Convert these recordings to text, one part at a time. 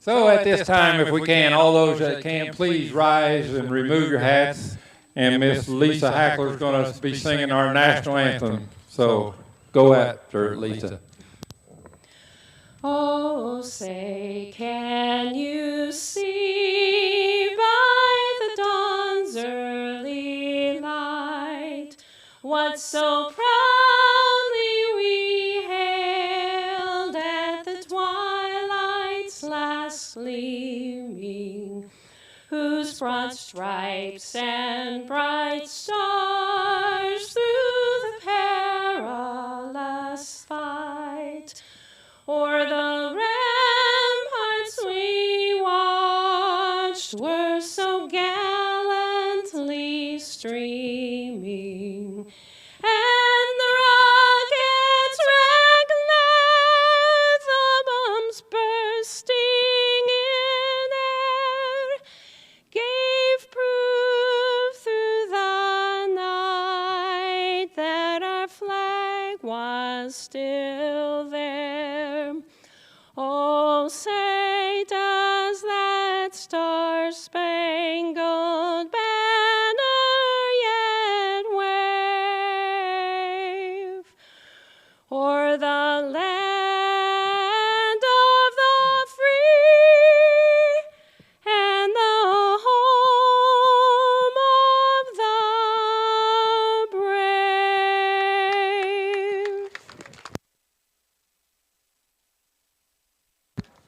So at this time, if we can, all those that can, please rise and remove your hats. And Miss Lisa Hackler is going to be singing our national anthem. So go after it, Lisa. Oh, say, can you see by the dawn's early light what so proudly we hailed at the twilight's last gleaming, whose broad stripes and bright stars through the perilous fight o'er the ramparts we watched were so gallantly streaming, and the rockets' red glare, the bombs bursting in air, gave proof through the night that our flag was still there. Oh, say, does that star-spangled banner yet wave o'er the land of the free and the home of the brave?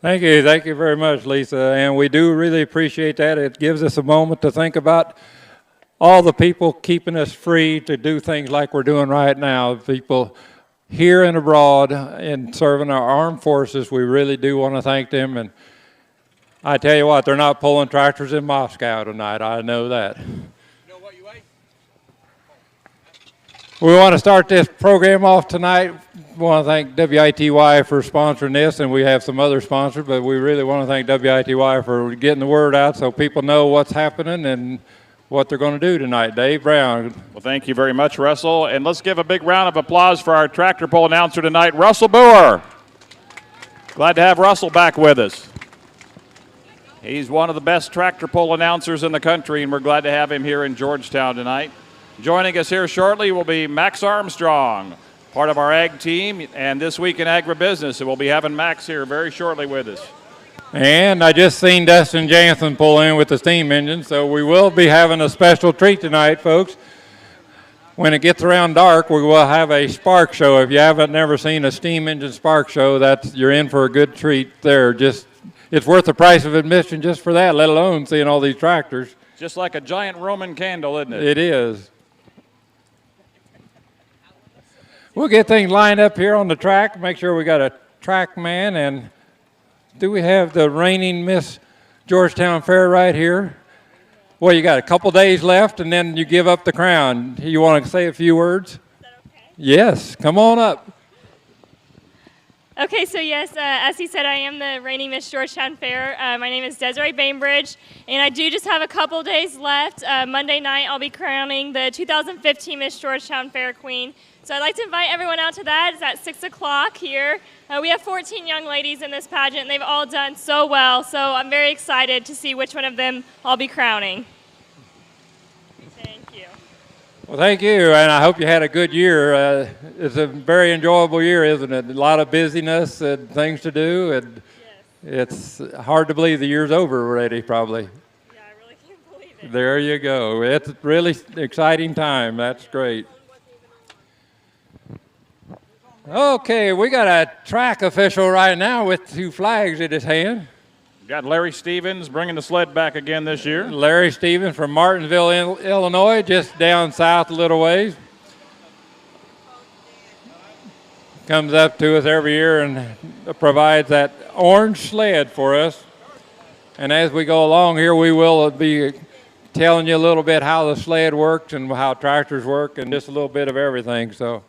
Thank you very much, Lisa, and we do really appreciate that. It gives us a moment to think about all the people keeping us free to do things like we're doing right now. People here and abroad in serving our armed forces, we really do want to thank them. And I tell you what, they're not pulling tractors in Moscow tonight, I know that. We want to start this program off tonight. We want to thank WITY for sponsoring this, and we have some other sponsors, but we really want to thank WITY for getting the word out so people know what's happening and what they're going to do tonight. Dave Brown. Well, thank you very much, Russell. And let's give a big round of applause for our tractor pull announcer tonight, Russell Brewer. Glad to have Russell back with us. He's one of the best tractor pull announcers in the country, and we're glad to have him here in Georgetown tonight. Joining us here shortly will be Max Armstrong, part of our ag team, and This Week in Agribusiness. So we'll be having Max here very shortly with us. And I just seen Dustin Jansen pull in with the steam engine, so we will be having a special treat tonight, folks. When it gets around dark, we will have a spark show. If you haven't never seen a steam engine spark show, you're in for a good treat there. It's worth the price of admission just for that, let alone seeing all these tractors. Just like a giant Roman candle, isn't it? It is. We'll get things lined up here on the track, make sure we got a track man, and do we have the reigning Miss Georgetown Fair right here? Well, you got a couple days left, and then you give up the crown. You want to say a few words? Is that okay? Yes, come on up. Okay, so yes, as he said, I am the reigning Miss Georgetown Fair. My name is Desiree Bainbridge, and I do just have a couple days left. Monday night, I'll be crowning the 2015 Miss Georgetown Fair Queen. So I'd like to invite everyone out to that. It's at 6 o'clock here. We have 14 young ladies in this pageant, and they've all done so well. So I'm very excited to see which one of them I'll be crowning. Thank you. Well, thank you, and I hope you had a good year. It's a very enjoyable year, isn't it? A lot of busyness and things to do, and yes. It's hard to believe the year's over already, probably. Yeah, I really can't believe it. There you go. It's a really exciting time. That's great. Okay, we got a track official right now with 2 flags in his hand. Got Larry Stevens bringing the sled back again this year. Larry Stevens from Martinsville, Illinois, just down south a little ways. Comes up to us every year and provides that orange sled for us. And as we go along here, we will be telling you a little bit how the sled works and how tractors work and just a little bit of everything. So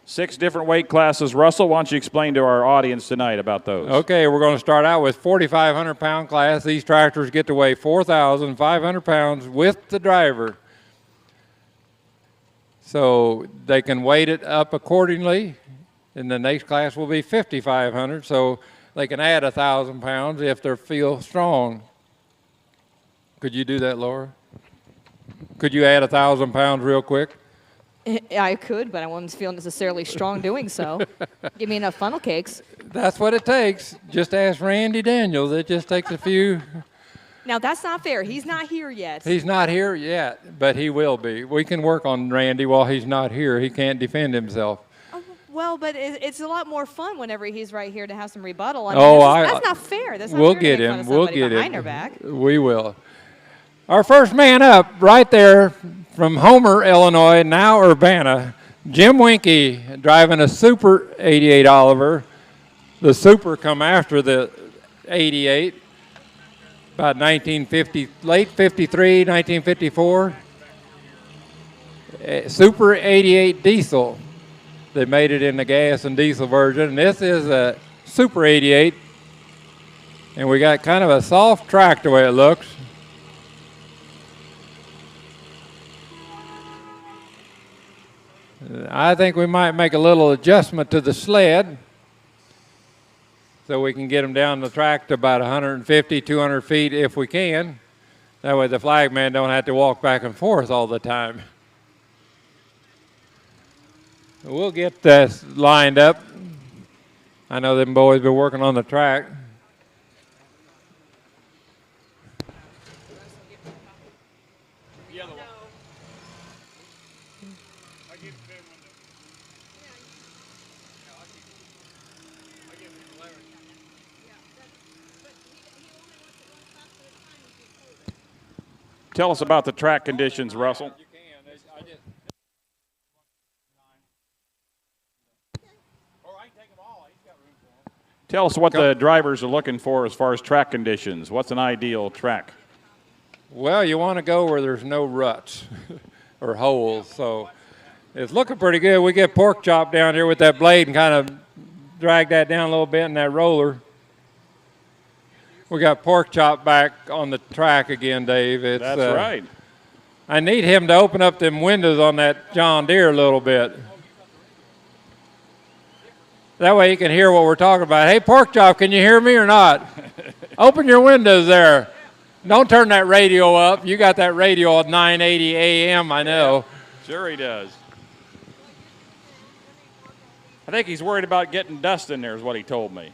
6 different weight classes. Russell, why don't you explain to our audience tonight about those? Okay, we're going to start out with 4,500-pound class. These tractors get to weigh 4,500 pounds with the driver. So they can weight it up accordingly. And the next class will be 5,500. So They can add 1,000 pounds if they feel strong. Could you do that, Laura? Could you add 1,000 pounds real quick? I could, but I wouldn't feel necessarily strong doing so. Give me enough funnel cakes. That's what it takes. Just ask Randy Daniels. It just takes a few. Now, that's not fair. He's not here yet. He's not here yet, but he will be. We can work on Randy while he's not here. He can't defend himself. Oh, well, but it's a lot more fun whenever he's right here to have some rebuttal. I mean, that's not fair. That's not we'll fair get to make him. fun of We'll somebody get behind him. her back. We will. Our first man up right there from Homer, Illinois, now Urbana, Jim Winkie, driving a Super 88 Oliver. The Super come after the 88, about 1950, late 53, 1954. Super 88 diesel. They made it in the gas and diesel version. And this is a Super 88. And we got kind of a soft track the way it looks. I think we might make a little adjustment to the sled so we can get them down the track to about 150, 200 feet if we can. That way the flagman don't have to walk back and forth all the time. We'll get this lined up. I know them boys been working on the track. Tell us about the track conditions, Russell. Tell us what the drivers are looking for as far as track conditions. What's an ideal track? Well, you want to go where there's no ruts or holes. So it's looking pretty good. We get pork chop down here with that blade and kind of drag that down a little bit in that roller. We got pork chop back on the track again, Dave. That's right. I need him to open up them windows on that John Deere a little bit. That way you can hear what we're talking about. Hey, pork chop, can you hear me or not? Open your windows there. Don't turn that radio up. You got that radio at 980 AM, I know. Sure he does. I think he's worried about getting dust in there is what he told me.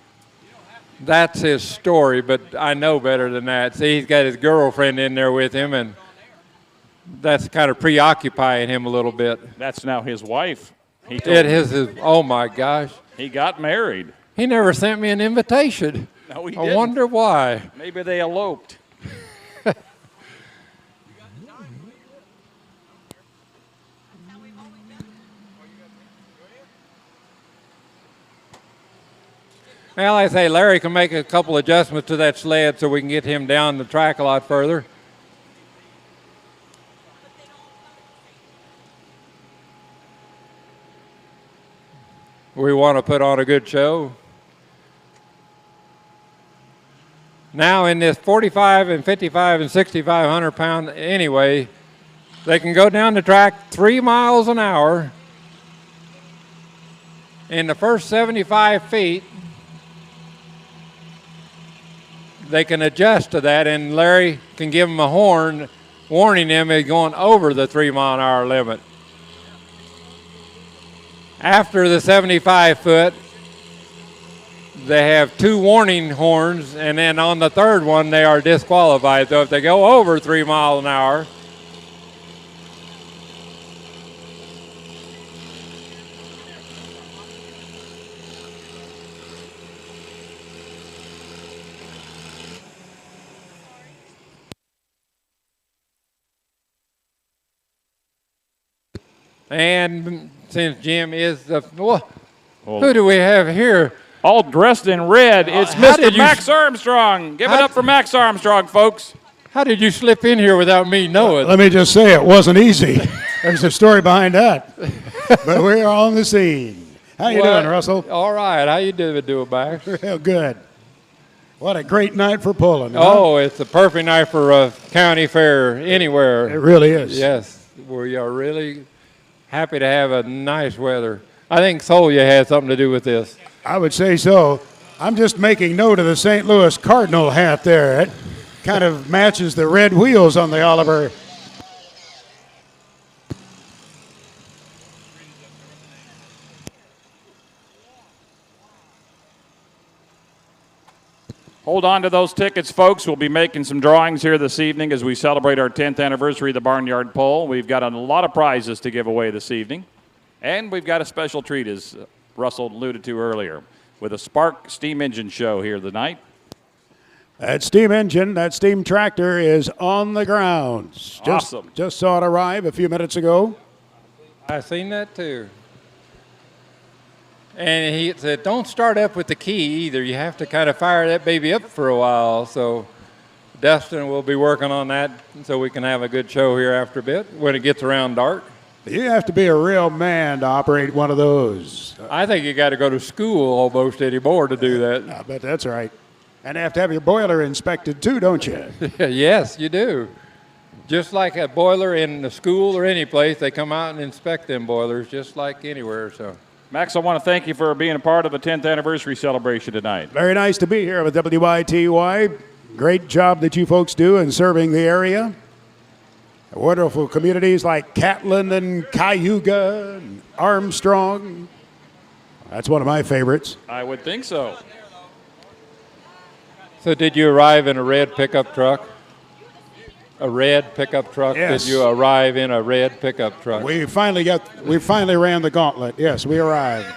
That's his story, but I know better than that. See, he's got his girlfriend in there with him, and that's kind of preoccupying him a little bit. That's now his wife. Oh, my gosh. He got married. He never sent me an invitation. No, he didn't. I wonder why. Maybe they eloped. Well, like I say, Larry can make a couple adjustments to that sled so we can get him down the track a lot further. We want to put on a good show. Now in this 45 and 55 and 6,500 pound anyway, they can go down the track 3 miles an hour. In the first 75 feet, they can adjust to that, and Larry can give them a horn warning them he's going over the 3 mile an hour limit. After the 75 foot, they have 2 warning horns, and then on the third one, they are disqualified. So if they go over 3 miles an hour, and since Jim is the, who do we have here? All dressed in red. It's Mr. Max Armstrong. Give it up for Max Armstrong, folks. How did you slip in here without me knowing? Let me just say it wasn't easy. There's a story behind that. But we're on the scene. How you doing, Russell? All right. How you doing, Max? Real good. What a great night for pulling. Huh? Oh, it's the perfect night for a county fair anywhere. It really is. Yes. We are really happy to have a nice weather. I think Solia had something to do with this. I would say so. I'm just making note of the St. Louis Cardinal hat there. It kind of matches the red wheels on the Oliver. Hold on to those tickets, folks. We'll be making some drawings here this evening as we celebrate our 10th anniversary of the Barnyard Pole. We've got a lot of prizes to give away this evening. And we've got a special treat, as Russell alluded to earlier, with a Spark steam engine show here tonight. That steam engine, that steam tractor is on the ground. Awesome. Just saw it arrive a few minutes ago. I seen that too. And he said, don't start up with the key either. You have to kind of fire that baby up for a while. So Dustin will be working on that so we can have a good show here after a bit when it gets around dark. You have to be a real man to operate one of those. I think you got to go to school almost anymore to do that. I bet that's right. And you have to have your boiler inspected too, don't you? Yes, you do. Just like a boiler in the school or any place, they come out and inspect them boilers just like anywhere. So, Max, I want to thank you for being a part of the 10th anniversary celebration tonight. Very nice to be here with WITY. Great job that you folks do in serving the area. Wonderful communities like Catlin and Cayuga and Armstrong. That's one of my favorites. I would think so. So did you arrive in a red pickup truck? A red pickup truck? Yes. Did you arrive in a red pickup truck? We finally ran the gauntlet. Yes, we arrived.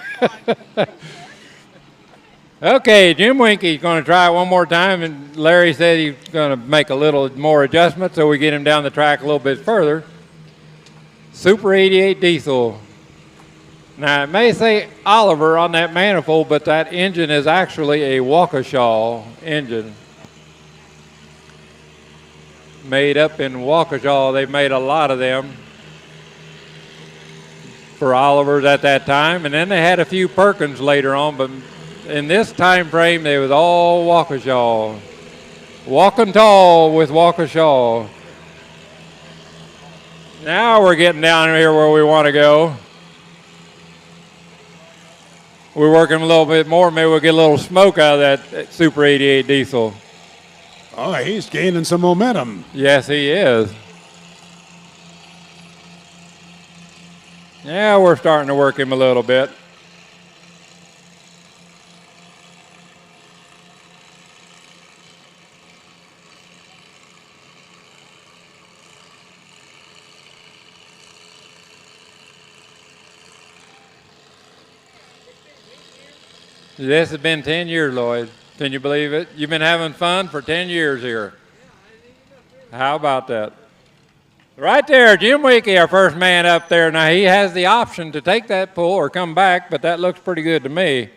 Okay, Jim Winky's going to try it one more time, and Larry said he's going to make a little more adjustment so we get him down the track a little bit further. Super 88 diesel. Now, it may say Oliver on that manifold, but that engine is actually a Waukesha engine. Made up in Waukesha. They made a lot of them for Olivers at that time, and then they had a few Perkins later on, but in this time frame, they was all Waukesha. Walking tall with Waukesha. Now we're getting down here where we want to go. We're working a little bit more. Maybe we'll get a little smoke out of that Super 88 diesel. Oh, he's gaining some momentum. Yes, he is. Yeah, we're starting to work him a little bit. This has been 10 years, Lloyd. Can you believe it? You've been having fun for 10 years here. How about that? Right there, Jim Winky, our first man up there. Now, he has the option to take that pull or come back, but that looks pretty good to me.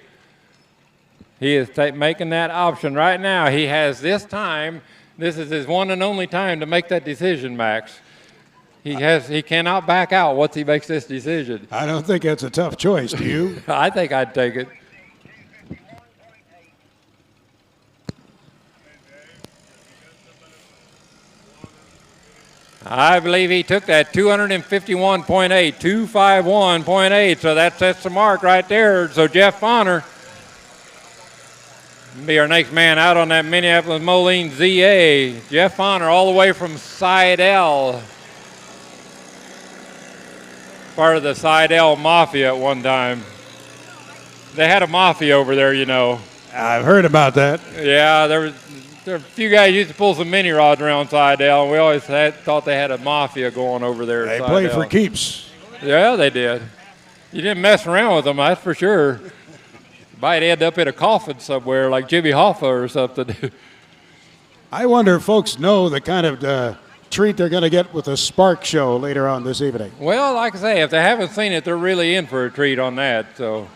He is making that option right now. He has this time. This is his one and only time to make that decision, Max. He cannot back out once he makes this decision. I don't think that's a tough choice, do you? I think I'd take it. I believe he took that 251.8, 251.8, so that sets the mark right there. So Jeff Bonner be our next man out on that Minneapolis-Moline ZA. Jeff Bonner all the way from Seidel. Part of the Seidel Mafia at one time. They had a mafia over there, you know. I've heard about that. Yeah, there were a few guys used to pull some mini rods around Seidel, and we always thought they had a mafia going over there. They played for keeps. Yeah, they did. You didn't mess around with them, that's for sure. Might end up in a coffin somewhere like Jimmy Hoffa or something. I wonder if folks know the kind of treat they're going to get with the Spark Show later on this evening. Well, like I say, if they haven't seen it, they're really in for a treat on that. So,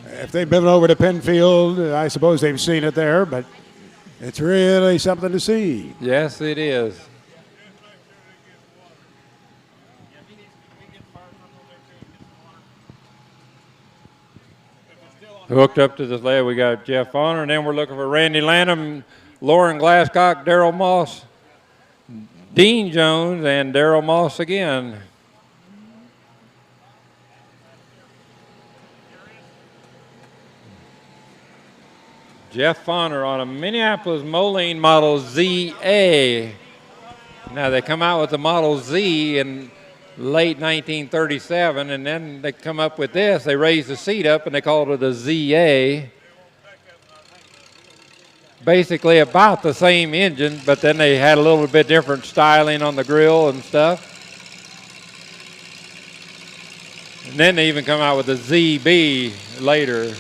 if they've been over to Penfield, I suppose they've seen it there, but it's really something to see. Yes, it is. Hooked up to the sled, we got Jeff Bonner, and then we're looking for Randy Lanham, Lauren Glascock, Daryl Moss, Dean Jones, and Daryl Moss again. Jeff Fonner on a Minneapolis-Moline Model ZA. Now, they come out with the Model Z in late 1937, and then they come up with this. They raised the seat up, and they called it a ZA. Basically about the same engine, but then they had a little bit different styling on the grill and stuff. And then they even come out with the ZB later.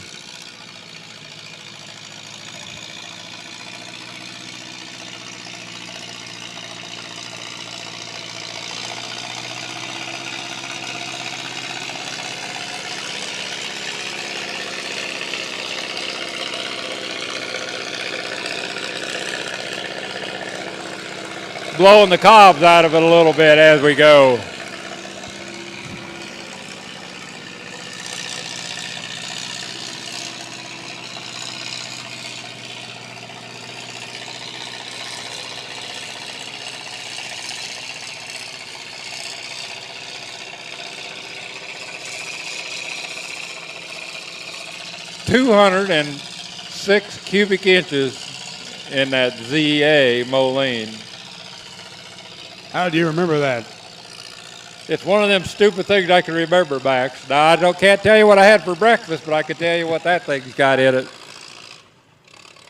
Blowing the cobs out of it a little bit as we go. $206 cubic inches in that ZA Moline. How do you remember that? It's one of them stupid things I can remember, Max. Now, I can't tell you what I had for breakfast, but I can tell you what that thing's got in it.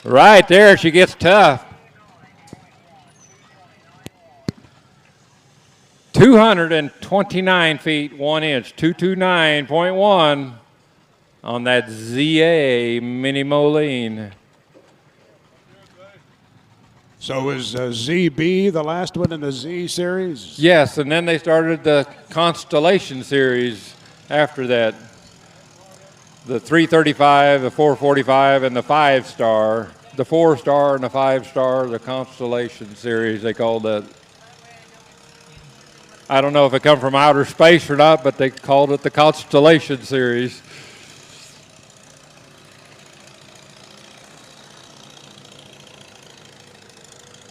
Right there, she gets tough. 229 feet, 1 inch, 229.1 on that ZA Mini Moline. So was ZB the last one in the Z series? Yes, and then they started the Constellation series after that. The 335, the 445, and the 5-star. The 4-star and the 5-star, the Constellation series, they called that. I don't know if it come from outer space or not, but they called it the Constellation series.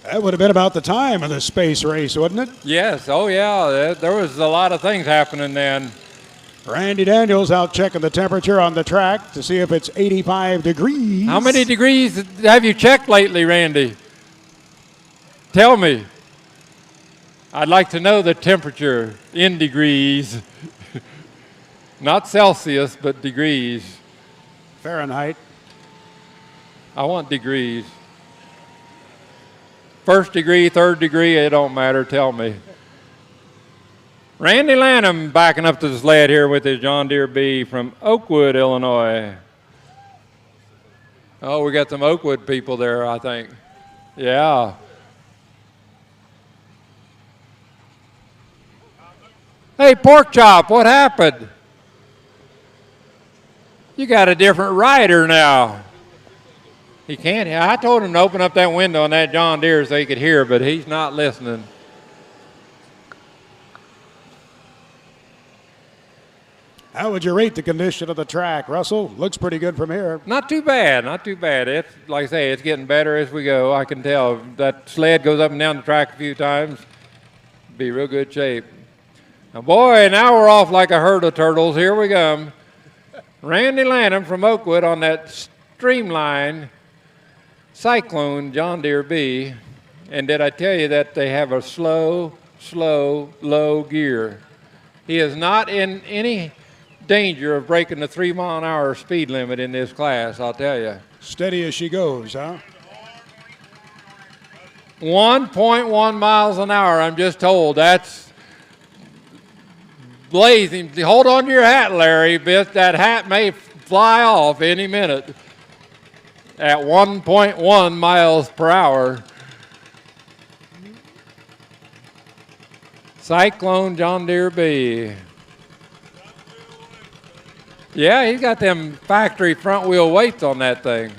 That would have been about the time of the space race, wouldn't it? Yes, oh yeah, there was a lot of things happening then. Randy Daniels out checking the temperature on the track to see if it's 85 degrees. How many degrees have you checked lately, Randy? Tell me. I'd like to know the temperature in degrees. Not Celsius, but degrees. Fahrenheit. I want degrees. First degree, third degree, it don't matter, tell me. Randy Lanham backing up to the sled here with his John Deere B from Oakwood, Illinois. Oh, we got some Oakwood people there, I think. Yeah. Hey, Pork Chop, what happened? You got a different rider now. He can't. I told him to open up that window on that John Deere so he could hear, but he's not listening. How would you rate the condition of the track, Russell? Looks pretty good from here. Not too bad, not too bad. It's, like I say, it's getting better as we go. I can tell. That sled goes up and down the track a few times. Be real good shape. Now, boy, now we're off like a herd of turtles. Here we come. Randy Lanham from Oakwood on that Streamline Cyclone John Deere B. And did I tell you that they have a slow, low gear? He is not in any danger of breaking the 3-mile-an-hour speed limit in this class, I'll tell you. Steady as she goes, huh? 1.1 miles an hour, I'm just told. That's blazing. Hold on to your hat, Larry. That hat may fly off any minute at 1.1 miles per hour. Cyclone John Deere B. Yeah, he's got them factory front wheel weights on that thing.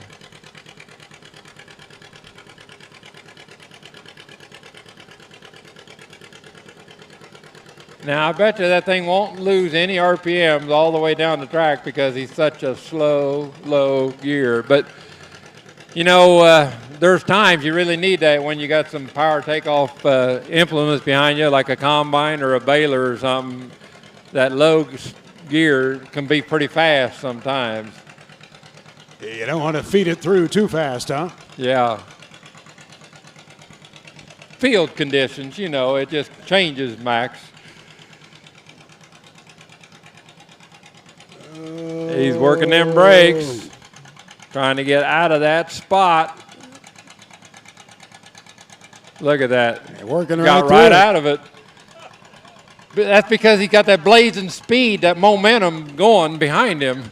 Now, I bet you that thing won't lose any RPMs all the way down the track because he's such a slow, low gear. But, you know, there's times you really need that when you got some power takeoff implements behind you, like a combine or a baler or something. That low gear can be pretty fast sometimes. You don't want to feed it through too fast, huh? Yeah. Field conditions, you know, it just changes, Max. He's working them brakes, trying to get out of that spot. Look at that. Working got right out of it. But that's because he got that blazing speed, that momentum going behind him.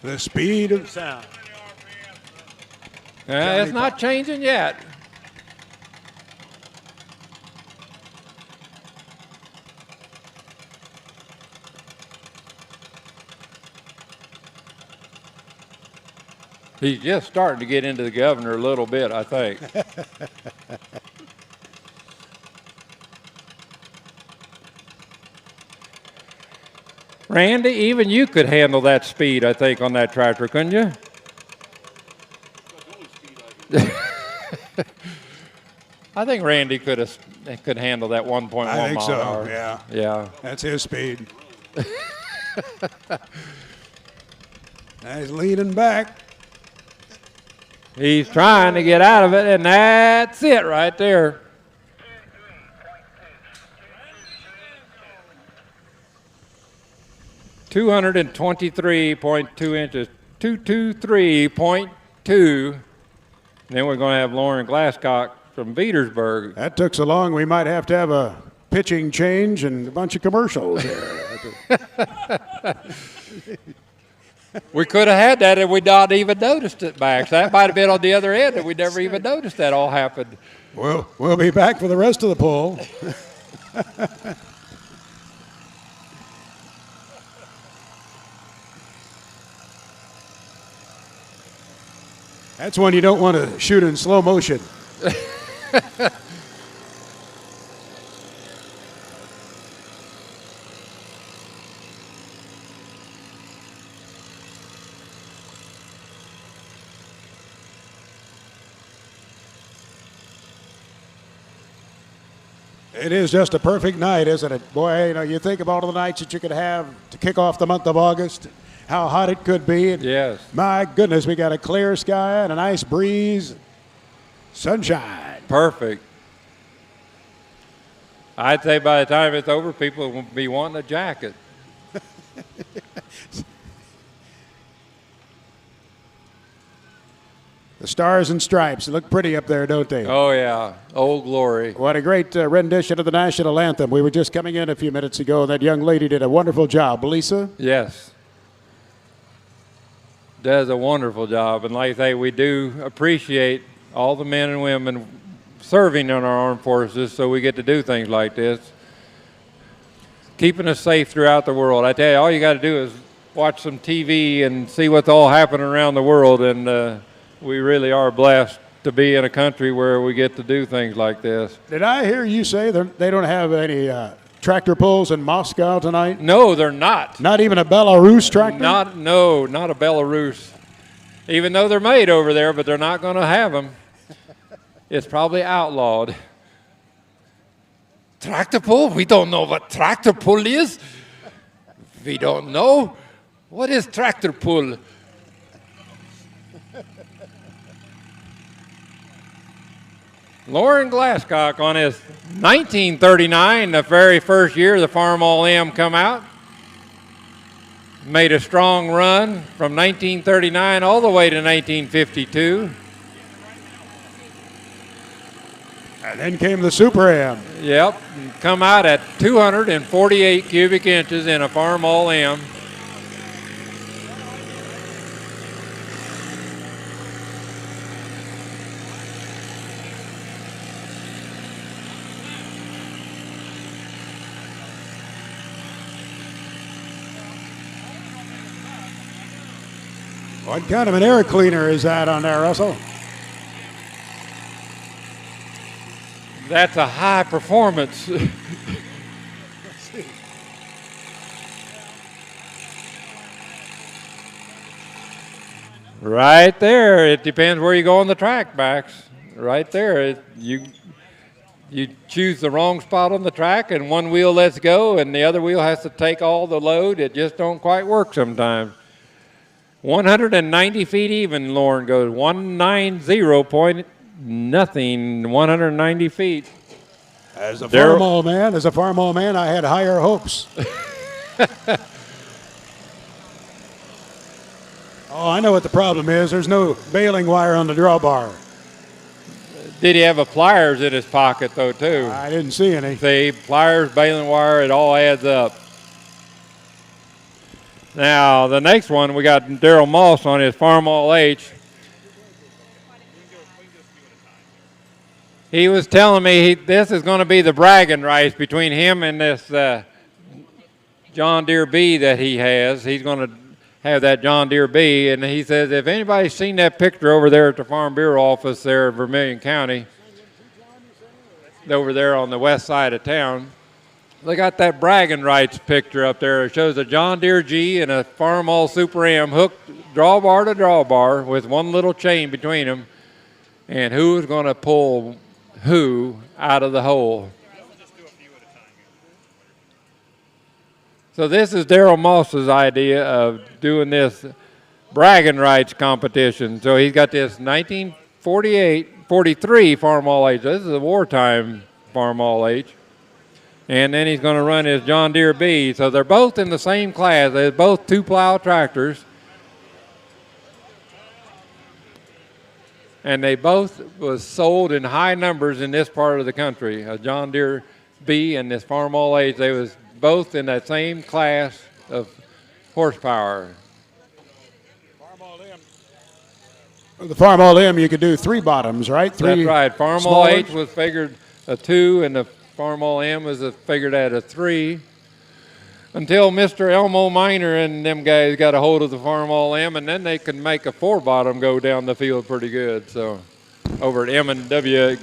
The speed of sound. It's not changing yet. He's just starting to get into the governor a little bit, I think. Randy, even you could handle that speed, I think, on that tractor, couldn't you? I think Randy could handle that 1.1 mile I think an so, hour. yeah. Yeah. That's his speed. He's leaning back. He's trying to get out of it, and that's it right there. .223.2 inches, 223.2. Then we're going to have Lauren Glascock from Petersburg. That took so long, we might have to have a pitching change and a bunch of commercials here. We could have had that if we not even noticed it, Max. That might have been on the other end, and we never even noticed that all happened. We'll be back for the rest of the poll. That's one you don't want to shoot in slow motion. It is just a perfect night, isn't it? Boy, you know, you think of all of the nights that you could have to kick off the month of August, how hot it could be. And yes. My goodness, we got a clear sky and a nice breeze, sunshine. Perfect. I'd say by the time it's over, people will be wanting a jacket. The stars and stripes look pretty up there, don't they? Oh, yeah. Old Glory. What a great rendition of the national anthem. We were just coming in a few minutes ago, and that young lady did a wonderful job. Lisa? Yes. Does a wonderful job. And like I say, we do appreciate all the men and women serving in our armed forces, so we get to do things like this. Keeping us safe throughout the world. I tell you, all you got to do is watch some TV and see what's all happening around the world, and we really are blessed to be in a country where we get to do things like this. Did I hear you say they don't have any tractor pulls in Moscow tonight? No, they're not. Not even a Belarus tractor? Not a Belarus. Even though they're made over there, but they're not going to have them. It's probably outlawed. Tractor pull? We don't know what tractor pull is. We don't know. What is tractor pull? Lauren Glascock on his 1939, the very first year the Farm All-M come out. Made a strong run from 1939 all the way to 1952. And then came the Super Am. Yep, come out at 248 cubic inches in a Farm All-M. What kind of an air cleaner is that on there, Russell? That's a high performance. Right there. It depends where you go on the track, Max. Right there. you choose the wrong spot on the track and one wheel lets go and the other wheel has to take all the load. It just don't quite work sometimes. 190 feet even, Lauren goes. 190 point nothing, 190 feet. As a farm man, I had higher hopes. Oh, I know what the problem is. There's no baling wire on the drawbar. Did he have a pliers in his pocket, though, too? I didn't see any. See, pliers, baling wire, it all adds up. Now, the next one, we got Daryl Moss on his Farm All H. He was telling me this is going to be the bragging rights between him and this John Deere B that he has. He's going to have that John Deere B, and he says if anybody's seen that picture over there at the Farm Bureau office there in Vermilion County, over there on the west side of town, they got that bragging rights picture up there. It shows a John Deere G and a Farm All Super M hooked drawbar to drawbar with one little chain between them, and who's going to pull who out of the hole. So this is Daryl Moss's idea of doing this bragging rights competition. So he's got this 1943 Farm All H. This is a wartime Farm All H. And then he's going to run his John Deere B. So they're both in the same class. They're both two-plow tractors. And they both was sold in high numbers in this part of the country. A John Deere B and this Farm All H, they was both in that same class of horsepower. The Farm All M, you could do three bottoms, right? That's right. Farm All H was figured a 2, and the Farm All M was figured at a 3. Until Mr. Elmo Miner and them guys got a hold of the Farm All M, and then they could make a 4-bottom go down the field pretty good. So, over at M&W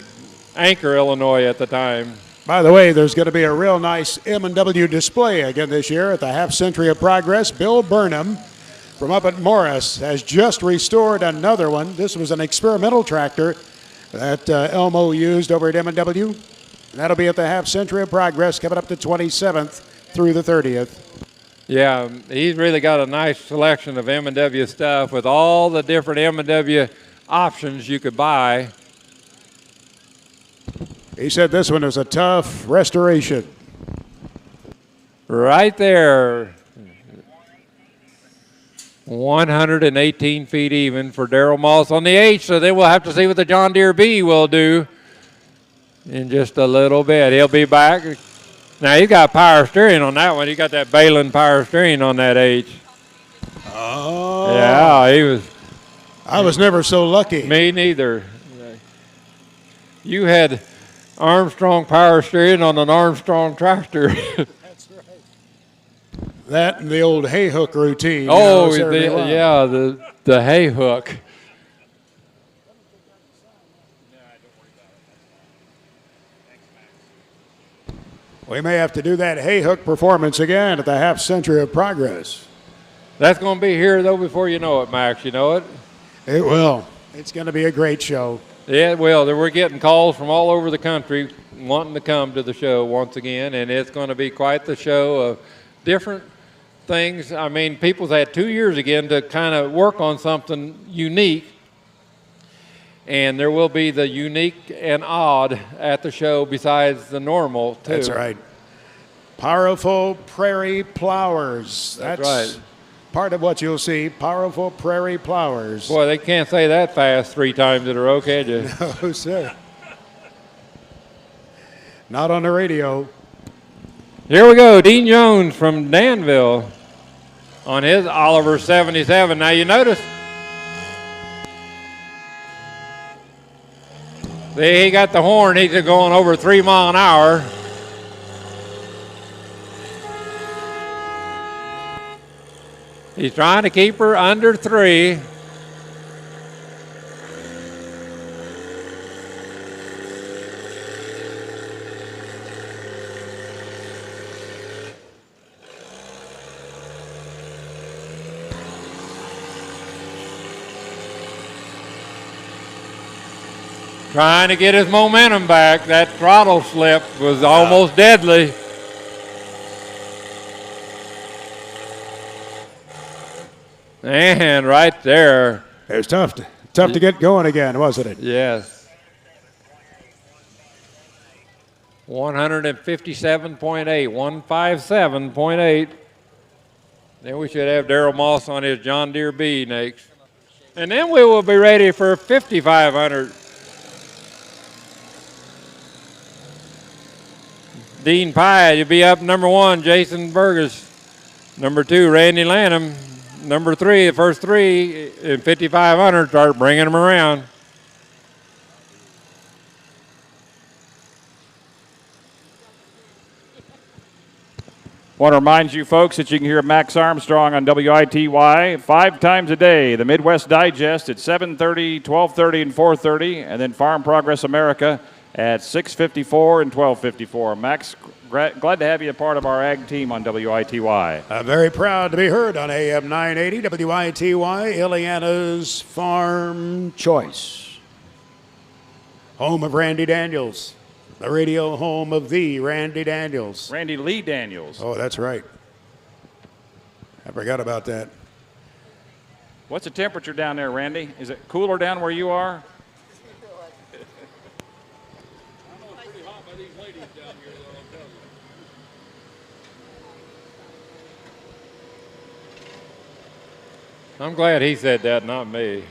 Anchor, Illinois at the time. By the way, there's going to be a real nice M&W display again this year at the Half Century of Progress. Bill Burnham from up at Morris has just restored another one. This was an experimental tractor that Elmo used over at M&W. And that'll be at the Half Century of Progress coming up the 27th through the 30th. Yeah, he's really got a nice selection of M&W stuff with all the different M&W options you could buy. He said this one is a tough restoration. Right there. 118 feet even for Daryl Moss on the H, so then we'll have to see what the John Deere B will do in just a little bit. He'll be back. Now, he's got power steering on that one. He got that Balin power steering on that H. Oh. Yeah, I was never so lucky. Me neither. You had Armstrong power steering on an Armstrong tractor. That's right. That and the old hay hook routine. Oh, the hay hook. We may have to do that hay hook performance again at the Half Century of Progress. That's going to be here, though, before you know it, Max. You know it? It will. It's going to be a great show. Yeah, it will. We're getting calls from all over the country wanting to come to the show once again, and it's going to be quite the show of different things. I mean, people's had 2 years again to kind of work on something unique, and there will be the unique and odd at the show besides the normal, too. That's right. Powerful prairie plowers. That's right. Part of what you'll see, powerful prairie plowers. Boy, they can't say that fast 3 times in a row, can you? No, sir. Not on the radio. Here we go, Dean Jones from Danville on his Oliver 77. Now, you notice, he got the horn. He's going over 3 miles an hour. He's trying to keep her under 3. Trying to get his momentum back. That throttle slip was almost deadly. And right there. It was tough to get going again, wasn't it? Yes. 157.8, 157.8. Then we should have Daryl Moss on his John Deere B next. And then we will be ready for 5,500. Dean Pye, you'll be up number 1, Jason Burgess. Number 2, Randy Lanham. Number 3, the first 3 in 5,500, start bringing them around. Want to remind you folks that you can hear Max Armstrong on WITY 5 times a day. The Midwest Digest at 7:30, 12:30, and 4:30, and then Farm Progress America at 6:54 and 12:54. Max, glad to have you a part of our ag team on WITY. I'm very proud to be heard on AM 980 WITY, Ileana's Farm Choice. Home of Randy Daniels. The radio home of the Randy Daniels. Randy Lee Daniels. Oh, that's right. I forgot about that. What's the temperature down there, Randy? Is it cooler down where you are? I'm glad he said that, not me.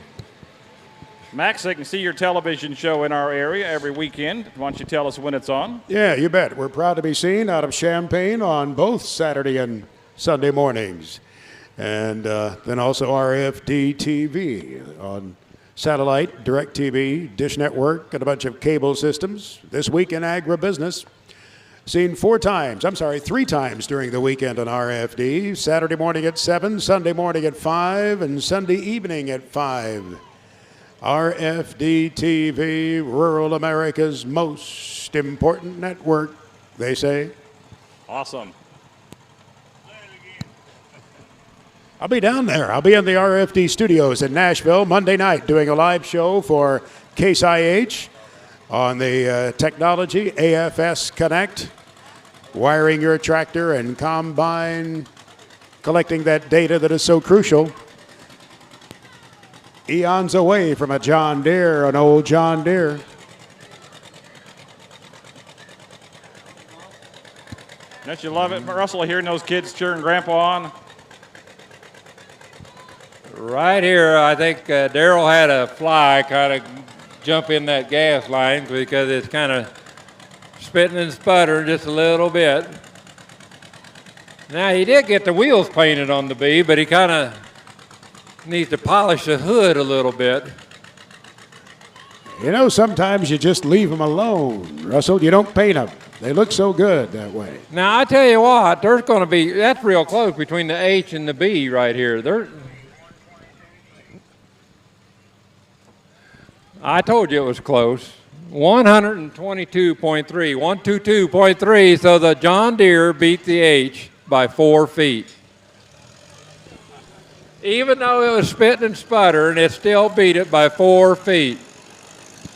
Max, they can see your television show in our area every weekend. Why don't you tell us when it's on? Yeah, you bet. We're proud to be seen out of Champaign on both Saturday and Sunday mornings. And then also RFD TV on satellite, DirecTV, Dish Network, and a bunch of cable systems. This week in agribusiness. Seen 3 times during the weekend on RFD. Saturday morning at 7, Sunday morning at 5, and Sunday evening at 5. RFD TV, rural America's most important network, they say. Awesome. I'll be down there. I'll be in the RFD studios in Nashville Monday night doing a live show for Case IH on the technology, AFS Connect, wiring your tractor and combine, collecting that data that is so crucial. Eons away from a John Deere, an old John Deere. Don't you love it, Russell, hearing those kids cheering Grandpa on? Right here, I think Daryl had a fly kind of jump in that gas line because it's kind of spitting and sputtering just a little bit. Now, he did get the wheels painted on the bee, but he kind of needs to polish the hood a little bit. You know, sometimes you just leave them alone, Russell. You don't paint them. They look so good that way. Now, I tell you what, there's going to be, that's real close between the H and the B right here. I told you it was close. 122.3, 122.3, so the John Deere beat the H by 4 feet. Even though it was spitting and sputtering, it still beat it by 4 feet.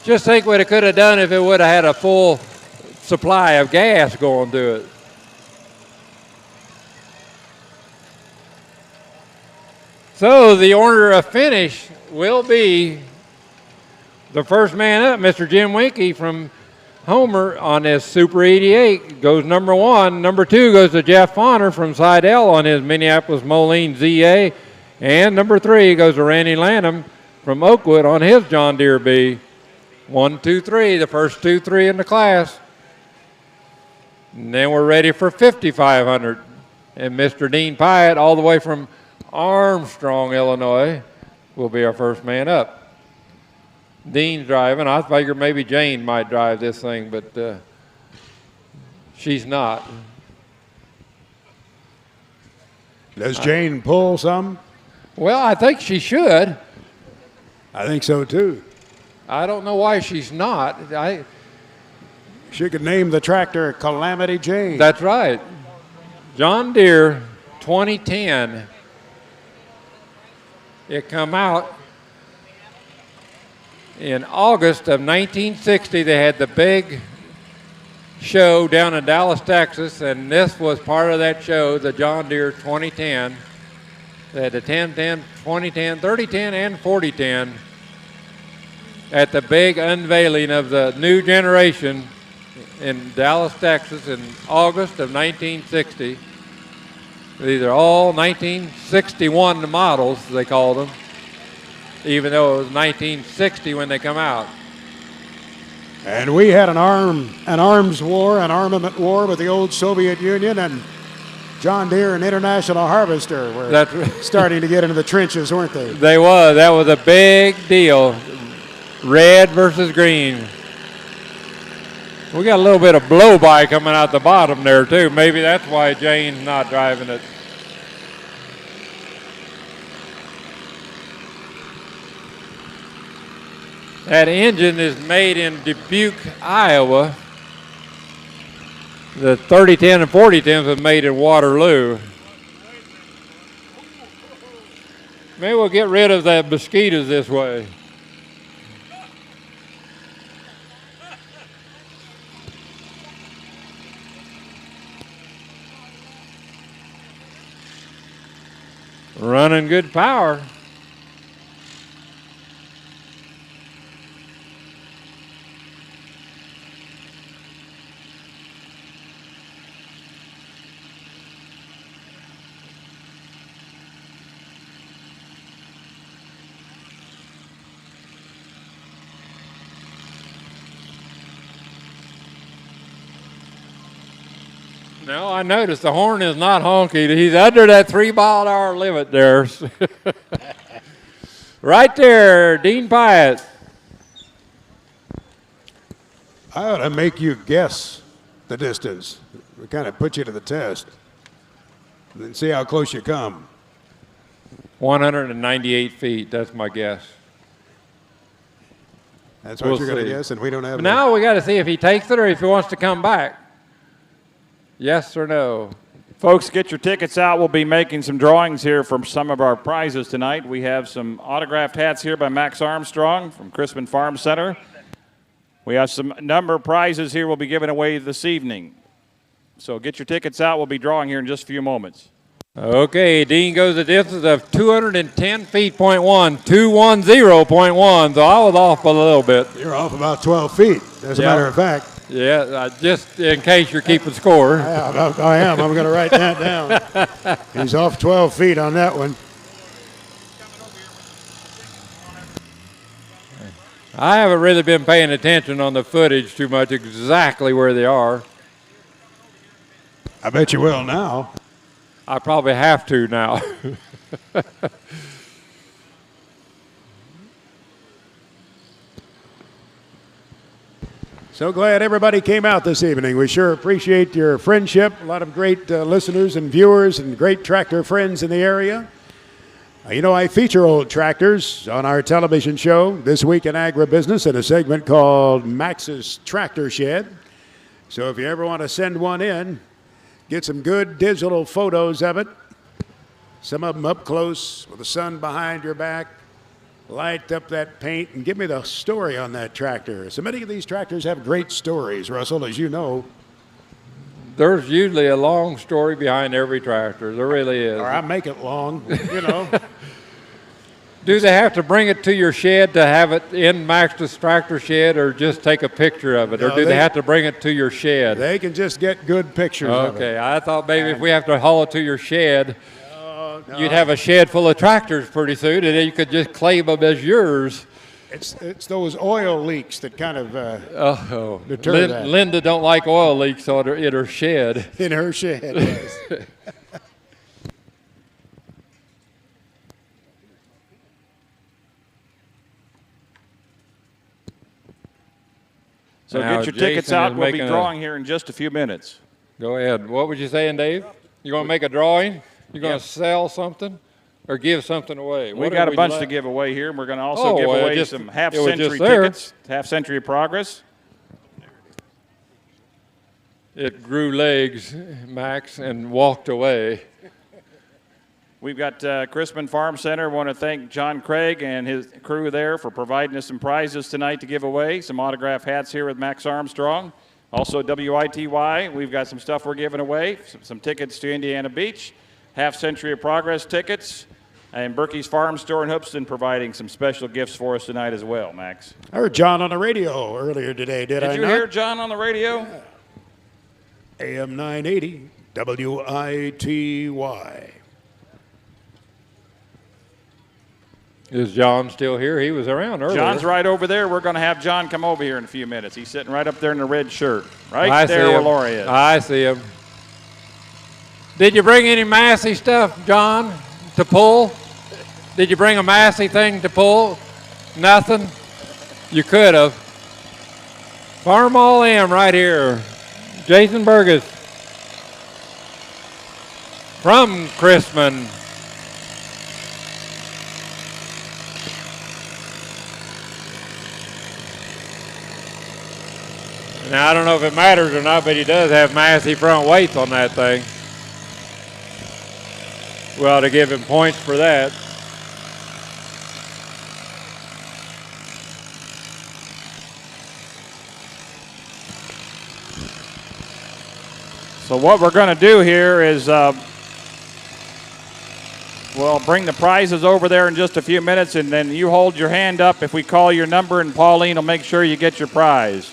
Just think what it could have done if it would have had a full supply of gas going to it. So the order of finish will be the first man up, Mr. Jim Winkie from Homer on his Super 88 goes number 1. Number 2 goes to Jeff Fonner from Seidel on his Minneapolis-Moline ZA. And number 3 goes to Randy Lanham from Oakwood on his John Deere B. 1, 2, 3, the first 2, 3 in the class. And then we're ready for 5,500. And Mr. Dean Pyatt, all the way from Armstrong, Illinois, will be our first man up. Dean's driving. I figured maybe Jane might drive this thing, but she's not. Does Jane pull some? Well, I think she should. I think so, too. I don't know why she's not. She could name the tractor Calamity Jane. That's right. John Deere 2010. It come out In August of 1960, they had the big show down in Dallas, Texas, and this was part of that show, the John Deere 2010. They had the 1010, 2010, 3010, and 4010 at the big unveiling of the new generation in Dallas, Texas in August of 1960. These are all 1961 models, they called them, even though it was 1960 when they come out. And we had an arms war, an armament war with the old Soviet Union, and John Deere and International Harvester were starting to get into the trenches, weren't they? They was. That was a big deal. Red versus green. We got a little bit of blow-by coming out the bottom there, too. Maybe that's why Jane's not driving it. That engine is made in Dubuque, Iowa. The 3010 and 4010s was made in Waterloo. Maybe we'll get rid of the mosquitoes this way. Running good power. No, I noticed the horn is not honky. He's under that 3-mile-an-hour limit there. Right there, Dean Patt. I ought to make you guess the distance. We kind of put you to the test. And then see how close you come. 198 feet, that's my guess. That's what you're going to guess, and we don't have Now we got to see if he takes it or if he wants to come back. Yes or no? Folks, get your tickets out. We'll be making some drawings here from some of our prizes tonight. We have some autographed hats here by Max Armstrong from Crispin Farm Center. We have some number of prizes here we'll be giving away this evening. So get your tickets out. We'll be drawing here in just a few moments. Okay, Dean goes the distance of 210 feet, .1, 210.1, so I was off a little bit. You're off about 12 feet, as a matter of fact. Yeah, just in case you're keeping score. I am. I'm going to write that down. He's off 12 feet on that one. I haven't really been paying attention on the footage too much, exactly where they are. I bet you will now. I probably have to now. So glad everybody came out this evening. We sure appreciate your friendship. A lot of great listeners and viewers and great tractor friends in the area. You know, I feature old tractors on our television show, This Week in Agribusiness, in a segment called Max's Tractor Shed. So if you ever want to send one in, get some good digital photos of it. Some of them up close with the sun behind your back. Light up that paint and give me the story on that tractor. So many of these tractors have great stories, Russell, as you know. There's usually a long story behind every tractor. There really is. Or I make it long, you know. Do they have to bring it to your shed to have it in Max's tractor shed, or just take a picture of it? Or do they have to bring it to your shed? They can just get good pictures of it. Okay, I thought maybe if we have to haul it to your shed, you'd have a shed full of tractors pretty soon, and then you could just claim them as yours. It's those oil leaks that kind of deter that. Linda don't like oil leaks in her shed. In her shed, yes. So now, get your Jason tickets out. We'll be drawing here in just a few minutes. Go ahead. What was you saying, Dave? You going to make a drawing? You going to sell something or give something away? We got a bunch to give away here, and we're going to also give away some half-century tickets, half-century of progress. It grew legs, Max, and walked away. We've got Crispin Farm Center. Want to thank John Craig and his crew there for providing us some prizes tonight to give away. Some autograph hats here with Max Armstrong. Also WITY, we've got some stuff we're giving away. Some tickets to Indiana Beach, Half Century of Progress tickets, and Berkey's Farm Store in Hoopston providing some special gifts for us tonight as well, Max. I heard John on the radio earlier today, did I not? Did you hear John on the radio? AM 980, WITY. Is John still here? He was around earlier. John's right over there. We're going to have John come over here in a few minutes. He's sitting right up there in the red shirt. Right there where Lori is. I see him. Did you bring any Massey stuff, John, to pull? Did you bring a Massey thing to pull? Nothing? You could have. Farm All M right here. Jason Burgess from Chrisman. Now, I don't know if it matters or not, but he does have Massey front weights on that thing. We ought to give him points for that. So what we're going to do here is we'll bring the prizes over there in just a few minutes, and then you hold your hand up if we call your number, and Pauline will make sure you get your prize.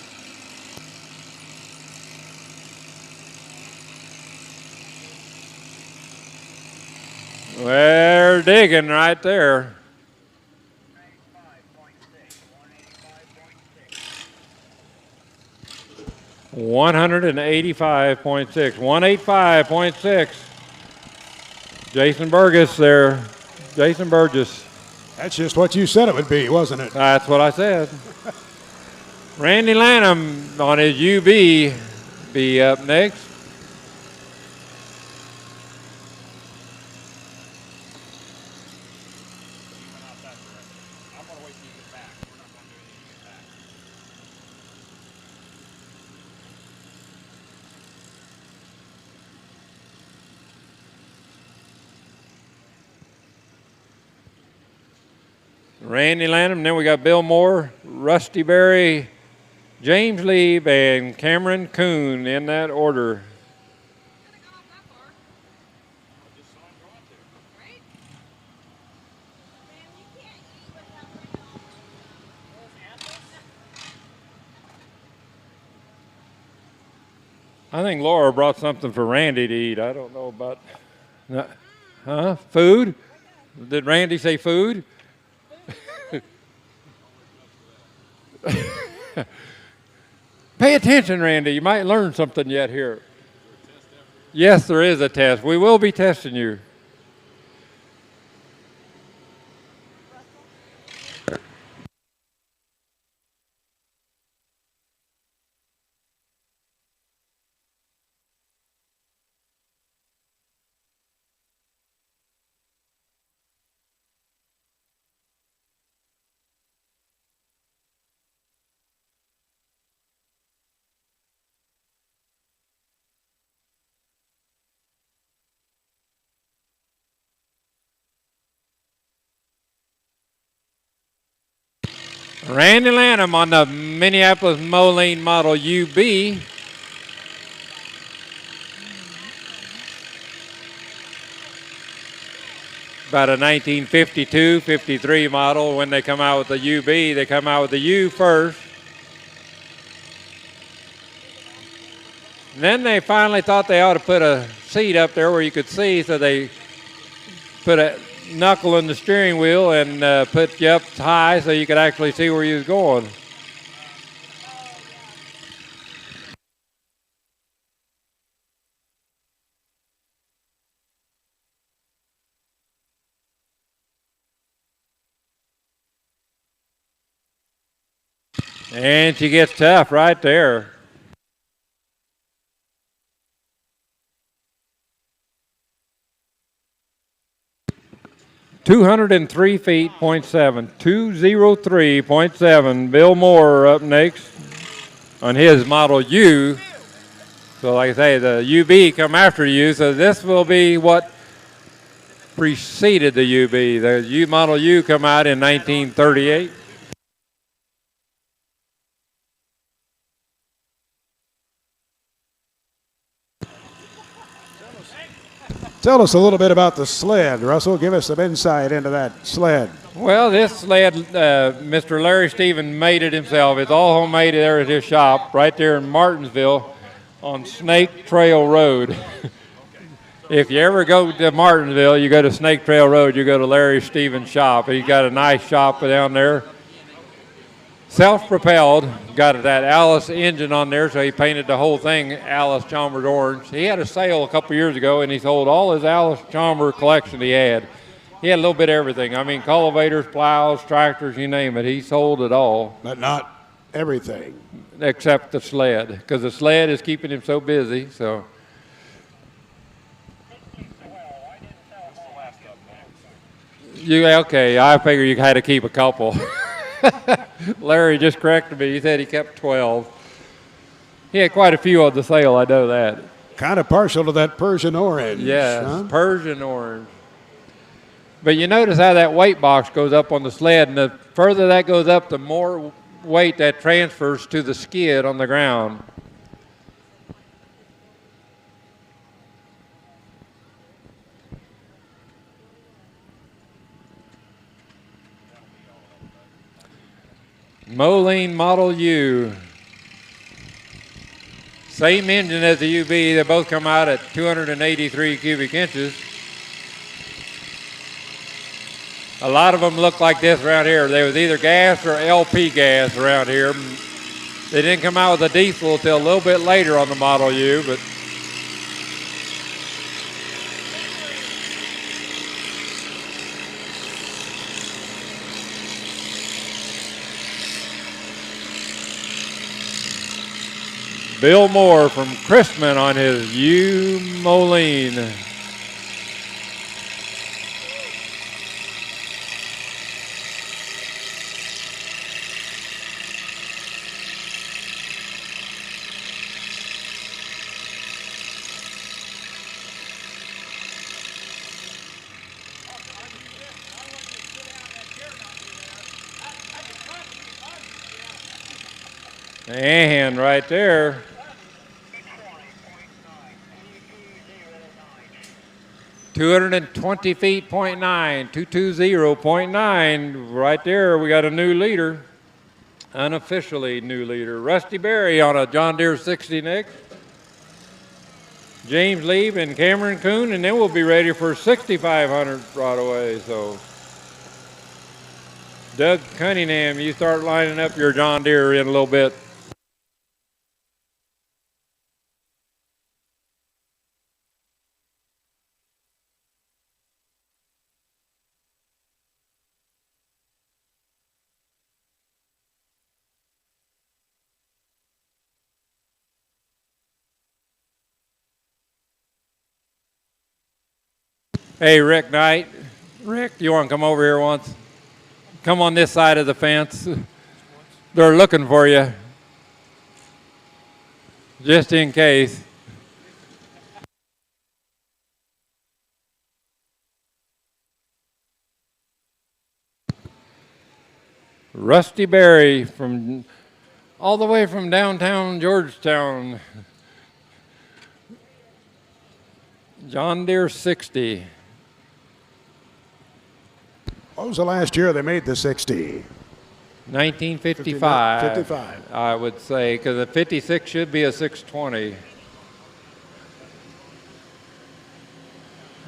They're digging right there. $185.6. 185.6. Jason Burgess there. Jason Burgess. That's just what you said it would be, wasn't it? That's what I said. Randy Lanham on his UB be up next. Randy Lanham, then we got Bill Moore, Rusty Berry, James Lieb, and Cameron Kuhn in that order. I think Laura brought something for Randy to eat. I don't know about, food? Did Randy say food? Pay attention, Randy. You might learn something yet here. Yes, there is a test. We will be testing you. Randy Lanham on the Minneapolis-Moline Model UB. About a 1952-53 model. When they come out with the UB, they come out with the U first. And then they finally thought they ought to put a seat up there where you could see, so they put a knuckle in the steering wheel and put you up high so you could actually see where you was going. And she gets tough right there. .203 feet, 0.7. 203.7. Bill Moore up next on his Model U. So like I say, the UB come after you. So this will be what preceded the UB. The Model U come out in 1938. Tell us a little bit about the sled, Russell. Give us some insight into that sled. Well, this sled, Mr. Larry Stephen made it himself. It's all homemade there at his shop right there in Martinsville on Snake Trail Road. If you ever go to Martinsville, you go to Snake Trail Road, you go to Larry Stephen's shop. He's got a nice shop down there. Self-propelled, got that Alice engine on there, so he painted the whole thing Alice Chalmers orange. He had a sale a couple years ago, and he sold all his Alice Chalmers collection he had. He had a little bit of everything. I mean, cultivators, plows, tractors, you name it. He sold it all. But not everything. Except the sled, because the sled is keeping him so busy, so. Okay, I figure you had to keep a couple. Larry just corrected me. He said he kept 12. He had quite a few on the sale, I know that. Kind of partial to that Persian orange. Yes, huh? Persian orange. But you notice how that weight box goes up on the sled, and the further that goes up, the more weight that transfers to the skid on the ground. Moline Model U. Same engine as the UB. They both come out at 283 cubic inches. A lot of them look like this around here. They was either gas or LP gas around here. They didn't come out with a diesel until a little bit later on the Model U, but Bill Moore from Chrisman on his U Moline. And right there. .220 feet, 0.9, 220.9. Right there, we got a new leader, unofficially new leader. Rusty Berry on a John Deere 60 Nick. James Lieb and Cameron Kuhn, and then we'll be ready for 6,500 right away. So, Doug Cunningham, you start lining up your John Deere in a little bit. Hey, Rick Knight. Rick, you want to come over here once? Come on this side of the fence. They're looking for you. Just in case. Rusty Berry from all the way from downtown Georgetown. John Deere 60. What was the last year they made the 60? 1955. 55. I would say, because the 56 should be a 620.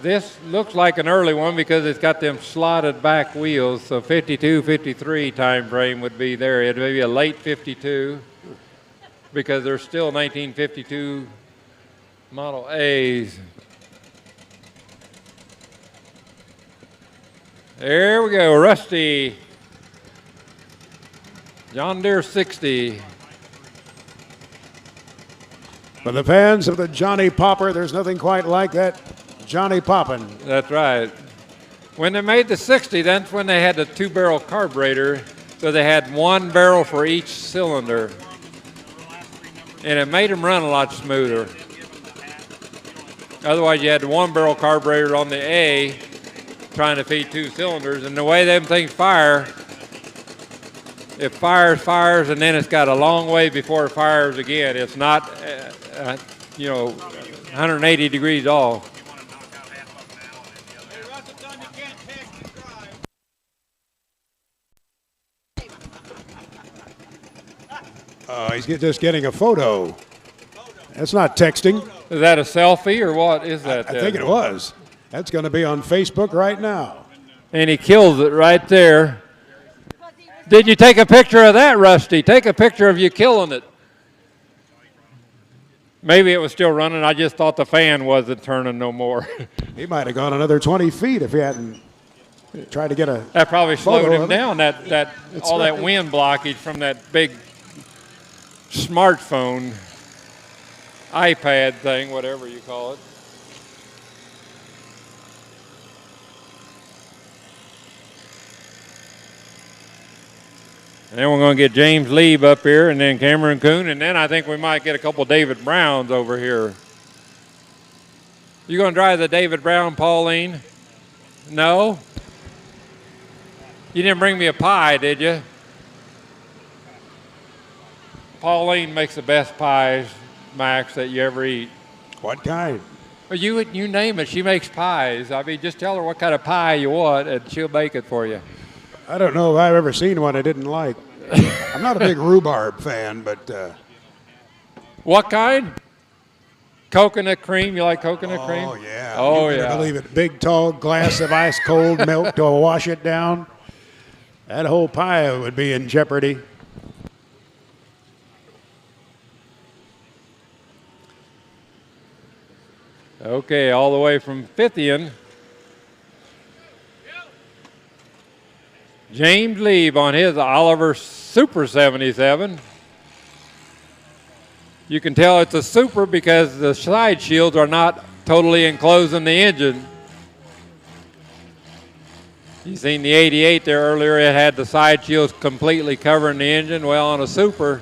This looks like an early one because it's got them slotted back wheels, so 52, 53 time frame would be there. It may be a late 52 because there's still 1952 Model A's. There we go, Rusty. John Deere 60. For the fans of the Johnny Popper, there's nothing quite like that Johnny Poppin'. That's right. When they made the 60, that's when they had the 2-barrel carburetor, so they had 1 barrel for each cylinder. And it made them run a lot smoother. Otherwise, you had the 1-barrel carburetor on the A, trying to feed 2 cylinders. And the way them things fire, it fires, and then it's got a long way before it fires again. It's not, 180 degrees off. He's just getting a photo. That's not texting. Is that a selfie or what is that? I think it was. That's going to be on Facebook right now. And he kills it right there. Did you take a picture of that, Rusty? Take a picture of you killing it. Maybe it was still running. I just thought the fan wasn't turning no more. He might have gone another 20 feet if he hadn't tried to get a. That probably slowed him it. down. That wind blockage from that big smartphone, iPad thing, whatever you call it. And then we're going to get James Lieb up here, and then Cameron Kuhn, and then I think we might get a couple David Browns over here. You going to drive the David Brown, Pauline? No? You didn't bring me a pie, did you? Pauline makes the best pies, Max, that you ever eat. What kind? Well, you name it. She makes pies. I mean, just tell her what kind of pie you want, and she'll make it for you. I don't know if I've ever seen one I didn't like. I'm not a big rhubarb fan, but. What kind? Coconut cream. You like coconut cream? Oh, yeah. Oh, you yeah. Believe it. Big, tall glass of ice cold milk to wash it down. That whole pie would be in jeopardy. Okay, all the way from Fithian. James Lieb on his Oliver Super 77. You can tell it's a Super because the side shields are not totally enclosing the engine. You seen the 88 there earlier, it had the side shields completely covering the engine. Well, on a Super,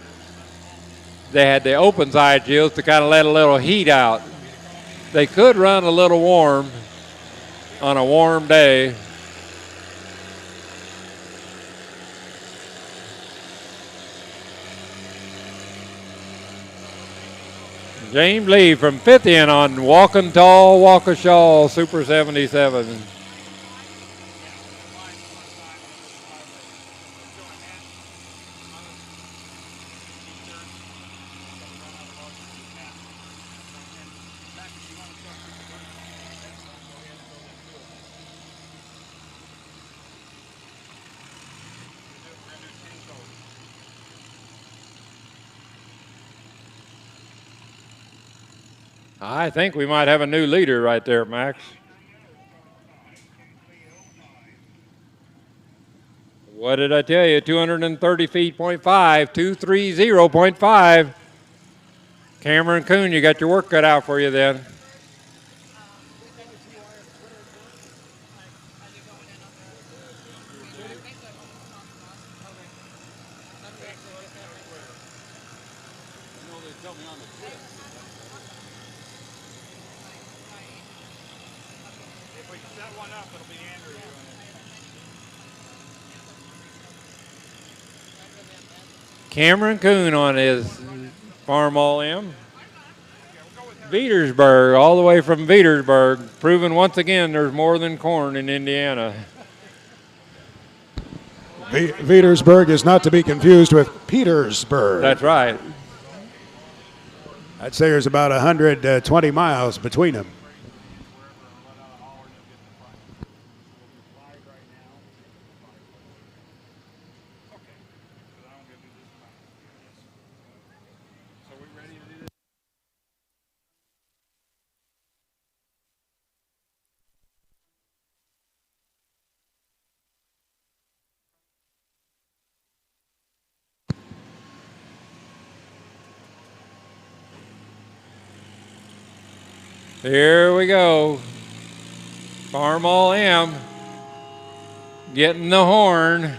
they had the open side shields to kind of let a little heat out. They could run a little warm on a warm day. James Lee from Fithian on Walkin' Tall, Waukesha Super 77. I think we might have a new leader right there, Max. What did I tell you? 230 feet, 0.5, 230.5. Cameron Kuhn, you got your work cut out for you then. Cameron Kuhn on his Farmall M. Petersburg, all the way from Petersburg, proving once again there's more than corn in Indiana. Petersburg is not to be confused with Petersburg. That's right. I'd say there's about 120 miles between them. Here we go. Farmall M getting the horn.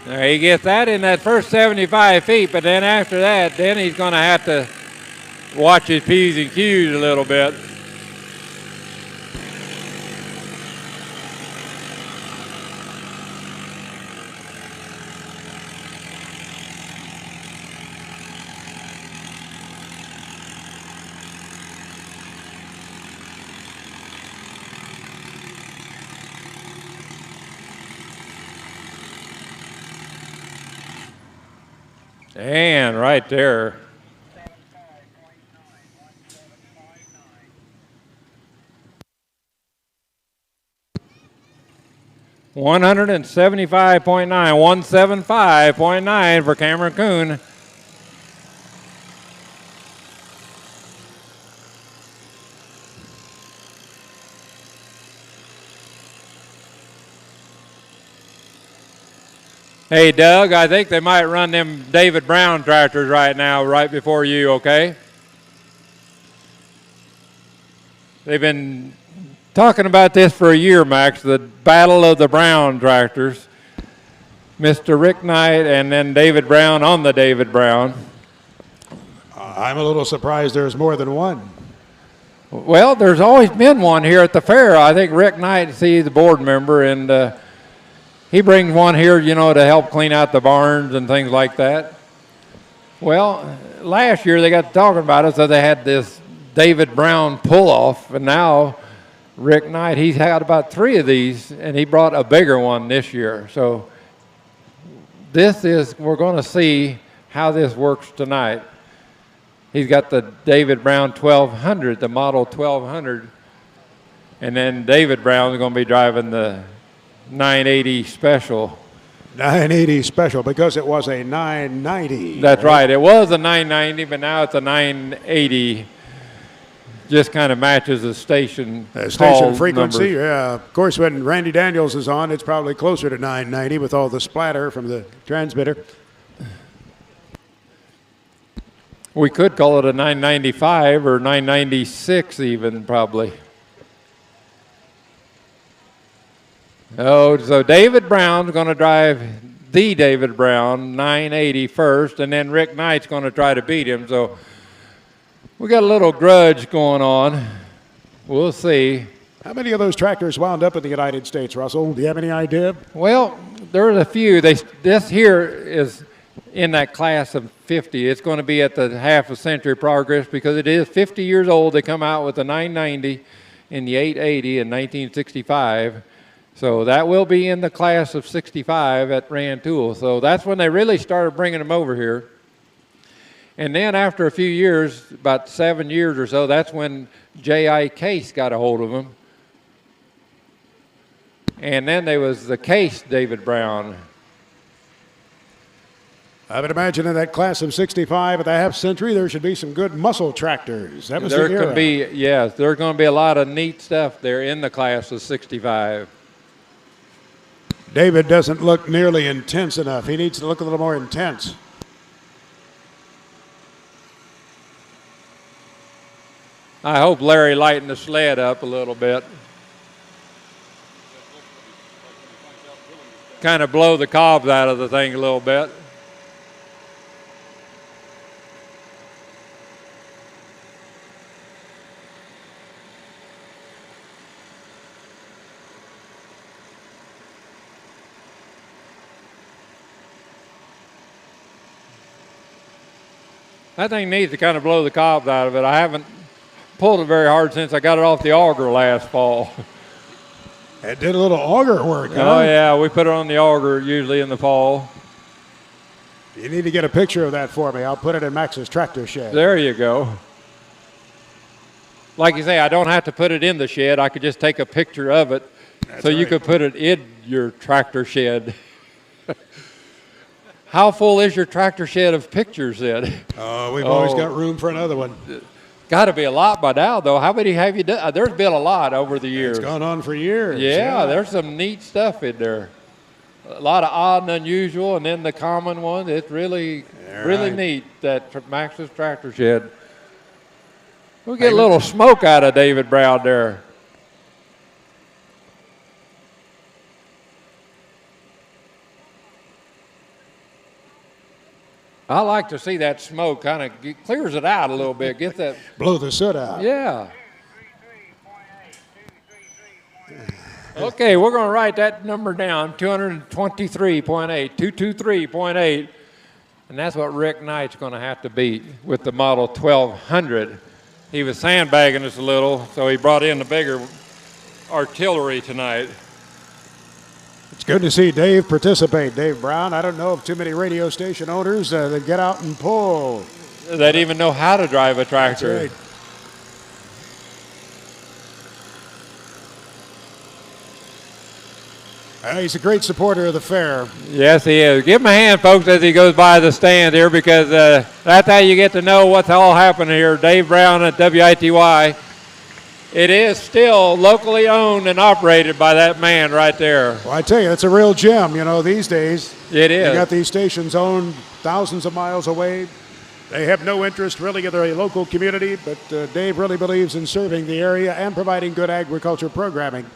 There he gets that in that first 75 feet, but then after that, then he's going to have to watch his P's and Q's a little bit. And right there. $175.9, 175.9 for Cameron Kuhn. Hey, Doug, I think they might run them David Brown tractors right now, right before you, okay? They've been talking about this for a year, Max, the Battle of the Brown tractors. Mr. Rick Knight and then David Brown on the David Brown. I'm a little surprised there's more than one. Well, there's always been one here at the fair. I think Rick Knight, he's the board member, and he brings one here, you know, to help clean out the barns and things like that. Well, last year they got talking about it, so they had this David Brown pull-off, and now Rick Knight, he's had about 3 of these, and he brought a bigger one this year. So we're going to see how this works tonight. He's got the David Brown 1200, the model 1200, and then David Brown's going to be driving the 980 special. 980 special because it was a 990. That's right. It was a 990, but now it's a 980. Just kind of matches the station frequency. Numbers. Yeah. Of course, when Randy Daniels is on, it's probably closer to 990 with all the splatter from the transmitter. We could call it a 995 or 996 even, probably. Oh, so David Brown's going to drive the David Brown 980 first, and then Rick Knight's going to try to beat him. So we got a little grudge going on. We'll see. How many of those tractors wound up in the United States, Russell? Do you have any idea? Well, there's a few. This here is in that class of 50. It's going to be at the half a century progress because it is 50 years old. They come out with the 990 in the 880 in 1965. So that will be in the class of 65 at Rantoul. So that's when they really started bringing them over here. And then after a few years, about 7 years or so, that's when J.I. Case got a hold of them. And then there was the Case David Brown. I would imagine in that class of 65 at the half century, there should be some good muscle tractors. That was there the era. Could be, yes, there's going to be a lot of neat stuff there in the class of 65. David doesn't look nearly intense enough. He needs to look a little more intense. I hope Larry lightened the sled up a little bit. Kind of blow the cobs out of the thing a little bit. That thing needs to kind of blow the cobs out of it. I haven't pulled it very hard since I got it off the auger last fall. It did a little auger work, huh? Oh, yeah, we put it on the auger usually in the fall. You need to get a picture of that for me. I'll put it in Max's tractor shed. There you go. Like you say, I don't have to put it in the shed. I could just take a picture of it. That's so you right. could put it in your tractor shed. How full is your tractor shed of pictures then? We've always got room for another one. Got to be a lot by now, though. How many have you done? There's been a lot over the years. It's gone on for years. Yeah, there's some neat stuff in there. A lot of odd and unusual, and then the common one. It's really neat, that Max's tractor shed. We'll get a little smoke out of David Brown there. I like to see that smoke kind of clears it out a little bit. Get that. Blow the soot out. Yeah. Okay, we're going to write that number down, 223.8, 223.8. And that's what Rick Knight's going to have to beat with the model 1200. He was sandbagging us a little, so he brought in the bigger artillery tonight. It's good to see Dave participate, Dave Brown. I don't know of too many radio station owners that get out and pull. That even know how to drive a tractor. That's right. He's a great supporter of the fair. Yes, he is. Give him a hand, folks, as he goes by the stand here, because that's how you get to know what's all happening here. Dave Brown at WITY. It is still locally owned and operated by that man right there. Well, I tell you, it's a real gem, you know, these days. It is. You got these stations owned thousands of miles away. They have no interest really in their local community, but Dave really believes in serving the area and providing good agriculture programming,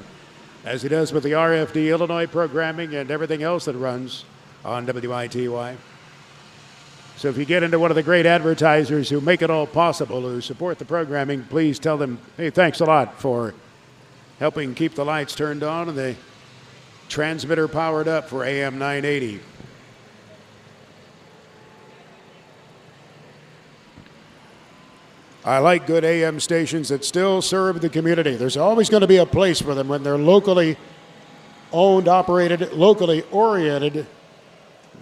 as he does with the RFD Illinois programming and everything else that runs on WITY. So if you get into one of the great advertisers who make it all possible, who support the programming, please tell them, hey, thanks a lot for helping keep the lights turned on and the transmitter powered up for AM 980. I like good AM stations that still serve the community. There's always going to be a place for them when they're locally owned, operated, locally oriented,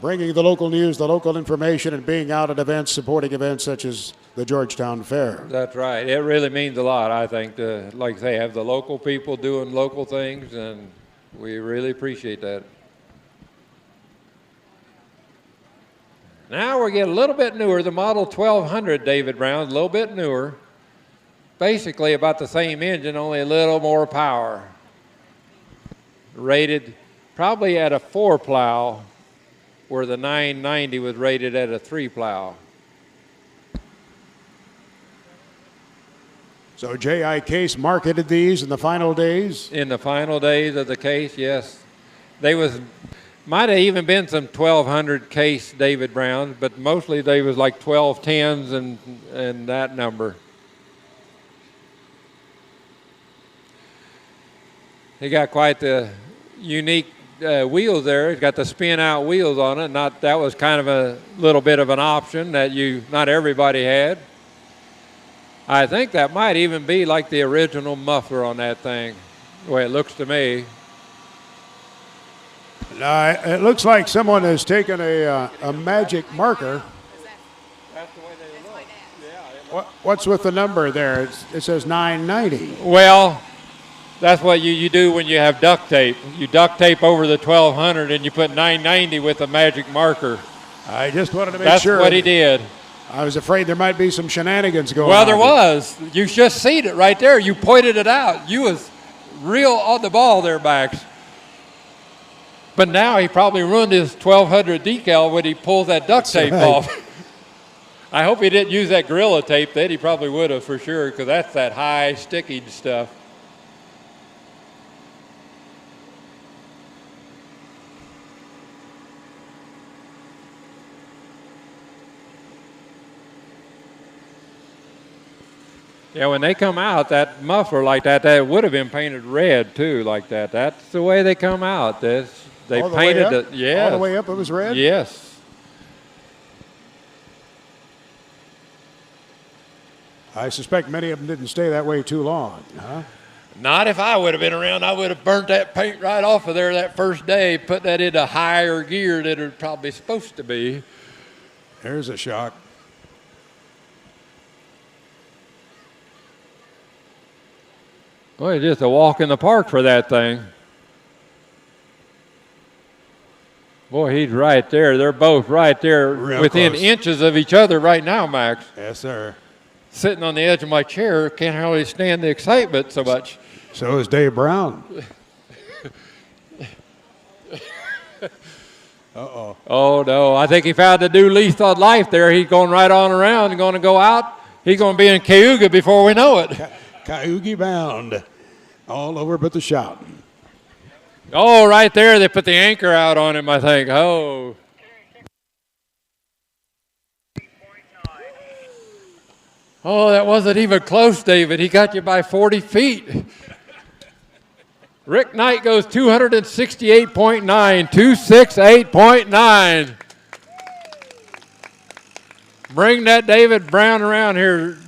bringing the local news, the local information, and being out at events, supporting events such as the Georgetown Fair. That's right. It really means a lot, I think, to, like I say, have the local people doing local things, and we really appreciate that. Now we're getting a little bit newer. The Model 1200, David Brown, a little bit newer. Basically about the same engine, only a little more power. Rated probably at a 4-plow, where the 990 was rated at a 3-plow. So J.I. Case marketed these in the final days? In the final days of the Case, yes. They might have even been some 1200 Case David Browns, but mostly they was like 1210s and that number. He got quite the unique wheels there. It's got the spin out wheels on it. That was kind of a little bit of an option that not everybody had. I think that might even be like the original muffler on that thing, the way it looks to me. It looks like someone has taken a magic marker. That's the way they look. Yeah. What's with the number there? It says 990. Well, that's what you do when you have duct tape. You duct tape over the 1200 and you put 990 with a magic marker. I just wanted to make sure. That's what he did. I was afraid there might be some shenanigans going on. Well, there was. You just seen it right there. You pointed it out. You was real on the ball there, Max. But now he probably ruined his 1200 decal when he pulls that duct tape off. I hope he didn't use that Gorilla tape. Then he probably would have for sure, because that's that high sticking stuff. Yeah, when they come out, that muffler like that would have been painted red too, like that. That's the way they come out. They painted it. Yes. All the way up, it was red. Yes. I suspect many of them didn't stay that way too long, huh? Not if I would have been around. I would have burnt that paint right off of there that first day, put that into higher gear than it probably supposed to be. There's a shock. Well, it's just a walk in the park for that thing. Boy, he's right there. They're both right there within close. Inches of each other right now, Max. Yes, sir. Sitting on the edge of my chair, can't hardly stand the excitement so much. So is Dave Brown. Uh-oh. Oh, no. I think he found a new lease on life there. He's going right on around and going to go out. He's going to be in Cayuga before we know it. Cayuga bound. All over but the shop. Oh, right there. They put the anchor out on him, I think. Oh. Oh, that wasn't even close, David. He got you by 40 feet. Rick Knight goes 268.9, 268.9. Bring that David Brown around here.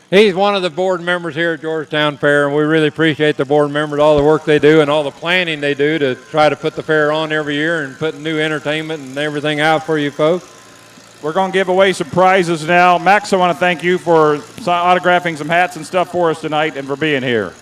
He's one of the board members here at Georgetown Fair, and we really appreciate the board members, all the work they do and all the planning they do to try to put the fair on every year and put new entertainment and everything out for you folks. We're going to give away some prizes now. Max, I want to thank you for autographing some hats and stuff for us tonight and for being here.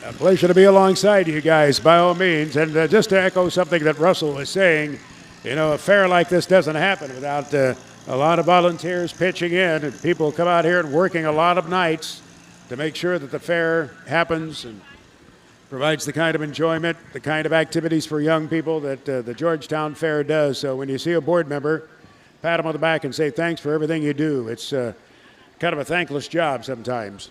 A pleasure to be alongside you guys, by all means. And just to echo something that Russell was saying, you know, a fair like this doesn't happen without a lot of volunteers pitching in, and people come out here and working a lot of nights to make sure that the fair happens and provides the kind of enjoyment, the kind of activities for young people that the Georgetown Fair does. So when you see a board member, pat them on the back and say thanks for everything you do. It's kind of a thankless job sometimes.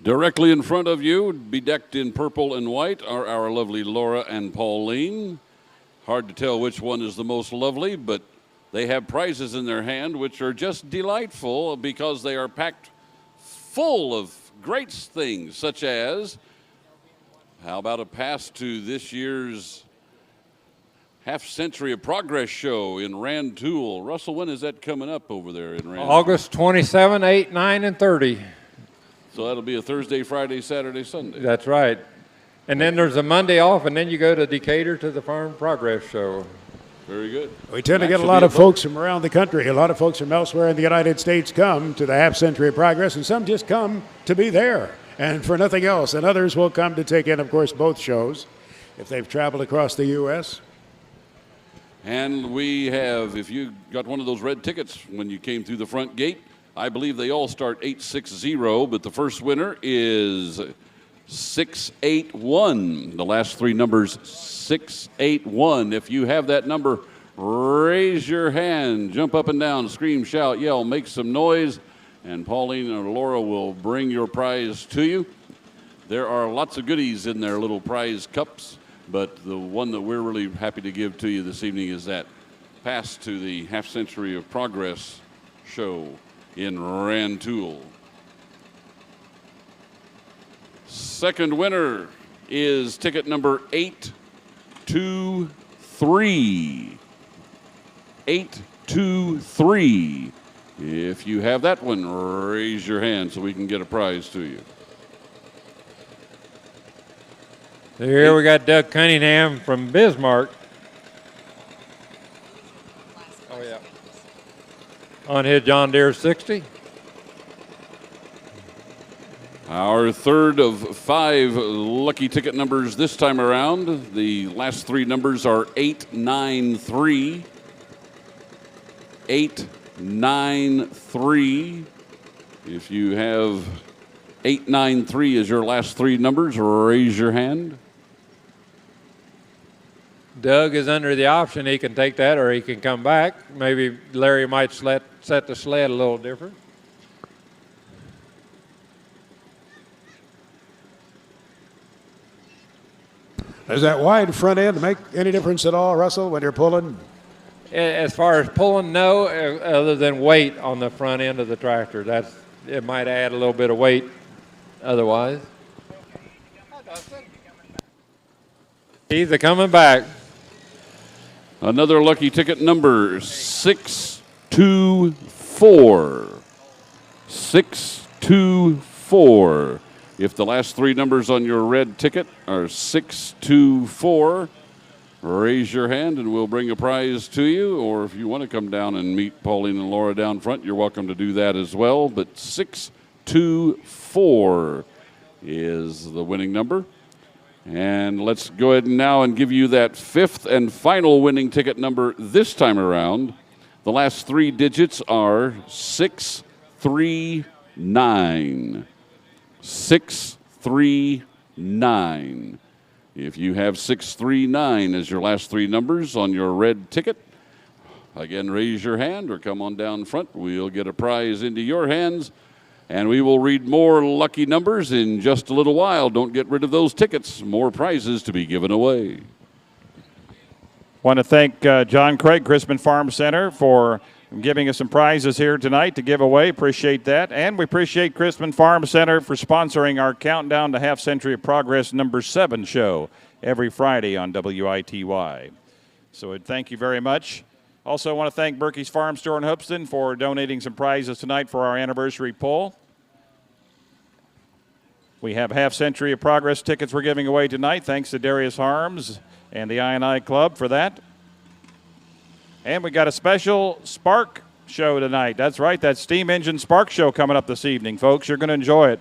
Directly in front of you, bedecked in purple and white, are our lovely Laura and Pauline. Hard to tell which one is the most lovely, but they have prizes in their hand which are just delightful because they are packed full of great things, such as, how about a pass to this year's half-century of progress show in Rantoul? Russell, when is that coming up over there in Rantoul? August 27, 8, 9, and 30. So that'll be a Thursday, Friday, Saturday, Sunday. That's right. And then there's a Monday off, and then you go to Decatur to the Farm Progress Show. Very good. We tend to get a lot of folks from around the country. A lot of folks from elsewhere in the United States come to the half-century of progress, and some just come to be there and for nothing else. And others will come to take in, of course, both shows if they've traveled across the U.S. And we have, if you got one of those red tickets when you came through the front gate, I believe they all start 860, but the first winner is 681. The last three numbers, 681. If you have that number, raise your hand, jump up and down, scream, shout, yell, make some noise, and Pauline or Laura will bring your prize to you. There are lots of goodies in their little prize cups, but the one that we're really happy to give to you this evening is that pass to the half-century of progress show in Rantoul. Second winner is ticket number 823. 823. If you have that one, raise your hand so we can get a prize to you. Here we got Doug Cunningham from Bismarck. Oh, yeah. On his John Deere 60. Our third of 5 lucky ticket numbers this time around. The last 3 numbers are 893. 893. If you have 893 as your last 3 numbers, raise your hand. Doug is under the option. He can take that or he can come back. Maybe Larry might set the sled a little different. Does that wide front end make any difference at all, Russell, when you're pulling? As far as pulling, no, other than weight on the front end of the tractor. It might add a little bit of weight otherwise. He's coming back. Another lucky ticket number, 624. 624. If the last 3 numbers on your red ticket are 624, raise your hand and we'll bring a prize to you. Or if you want to come down and meet Pauline and Laura down front, you're welcome to do that as well. But 624 is the winning number. And let's go ahead now and give you that 5th and final winning ticket number this time around. The last 3 digits are 639. 639. If you have 639 as your last 3 numbers on your red ticket, again, raise your hand or come on down front. We'll get a prize into your hands, and we will read more lucky numbers in just a little while. Don't get rid of those tickets. More prizes to be given away. Want to thank John Craig, Crispin Farm Center, for giving us some prizes here tonight to give away. Appreciate that. And we appreciate Crispin Farm Center for sponsoring our Countdown to Half Century of Progress #7 show every Friday on WITY. So thank you very much. Also want to thank Berkey's Farm Store in Hoopeston for donating some prizes tonight for our anniversary pull. We have Half Century of Progress tickets we're giving away tonight. Thanks to Darius Harms and the I&I Club for that. And we got a special Spark show tonight. That's right, that steam engine Spark show coming up this evening, folks. You're going to enjoy it.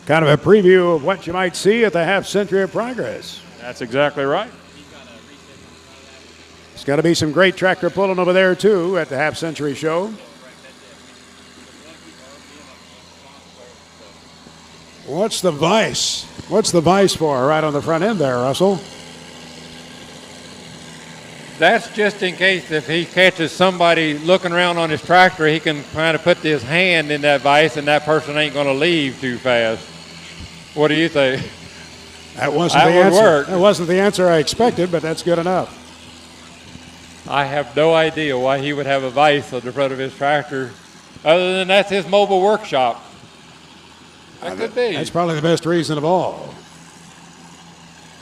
Kind of a preview of what you might see at the Half Century of Progress. That's exactly right. There's got to be some great tractor pulling over there, too, at the Half Century show. What's the vice? What's the vice for right on the front end there, Russell? That's just in case if he catches somebody looking around on his tractor, he can kind of put his hand in that vise and that person ain't going to leave too fast. What do you think? That wasn't the answer. That wasn't the answer I expected, but that's good enough. I have no idea why he would have a vise on the front of his tractor, other than that's his mobile workshop. That could be. That's probably the best reason of all.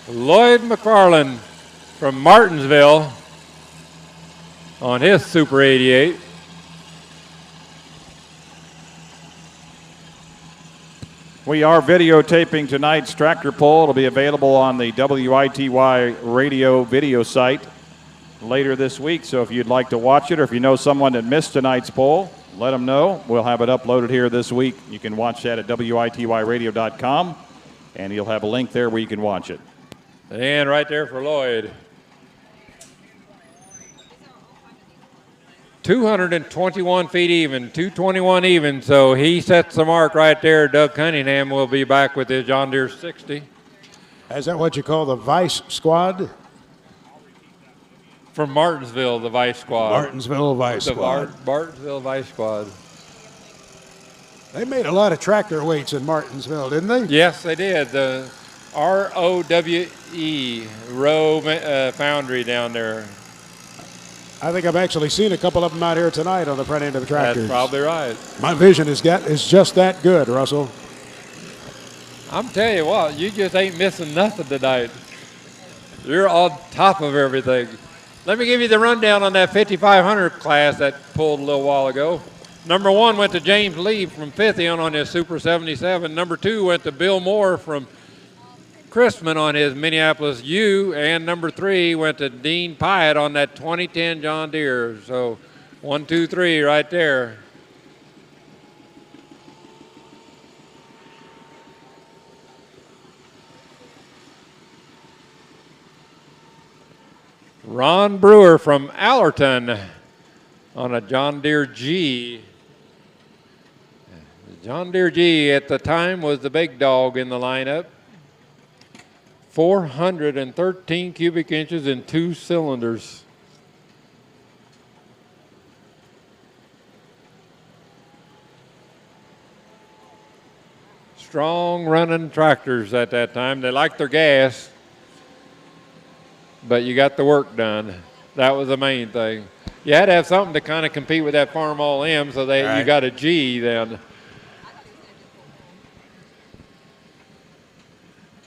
Lloyd McFarland from Martinsville on his Super 88. We are videotaping tonight's tractor pull. It'll be available on the WITY radio video site later this week. So if you'd like to watch it, or if you know someone that missed tonight's poll, let them know. We'll have it uploaded here this week. You can watch that at WITYradio.com, and you'll have a link there where you can watch it. And right there for Lloyd. 221 feet even, 221 even, so he sets the mark right there. Doug Cunningham will be back with his John Deere 60. Is that what you call the Vice Squad? From Martinsville, the Vice Squad. Martinsville Vice Squad. Martinsville Vice Squad. They made a lot of tractor weights in Martinsville, didn't they? Yes, they did. The ROWE, Row Foundry down there. I think I've actually seen a couple of them out here tonight on the front end of the tractors. That's probably right. My vision is just that good, Russell. I'm telling you what, you just ain't missing nothing tonight. You're on top of everything. Let me give you the rundown on that 5500 class that pulled a little while ago. Number 1 went to James Lee from Fithian on his Super 77. Number 2 went to Bill Moore from Christman on his Minneapolis U. And number 3 went to Dean Pyatt on that 2010 John Deere. So 1, 2, 3 right there. Ron Brewer from Allerton on a John Deere G. The John Deere G at the time was the big dog in the lineup. 413 cubic inches and 2 cylinders. Strong running tractors at that time. They liked their gas, but you got the work done. That was the main thing. You had to have something to kind of compete with that Farm All M, so you got a G then.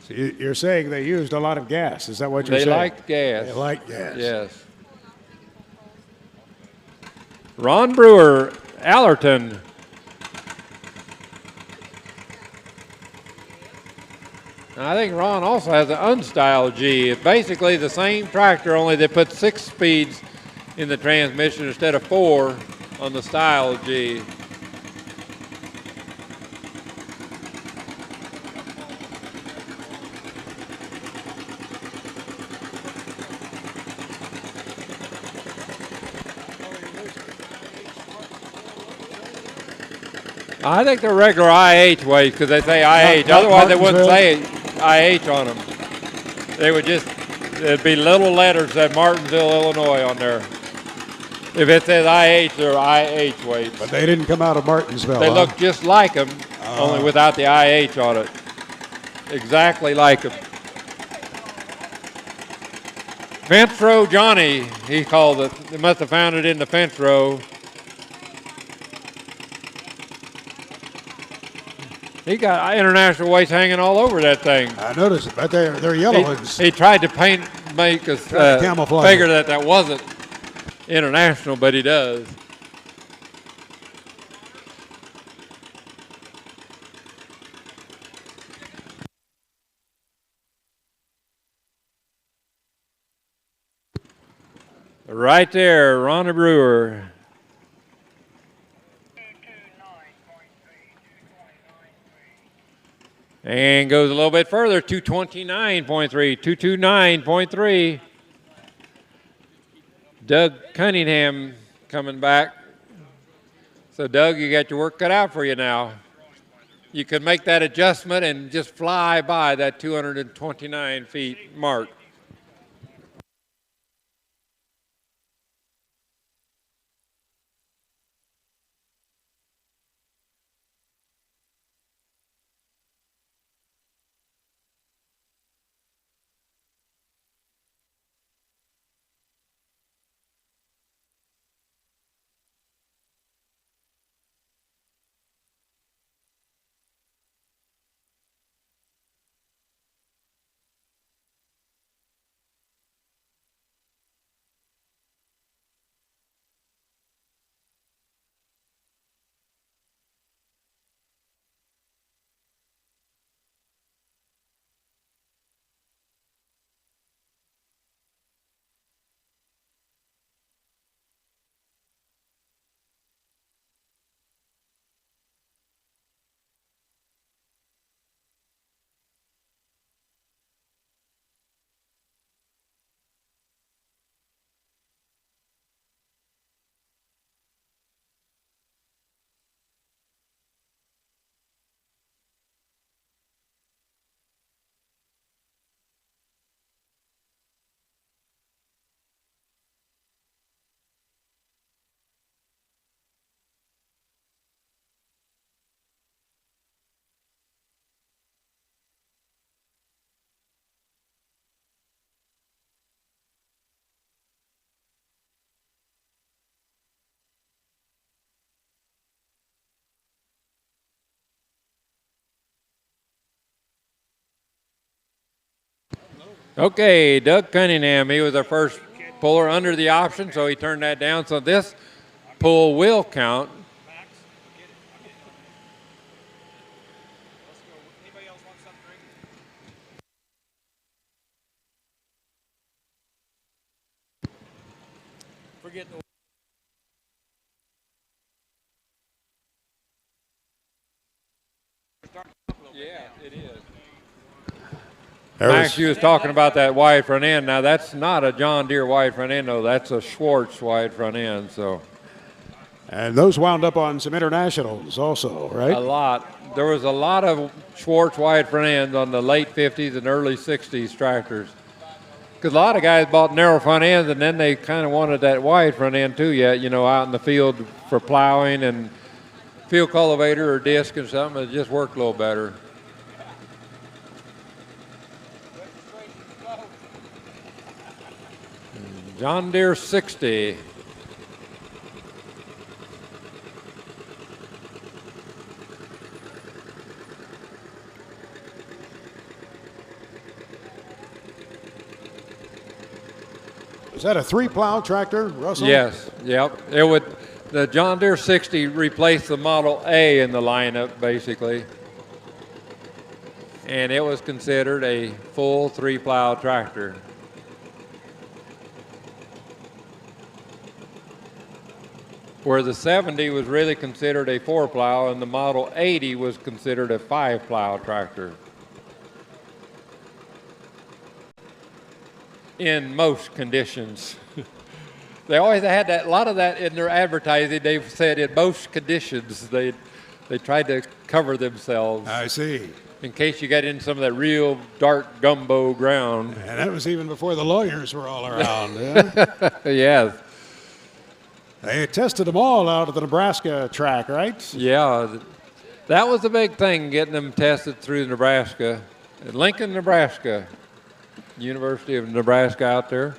So you're saying they used a lot of gas. Is that what you're saying? They liked gas. They liked gas. Yes. Ron Brewer, Allerton. I think Ron also has an unstyled G. It's basically the same tractor, only they put 6 speeds in the transmission instead of 4 on the style G. I think they're regular IH weights because they say IH. Otherwise, they wouldn't say IH on them. They would just, it'd be little letters at Martinsville, Illinois on there. If it says IH, they're IH weights. But they didn't come out of Martinsville. They look just like them, only without the IH on it. Exactly like them. Fence row Johnny, he called it. They must have found it in the fence row. He got international weights hanging all over that thing. I noticed it, but they're yellow ones. He tried to make us figure that wasn't international, but he does. Right there, Ronnie Brewer. And goes a little bit further, 229.3, 229.3. Doug Cunningham coming back. So, Doug, you got your work cut out for you now. You can make that adjustment and just fly by that 229 feet mark. Okay, Doug Cunningham, he was our first puller under the option, so he turned that down. So this pull will count. Yeah, it is. Max, you was talking about that wide front end. Now, that's not a John Deere wide front end, though. That's a Schwartz wide front end. So, and those wound up on some internationals also, right? A lot. There was a lot of Schwartz wide front ends on the late 50s and early 60s tractors. Because a lot of guys bought narrow front ends, and then they kind of wanted that wide front end too, yet, out in the field for plowing and field cultivator or disc and something. It just worked a little better. John Deere 60. Is that a 3-plow tractor, Russell? Yes, yep. The John Deere 60 replaced the Model A in the lineup, basically. And it was considered a full 3-plow tractor. Where the 70 was really considered a 4-plow and the Model 80 was considered a 5-plow tractor. In most conditions. They always had that, a lot of that in their advertising. They said in most conditions they tried to cover themselves. I see. In case you got in some of that real dark gumbo ground. And that was even before the lawyers were all around. Yeah? Yes. They tested them all out at the Nebraska track, right? Yeah, that was the big thing, getting them tested through Nebraska. Lincoln, Nebraska, University of Nebraska out there.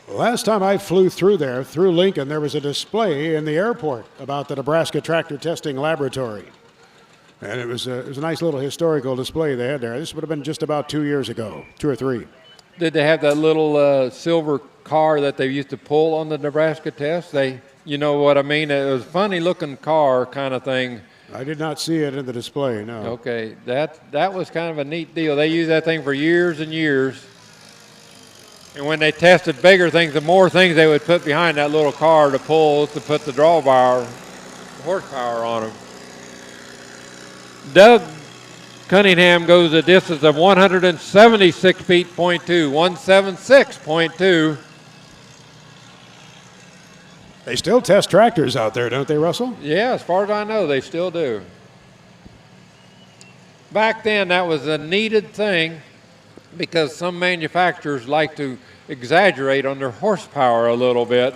Last time I flew through Lincoln, there was a display in the airport about the Nebraska Tractor Testing Laboratory. And it was a nice little historical display they had there. This would have been just about 2 years ago, 2 or 3. Did they have that little silver car that they used to pull on the Nebraska test? You know what I mean? It was a funny-looking car kind of thing. I did not see it in the display, no. Okay, that was kind of a neat deal. They used that thing for years and years. And when they tested bigger things, the more things they would put behind that little car to pull to put the horsepower on them. Doug Cunningham goes a distance of 176 feet, 176.2. They still test tractors out there, don't they, Russell? Yeah, as far as I know, they still do. Back then, that was a needed thing because some manufacturers like to exaggerate on their horsepower a little bit.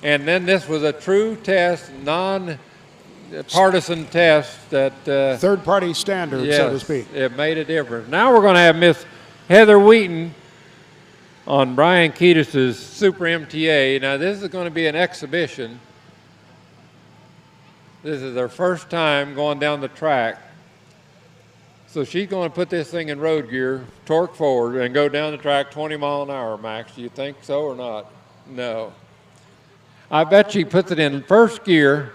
And then this was a true test, non-partisan test that... third-party standard, yes, so to speak. It made a difference. Now we're going to have Miss Heather Wheaton on Brian Ketis's Super MTA. Now this is going to be an exhibition. This is their first time going down the track. So she's going to put this thing in road gear, torque forward, and go down the track 20 mile an hour max. Do you think so or not? No. I bet she puts it in first gear.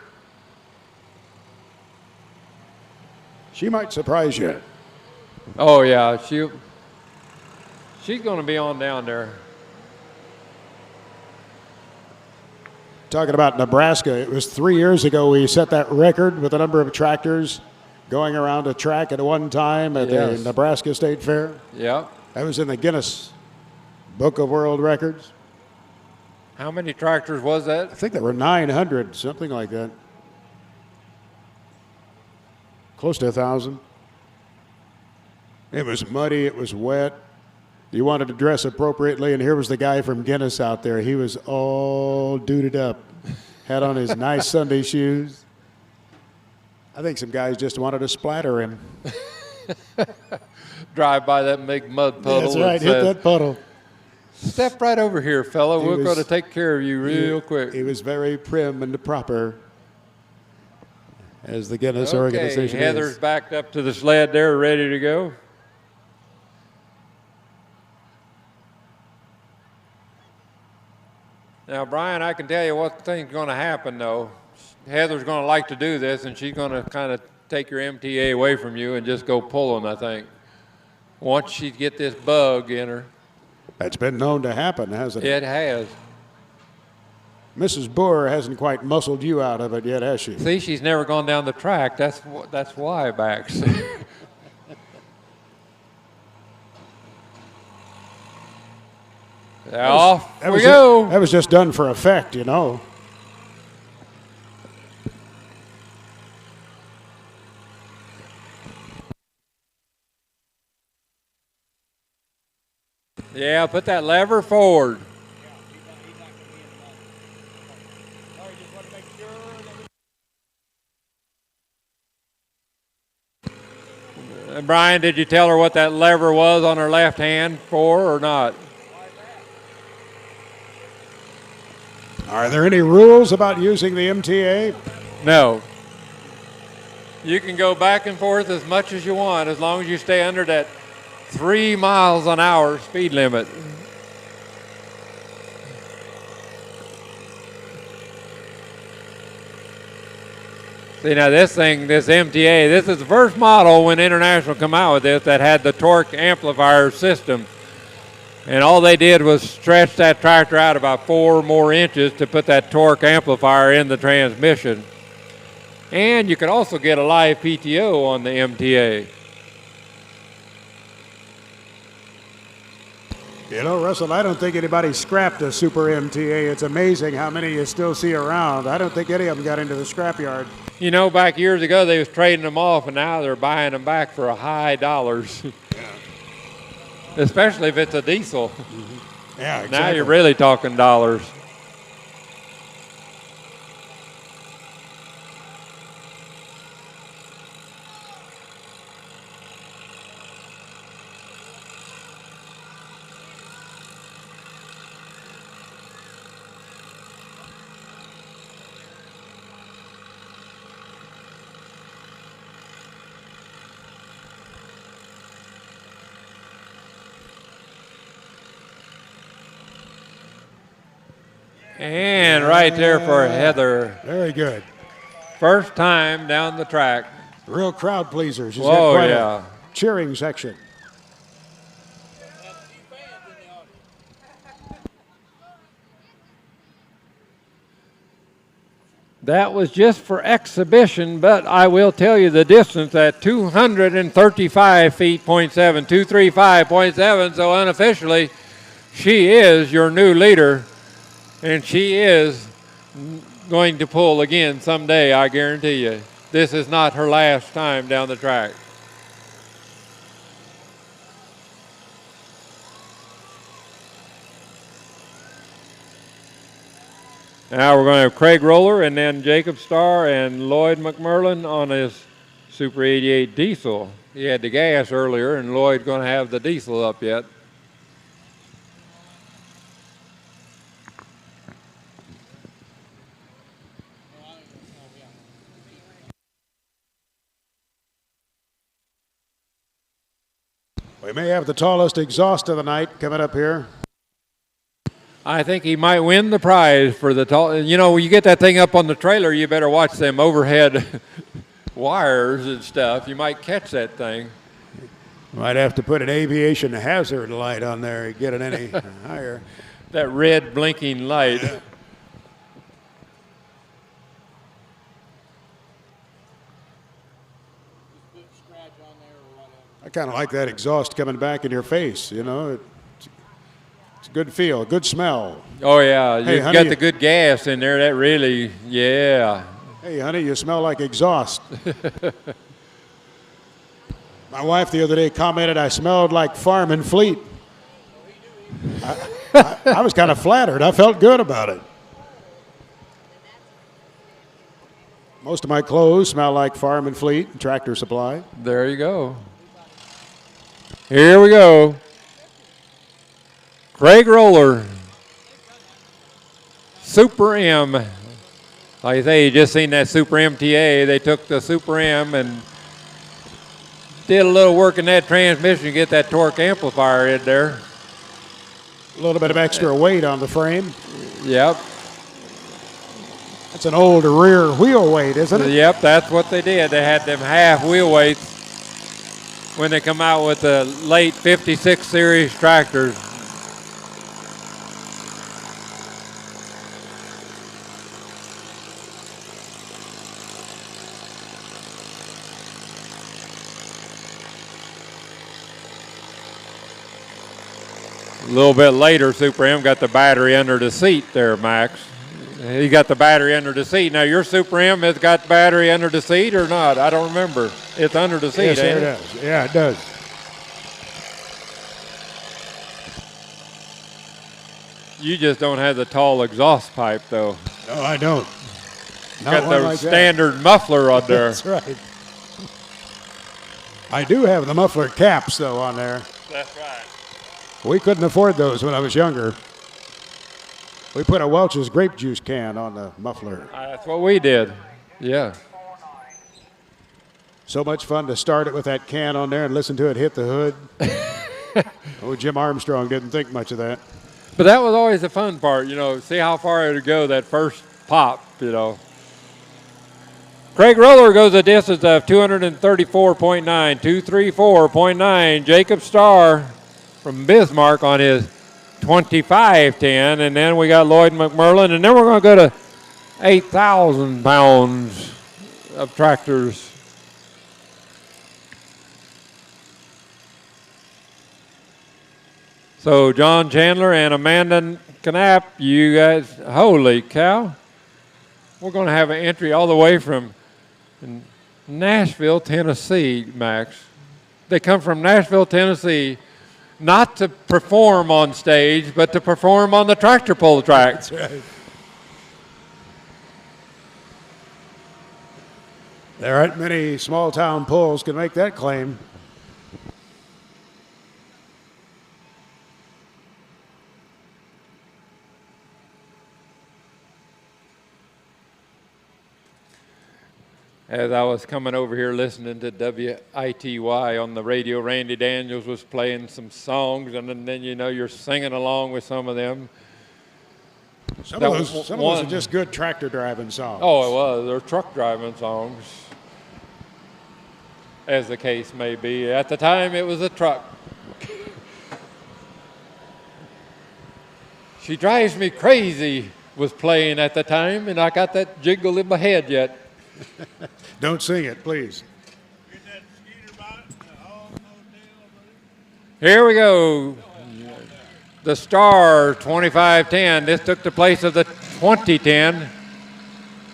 She might surprise you. Oh yeah, she's going to be on down there. Talking about Nebraska, it was 3 years ago we set that record with the number of tractors going around a track at one time at the Nebraska State Fair. Yeah. That was in the Guinness Book of World Records. How many tractors was that? I think there were 900, something like that. Close to 1,000. It was muddy, it was wet. You wanted to dress appropriately, and here was the guy from Guinness out there. He was all duded up, had on his nice Sunday shoes. I think some guys just wanted to splatter him. Drive by that big mud puddle. That's right, hit that puddle. Step right over here, fella. We're going to take care of you real quick. He was very prim and proper, as the Guinness organization Heather's is. backed up to the sled there, ready to go. Now, Brian, I can tell you what thing's going to happen, though. Heather's going to like to do this, and she's going to kind of take your MTA away from you and just go pulling, I think, once she get this bug in her. That's been known to happen, hasn't it? It has. Mrs. Brewer hasn't quite muscled you out of it yet, has she? See, she's never gone down the track. That's why, Bax. Off we go. That was just done for effect, you know. Yeah, put that lever forward. Brian, did you tell her what that lever was on her left hand for or not? Are there any rules about using the MTA? No. You can go back and forth as much as you want as long as you stay under that 3 miles an hour speed limit. See, now this MTA, this is the first model when International come out with this that had the torque amplifier system. And all they did was stretch that tractor out about 4 more inches to put that torque amplifier in the transmission. And you could also get a live PTO on the MTA. You know, Russell, I don't think anybody scrapped a Super MTA. It's amazing how many you still see around. I don't think any of them got into the scrapyard. You know, back years ago, they was trading them off, and now they're buying them back for high dollars. Yeah. Especially if it's a diesel. Mm-hmm. Yeah, exactly. Now you're really talking dollars. And right there for Heather. Very good. First time down the track. Real crowd pleaser. She's Oh, got quite yeah. a cheering section. That was just for exhibition, but I will tell you the distance at 235 feet, 0.7, 235.7. So unofficially, she is your new leader, and she is going to pull again someday, I guarantee you. This is not her last time down the track. Now we're going to have Craig Roller and then Jacob Starr and Lloyd McFarland on his Super 88 diesel. He had the gas earlier, and Lloyd's going to have the diesel up yet. We may have the tallest exhaust of the night coming up here. I think he might win the prize for the tall. You know, when you get that thing up on the trailer, you better watch them overhead wires and stuff. You might catch that thing. Might have to put an aviation hazard light on there and get it any higher. That red blinking light. Yeah. I kind of like that exhaust coming back in your face, you know. It's a good feel, good smell. Oh, yeah. Hey, You've honey, got the good gas in there. That really, yeah. Hey, honey, you smell like exhaust. My wife the other day commented I smelled like Farm and Fleet. I was kind of flattered. I felt good about it. Most of my clothes smell like Farm and Fleet and Tractor Supply. There you go. Here we go. Craig Roller. Super M. Like I say, you just seen that Super MTA. They took the Super M and did a little work in that transmission to get that torque amplifier in there. A little bit of extra weight on the frame. Yep. That's an old rear wheel weight, isn't it? Yep, that's what they did. They had them half wheel weights when they come out with the late 56 series tractors. A little bit later, Super M got the battery under the seat there, Max. He got the battery under the seat. Now, your Super M has got battery under the seat or not? I don't remember. It's under the seat, Yes, ain't it it? does. Yeah, it does. You just don't have the tall exhaust pipe, though. No, I don't. Not Got one the like that. standard muffler on there. That's right. I do have the muffler caps, though, on there. That's right. We couldn't afford those when I was younger. We put a Welch's grape juice can on the muffler. That's what we did. Yeah. So much fun to start it with that can on there and listen to it hit the hood. Oh, Jim Armstrong didn't think much of that. But that was always the fun part, you know, see how far it would go, that first pop, you know. Craig Roller goes a distance of 234.9, 234.9. Jacob Starr from Bismarck on his 2510, and then we got Lloyd McFarland, and then we're going to go to 8,000 pounds of tractors. So John Chandler and Amanda Knapp, you guys, holy cow. We're going to have an entry all the way from Nashville, Tennessee, Max. They come from Nashville, Tennessee, not to perform on stage, but to perform on the tractor pull track. That's right. There aren't many small-town pulls can make that claim. As I was coming over here listening to WITY on the radio, Randy Daniels was playing some songs, and then you know, you're singing along with some of them. Some of those are just good tractor driving songs. Oh, it was. They're truck driving songs, as the case may be. At the time, it was a truck. She Drives Me Crazy was playing at the time, and I got that jingle in my head yet. Don't sing it, please. Here we go. The Star 2510. This took the place of the 2010.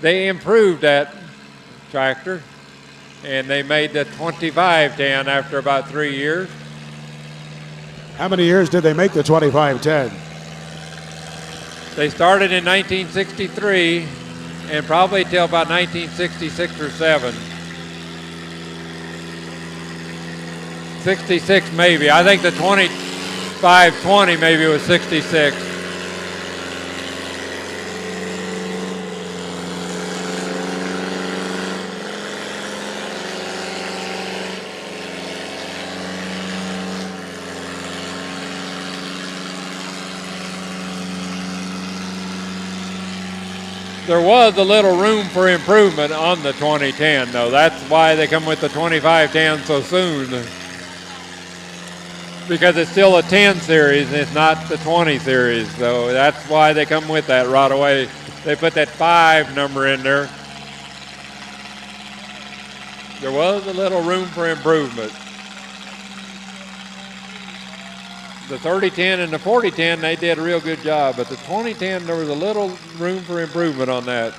They improved that tractor, and they made the 2510 after about 3 years. How many years did they make the 2510? They started in 1963 and probably till about 1966 or 7. 66 maybe. I think the 2520 maybe was 66. There was a little room for improvement on the 2010, though. That's why they come with the 2510 so soon. Because it's still a 10 series, and it's not the 20 series. So that's why they come with that right away. They put that 5 number in there. There was a little room for improvement. The 3010 and the 4010, they did a real good job, but the 2010, there was a little room for improvement on that.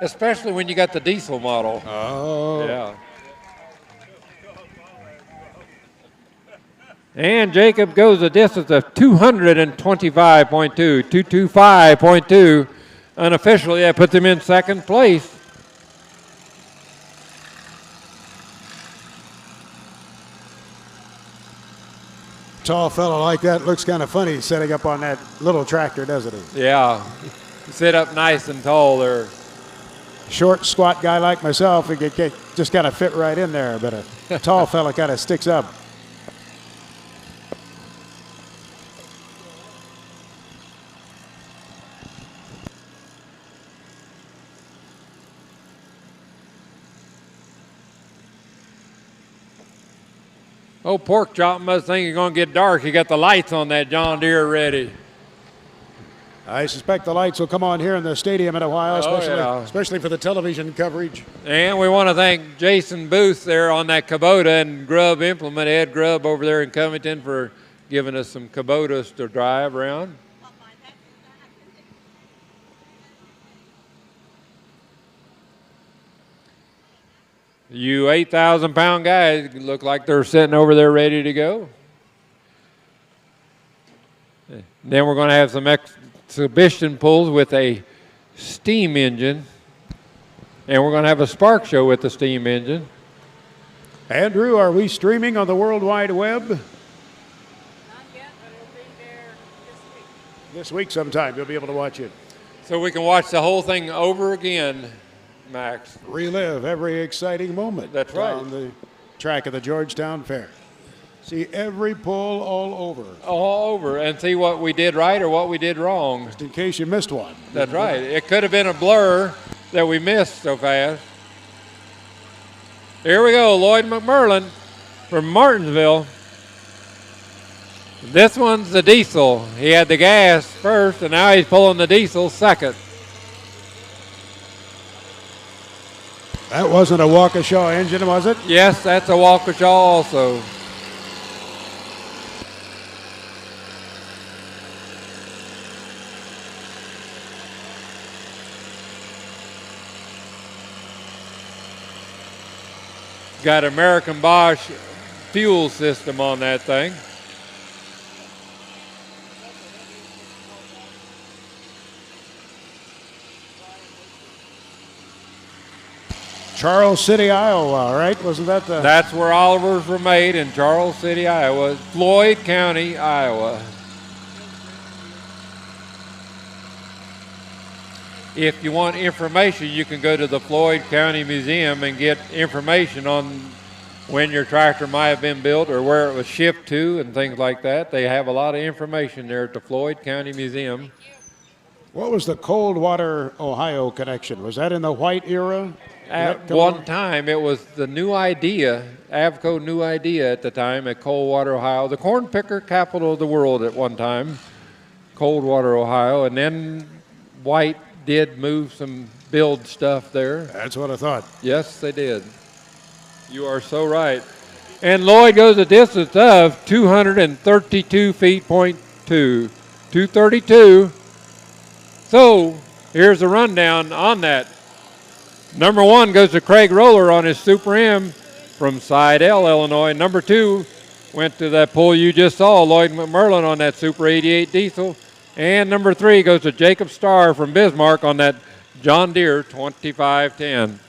Especially when you got the diesel model. Oh. Yeah. And Jacob goes a distance of 225.2, 225.2. Unofficially, that puts him in second place. Tall fellow like that looks kind of funny setting up on that little tractor, doesn't he? Yeah, sit up nice and tall there. Short, squat guy like myself, he could just kind of fit right in there, but a tall fella kind of sticks up. Oh, pork chop must think it's going to get dark. He got the lights on that John Deere ready. I suspect the lights will come on here in the stadium in a while, yeah. especially for the television coverage. And we want to thank Jason Booth there on that Kubota and Grubb Implement, Ed Grubb over there in Covington, for giving us some Kubotas to drive around. You 8,000-pound guys look like they're sitting over there ready to go. Then we're going to have some exhibition pulls with a steam engine. And we're going to have a spark show with the steam engine. Andrew, are we streaming on the World Wide Web? Not yet, but it'll be there this week. This week sometime, you'll be able to watch it. So we can watch the whole thing over again, Max. Relive every exciting moment. That's right. On the track of the Georgetown Fair. See every pull all over. All over, and see what we did right or what we did wrong. Just in case you missed one. That's right. It could have been a blur that we missed so fast. Here we go, Lloyd McFarland from Martinsville. This one's the diesel. He had the gas first, and now he's pulling the diesel second. That wasn't a Waukesha engine, was it? Yes, that's a Waukesha also. Got American Bosch fuel system on that thing. Charles City, Iowa, right? Wasn't that the... That's where Olivers were made, in Charles City, Iowa. Floyd County, Iowa. If you want information, you can go to the Floyd County Museum and get information on when your tractor might have been built or where it was shipped to and things like that. They have a lot of information there at the Floyd County Museum. What was the Coldwater, Ohio connection? Was that in the White era? At one time, it was the new idea, Avco new idea at the time at Coldwater, Ohio, the corn picker capital of the world at one time, Coldwater, Ohio, and then White did move some build stuff there. That's what I thought. Yes, they did. You are so right. And Lloyd goes a distance of 232 feet, .2, 232. So here's a rundown on that. Number 1 goes to Craig Roller on his Super M from Sidell, Illinois. Number 2 went to that pull you just saw, Lloyd McFarland on that Super 88 diesel. And number 3 goes to Jacob Starr from Bismarck on that John Deere 2510.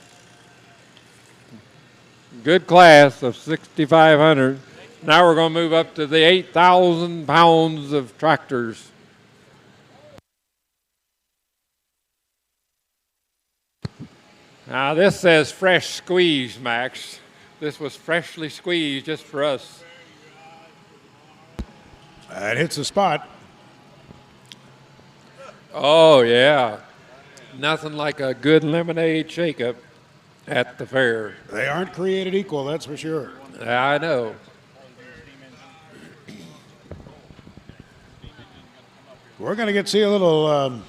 Good class of 6,500. Now we're going to move up to the 8,000 pounds of tractors. Now this says fresh squeezed, Max. This was freshly squeezed just for us. It hits the spot. Oh, yeah. Nothing like a good lemonade shake-up at the fair. They aren't created equal, that's for sure. I know. We're going to get to see a little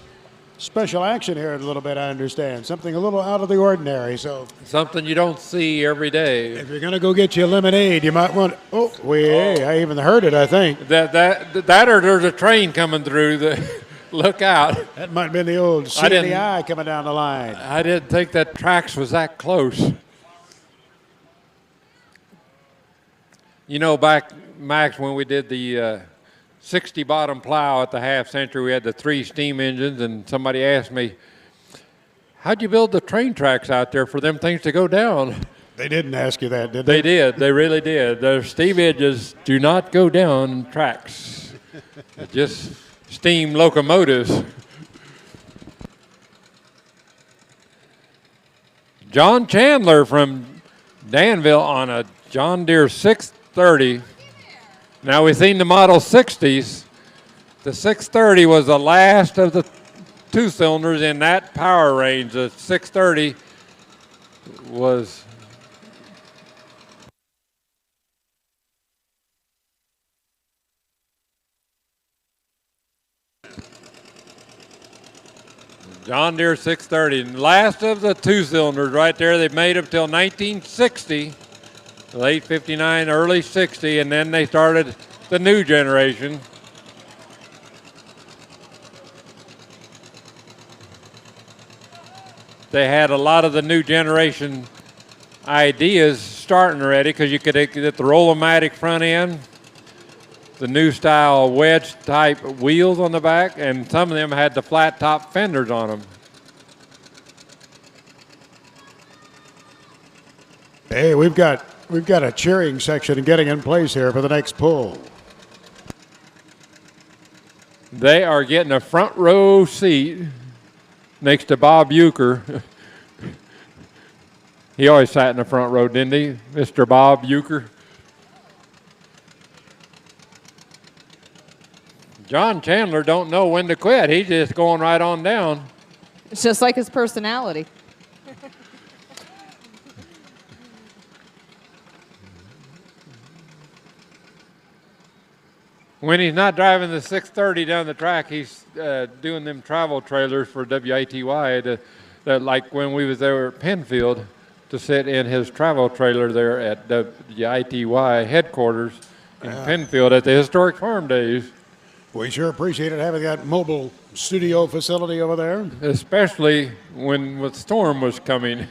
special action here in a little bit, I understand. Something a little out of the ordinary. So something you don't see every day. If you're going to go get you a lemonade, you might want. I even heard it, I think. That or there's a train coming through. Look out. That might have been the old CDI coming down the line. I didn't think that tracks was that close. You know, back, Max, when we did the 60 bottom plow at the half century, we had the 3 steam engines, and somebody asked me, how'd you build the train tracks out there for them things to go down? They didn't ask you that, did they? They did. They really did. The steam engines do not go down tracks. Just steam locomotives. John Chandler from Danville on a John Deere 630. Now we've seen the Model 60s. The 630 was the last of the 2 cylinders in that power range. The 630 was John Deere 630, last of the 2 cylinders right there. They made them till 1960, late 59, early 60, and then they started the new generation. They had a lot of the new generation ideas starting already because you could get the Roll-O-Matic front end, the new style wedge type wheels on the back, and some of them had the flat top fenders on them. Hey, we've got a cheering section getting in place here for the next pull. They are getting a front row seat next to Bob Euchre. He always sat in the front row, didn't he, Mr. Bob Euchre? John Chandler don't know when to quit. He's just going right on down. It's just like his personality. When he's not driving the 630 down the track, he's doing them travel trailers for WITY, like when we was there at Penfield, to sit in his travel trailer there at WITY headquarters in Penfield at the Historic Farm Days. We sure appreciated having that mobile studio facility over there. Especially when the storm was coming.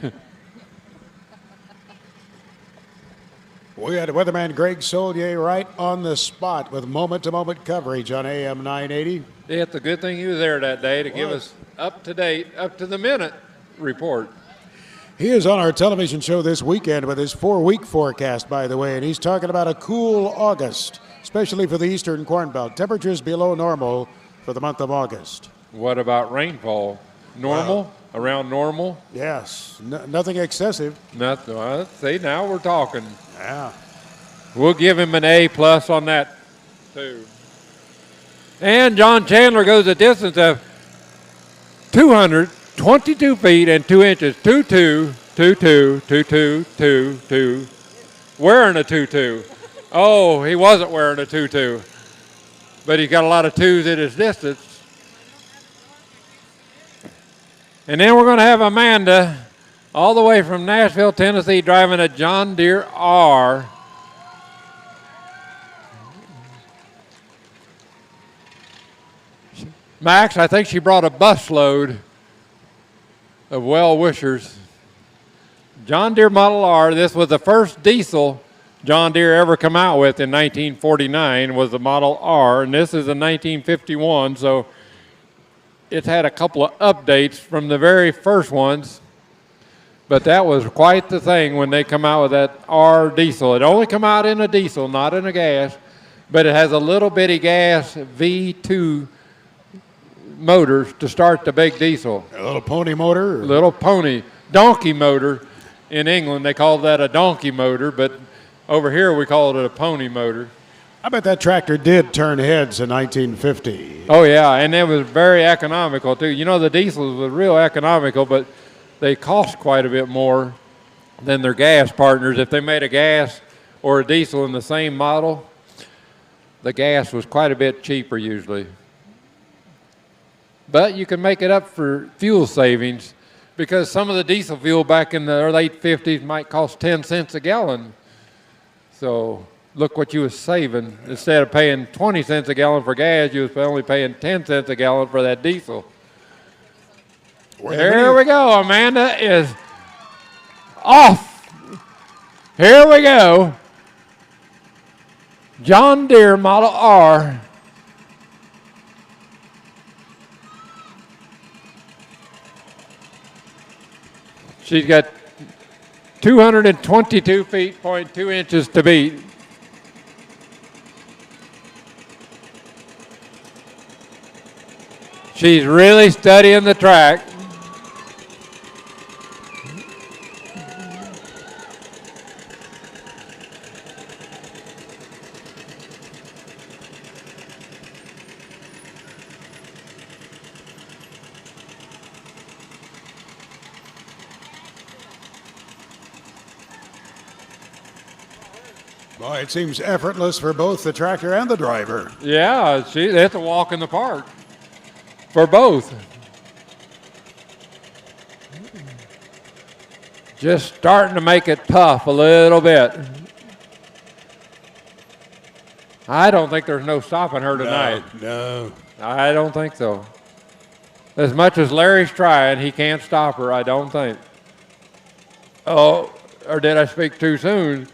We had weatherman Greg Solier right on the spot with moment-to-moment coverage on AM 980. Yeah, it's a good thing he was there that day to give us up-to-date, up-to-the-minute report. He is on our television show this weekend with his 4-week forecast, by the way, and he's talking about a cool August, especially for the eastern Corn Belt. Temperatures below normal for the month of August. What about rainfall? Normal? around normal. Yes, nothing excessive. Nothing. See, now we're talking. Yeah. We'll give him an A+ on that, too. And John Chandler goes a distance of 222 feet and 2 inches. 2-2, 2-2, 2-2, 2-2. Wearing a 2-2. Oh, he wasn't wearing a 2-2. But he's got a lot of twos at his distance. And then we're going to have Amanda all the way from Nashville, Tennessee, driving a John Deere R. Max, I think she brought a busload of well-wishers. John Deere Model R, this was the first diesel John Deere ever come out with in 1949, was the Model R, and this is a 1951, so it's had a couple of updates from the very first ones, but that was quite the thing when they come out with that R diesel. It only come out in a diesel, not in a gas, but it has a little bitty gas V2 motors to start the big diesel. A little pony motor? Little pony, donkey motor. In England, they call that a donkey motor, but over here we call it a pony motor. I bet that tractor did turn heads in 1950. Oh, yeah, and it was very economical, too. You know, the diesels were real economical, but they cost quite a bit more than their gas partners. If they made a gas or a diesel in the same model, the gas was quite a bit cheaper usually. But you can make it up for fuel savings because some of the diesel fuel back in the late 50s might cost 10 cents a gallon. So look what you was saving. Instead of paying 20 cents a gallon for gas, you was only paying 10 cents a gallon for that diesel. There we go. Amanda is off. Here we go. John Deere Model R. She's got 222 feet, 0.2 inches to beat. She's really studying the track. Boy, it seems effortless for both the tractor and the driver. Yeah, it's a walk in the park for both. Just starting to make it tough a little bit. I don't think there's no stopping her tonight. No. I don't think so. As much as Larry's trying, he can't stop her, I don't think. Oh, or did I speak too soon?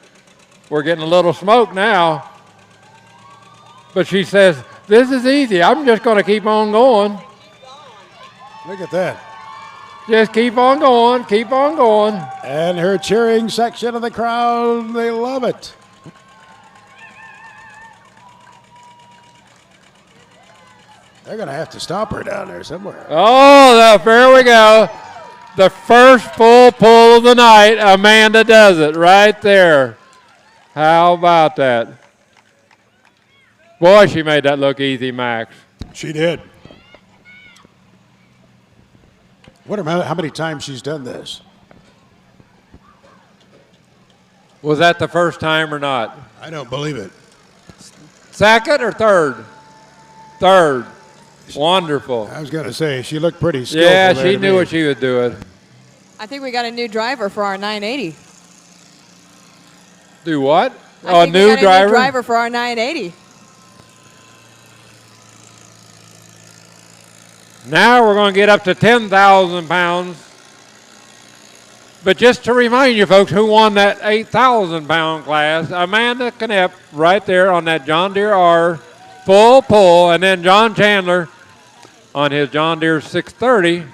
We're getting a little smoke now. But she says, this is easy. I'm just going to keep on going. Look at that. Just keep on going, keep on going. And her cheering section of the crowd, they love it. They're going to have to stop her down there somewhere. Oh, there we go. The first full pull of the night, Amanda does it right there. How about that? Boy, she made that look easy, Max. She did. Wonder how many times she's done this. Was that the first time or not? I don't believe it. Second or third? Third. Wonderful. I was going to say, she looked pretty skillful. Yeah, she knew what she was doing. I think we got a new driver for our 980. Do what? I think we got driver? A new driver for our 980. Now we're going to get up to 10,000 pounds. But just to remind you folks who won that 8,000 pound class, Amanda Knepp right there on that John Deere R, full pull, and then John Chandler on his John Deere 630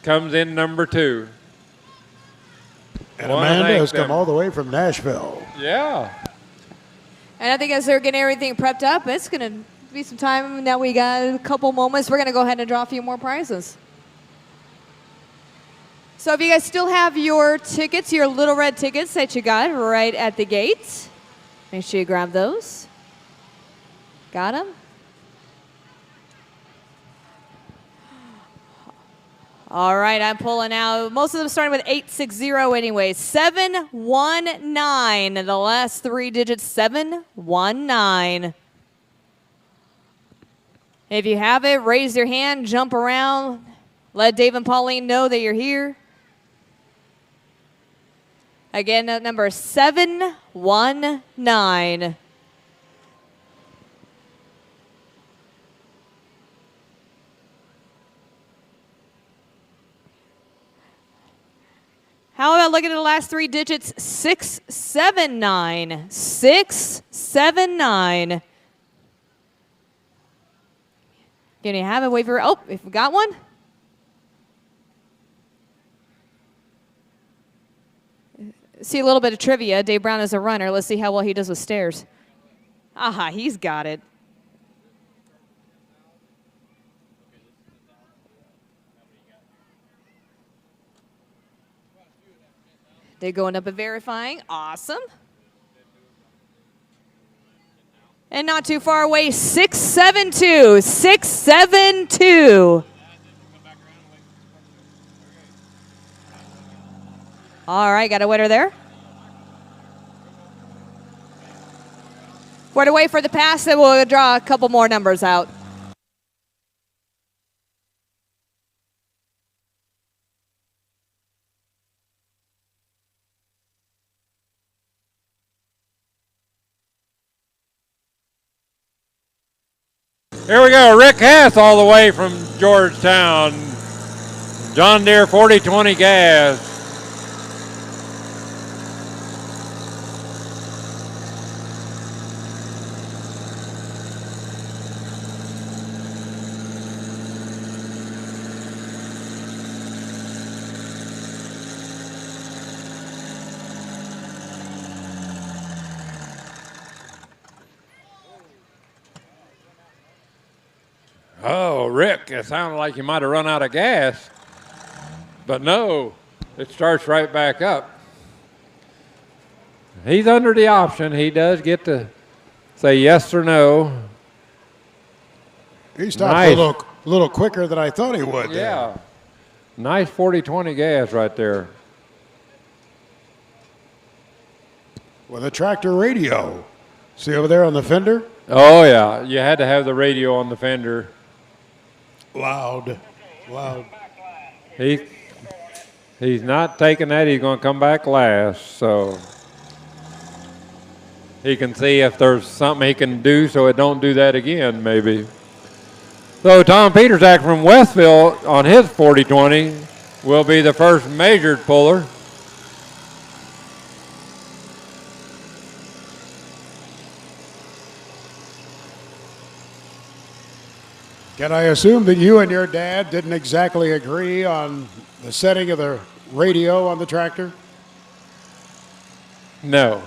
comes in number 2. And Amanda has come all the way from Nashville. Yeah. And I think as they're getting everything prepped up, it's going to be some time. Now we got a couple moments. We're going to go ahead and draw a few more prizes. So if you guys still have your tickets, your little red tickets that you got right at the gate, make sure you grab those. Got them? All right, I'm pulling out. Most of them starting with 860 anyway. 719, the last 3 digits, 719. If you have it, raise your hand, jump around. Let Dave and Pauline know that you're here. Again, that number 719. How about looking at the last 3 digits? 679. 679. Can you have it? Wait for, oh, if we got one. See a little bit of trivia. Dave Brown is a runner. Let's see how well he does with stairs. Aha, he's got it. They're going up and verifying. Awesome. And not too far away, 672. 672. All right, got a winner there. We're to wait for the pass, then we'll draw a couple more numbers out. Here we go, Rick Hess all the way from Georgetown. John Deere 4020 gas. Oh, Rick, it sounded like you might have run out of gas. But no, it starts right back up. He's under the option. He does get to say yes or no. He stopped nice. a little quicker than I thought he would. Yeah. Nice 40-20 gas right there. With a tractor radio. See over there on the fender? Oh, yeah. You had to have the radio on the fender. Loud. He's not taking that. He's going to come back last, so he can see if there's something he can do so it don't do that again, maybe. So Tom Petersak from Westville on his 40-20 will be the first measured puller. Can I assume that you and your dad didn't exactly agree on the setting of the radio on the tractor? No.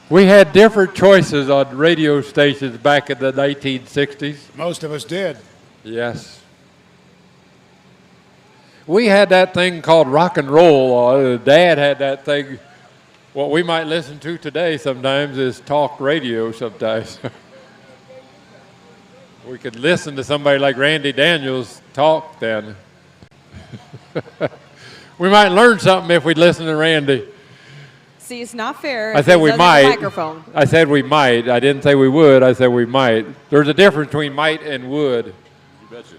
We had different choices on radio stations back in the 1960s. Most of us did. Yes. We had that thing called rock and roll. Dad had that thing. What we might listen to today sometimes is talk radio sometimes. We could listen to somebody like Randy Daniels talk then. We might learn something if we listen to Randy. See, it's not fair. I said we might. Microphone. I said we might. I didn't say we would. I said we might. There's a difference between might and would. You betcha.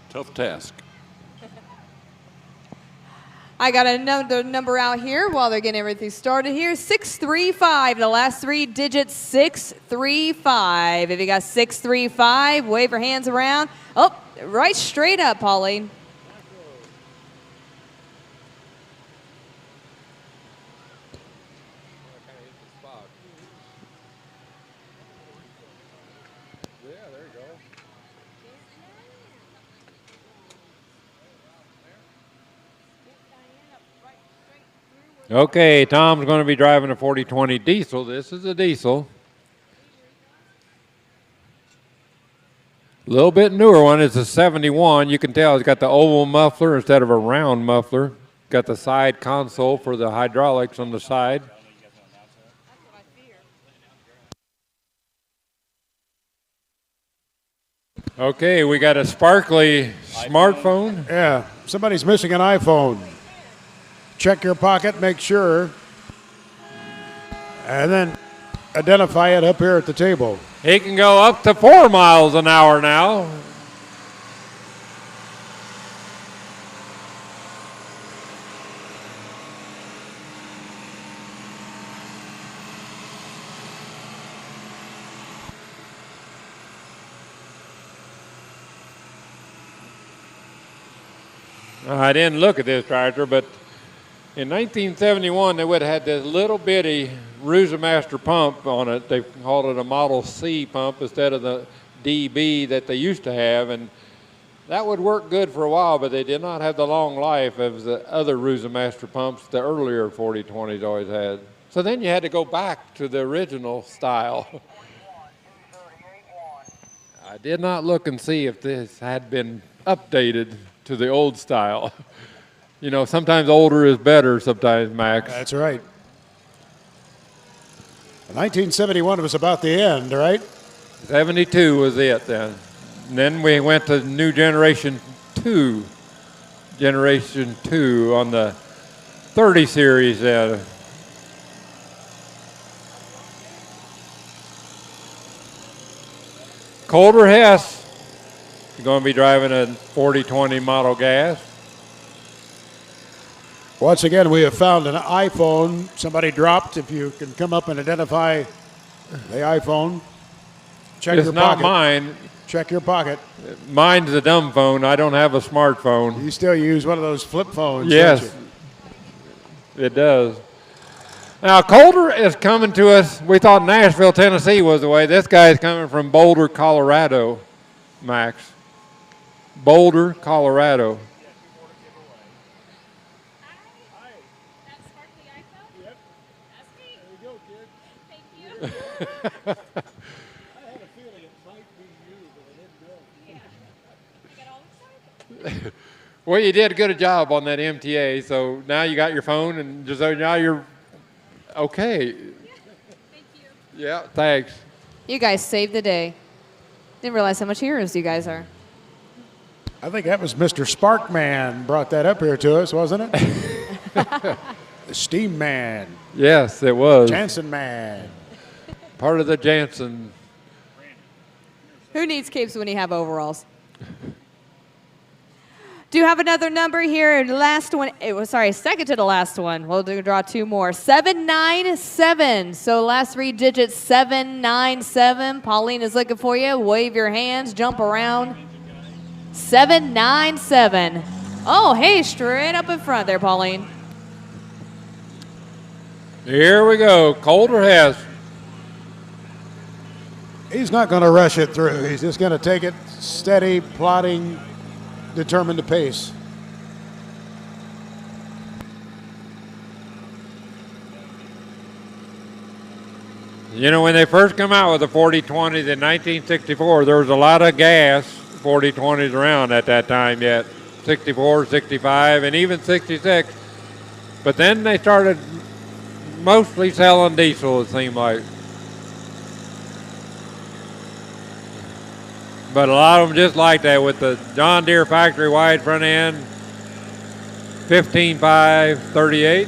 Tough task. I got another number out here while they're getting everything started here. 635, the last 3 digits, 635. If you got 635, wave your hands around. Oh, right straight up, Pauline. Okay, Tom's going to be driving a 40-20 diesel. This is a diesel. A little bit newer one is a 71. You can tell it's got the oval muffler instead of a round muffler. Got the side console for the hydraulics on the side. Okay, we got a sparkly smartphone. Yeah, somebody's missing an iPhone. Check your pocket, make sure, and then identify it up here at the table. He can go up to 4 miles an hour now. I didn't look at this tractor, but in 1971, they would have had this little bitty Roostermaster pump on it. They called it a Model C pump instead of the DB that they used to have, and that would work good for a while, but they did not have the long life as the other Roostermaster pumps the earlier 4020s always had. So then you had to go back to the original style. I did not look and see if this had been updated to the old style. You know, sometimes older is better, sometimes, Max. That's right. 1971 was about the end, right? 72 was it then. And then we went to new Generation 2 on the 30 series. Colder Hess is going to be driving a 4020 model gas. Once again, we have found an iPhone somebody dropped. If you can come up and identify the iPhone, check It's your not pocket. mine. Check your pocket. Mine's a dumb phone. I don't have a smartphone. You still use one of those flip phones, Yes, don't you? it does. Now, Colder is coming to us. We thought Nashville, Tennessee was the way. This guy is coming from Boulder, Colorado, Max. Boulder, Colorado. Well, you did a good job on that MTA, so now you got your phone, and just so now you're okay. Thank you. Yeah, thanks. You guys saved the day. Didn't realize how much heroes you guys are. I think that was Mr. Sparkman brought that up here to us, wasn't it? The Steam Man. Yes, it was. Jansen Man. Part of the Jansen. Who needs capes when you have overalls? Do you have another number here? Last one. Second to the last one. We'll draw 2 more. 797. So last 3 digits, 797. Pauline is looking for you. Wave your hands. Jump around. 797. Oh, hey, straight up in front there, Pauline. Here we go. Colder Hess. He's not going to rush it through. He's just going to take it steady, plodding, determined to pace. You know, when they first come out with the 4020s in 1964, there was a lot of gas 4020s around at that time yet. 64, 65, and even 66. But then they started mostly selling diesel, it seemed like. But a lot of them just like that with the John Deere factory wide front end, 15.5, 38.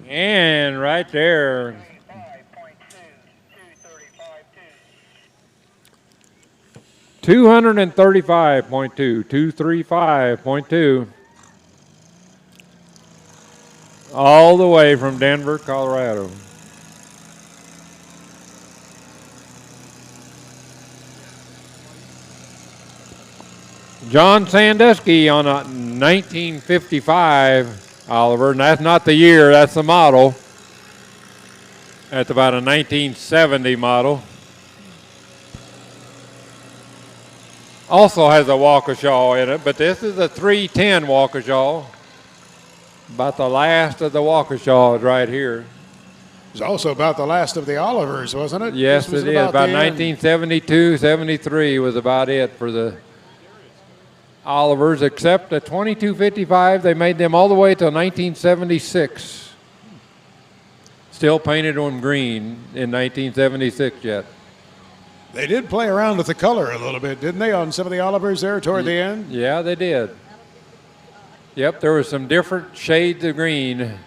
And right there. 235.2, 235.2. All the way from Denver, Colorado. John Sandeski on a 1955 Oliver, and that's not the year, that's the model. That's about a 1970 model. Also has a Waukesha in it, but this is a 310 Waukesha. About the last of the Waukeshas right here. It was also about the last of the Olivers, wasn't it? Yes, it is. About 1972, 73 was about it for the Olivers, except the 2255, they made them all the way till 1976. Still painted on green in 1976 yet. They did play around with the color a little bit, didn't they, on some of the Olivers there toward the end? Yeah, they did. Yep, there were some different shades of green.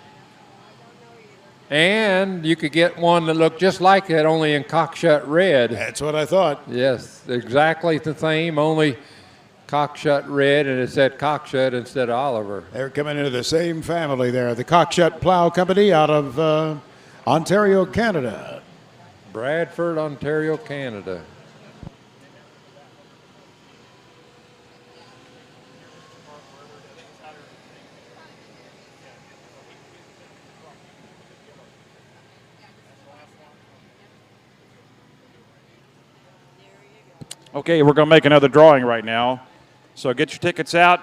And you could get one that looked just like it, only in cockshut red. That's what I thought. Yes, exactly the same, only cockshut red, and it said cockshut instead of Oliver. They're coming into the same family there. The Cockshut Plow Company out of Ontario, Canada. Bradford, Ontario, Canada. Okay, we're going to make another drawing right now. So get your tickets out.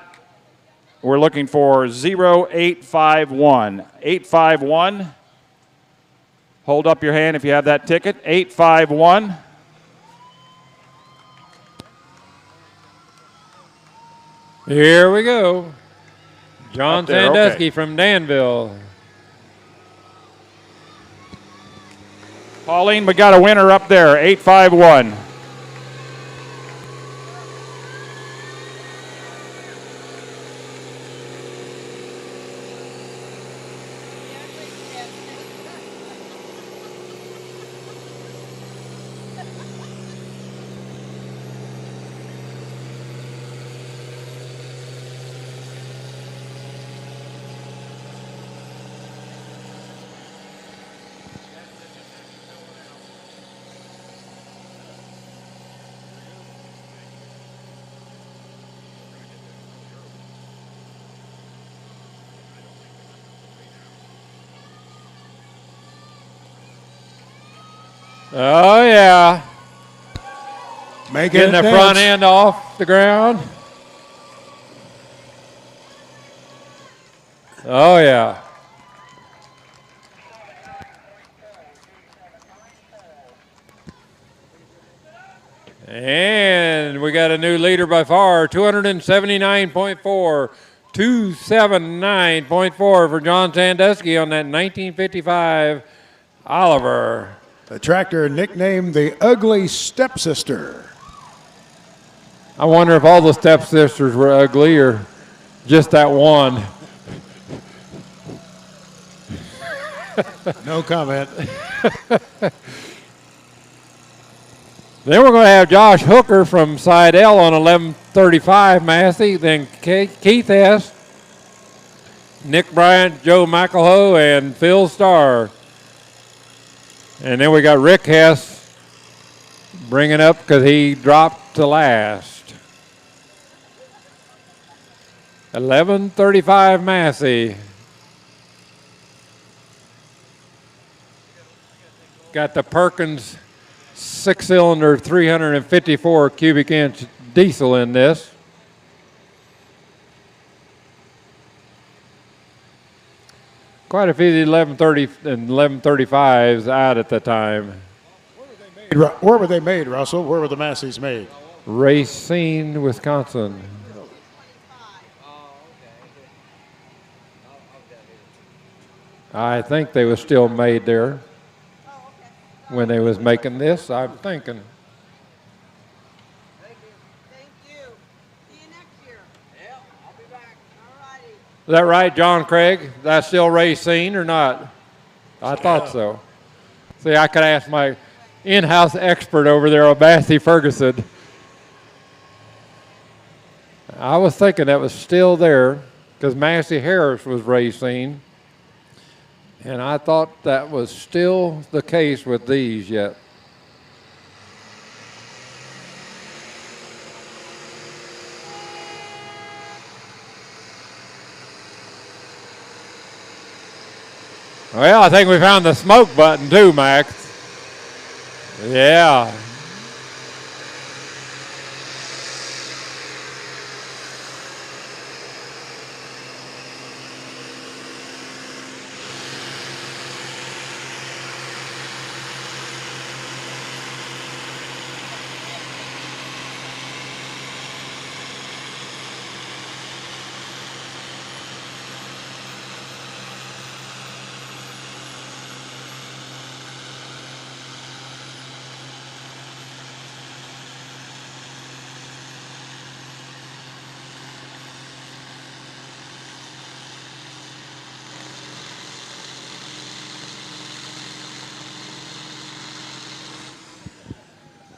We're looking for 0851. 851. Hold up your hand if you have that ticket. 851. Here we go. John Up there, Sandeski okay. from Danville. Pauline, we got a winner up there. 851. Oh, yeah. Making Getting the front end off the ground. Oh, yeah. And we got a new leader by far, 279.4, 279.4 for John Sandeski on that 1955 Oliver. The tractor nicknamed the Ugly Stepsister. I wonder if all the stepsisters were ugly or just that one. No comment. Then we're going to have Josh Hooker from side L on 1135 Massey. Then Keith S., Nick Bryant, Joe McElhoe, and Phil Starr. And then we got Rick Hess bringing up because he dropped to last. 1135 Massey. Got the Perkins 6-cylinder 354 cubic inch diesel in this. Quite a few of the 1130 and 1135s out at the time. Where were they made, Russell? Where were the Masseys made? Racine, Wisconsin. I think they were still made there when they was making this, I'm thinking. Thank you. See you next year. I'll be back. All righty. Is that right, John Craig? That's still Racine or not? I thought so. See, I could ask my in-house expert over there, Massey Ferguson. I was thinking that was still there because Massey Harris was racing, and I thought that was still the case with these yet. Well, I think we found the smoke button too, Max. Yeah.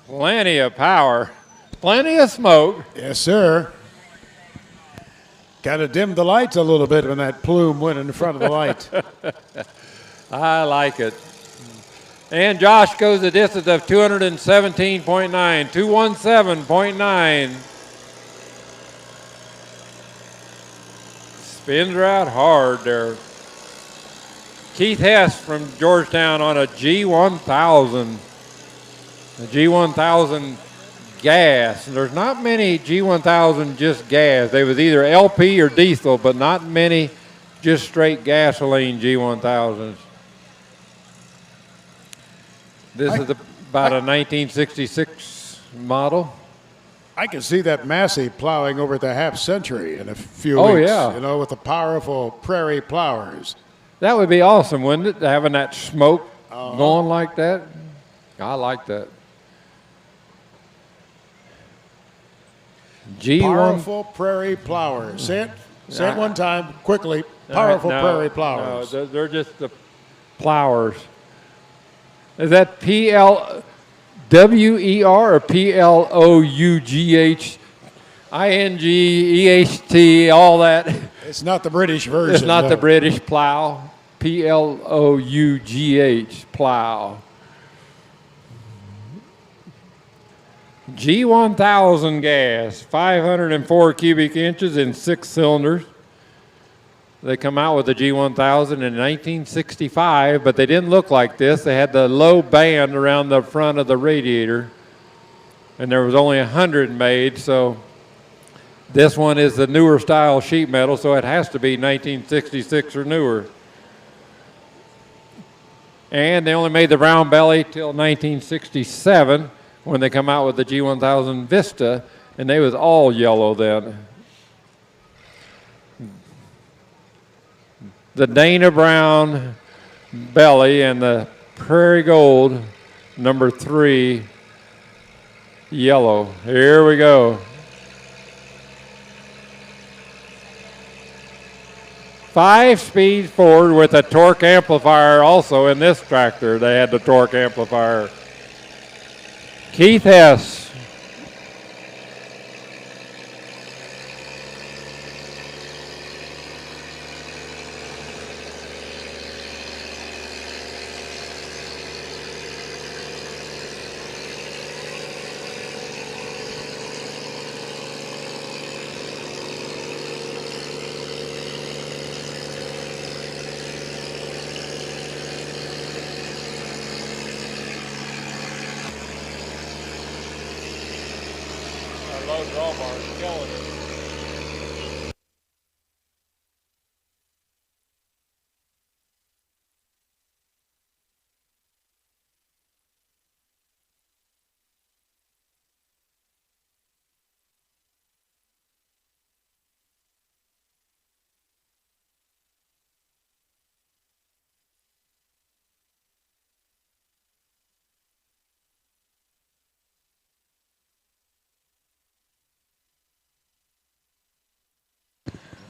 Plenty of power, plenty of smoke. Yes, sir. Got to dim the lights a little bit when that plume went in front of the light. I like it. And Josh goes the distance of 217.9, 217.9. Spins her out hard there. Keith Hess from Georgetown on a G1000. The G1000 gas. There's not many G1000 just gas. They was either LP or diesel, but not many just straight gasoline G1000s. This is about a 1966 model. I can see that Massey plowing over the half century in a few Oh, weeks. yeah. You know, with the powerful prairie plowers. That would be awesome, wouldn't it? Having that smoke going like that. I like that. Powerful prairie plowers. Say it. Say it one time, quickly. Powerful prairie plowers. No, they're just the plowers. Is that PLWER or PLOUGHINGEHT, all that? It's not the British version. It's not no. the British plow. PLOUGH, plow. G1000 gas, 504 cubic inches in 6 cylinders. They come out with the G1000 in 1965, but they didn't look like this. They had the low band around the front of the radiator, and there was only 100 made, so this one is the newer style sheet metal, so it has to be 1966 or newer. And they only made the round belly till 1967 when they come out with the G1000 Vista, and they was all yellow then. The Dana Brown belly and the Prairie Gold number 3 yellow. Here we go. 5-speed forward with a torque amplifier also in this tractor. They had the torque amplifier. Keith Hess.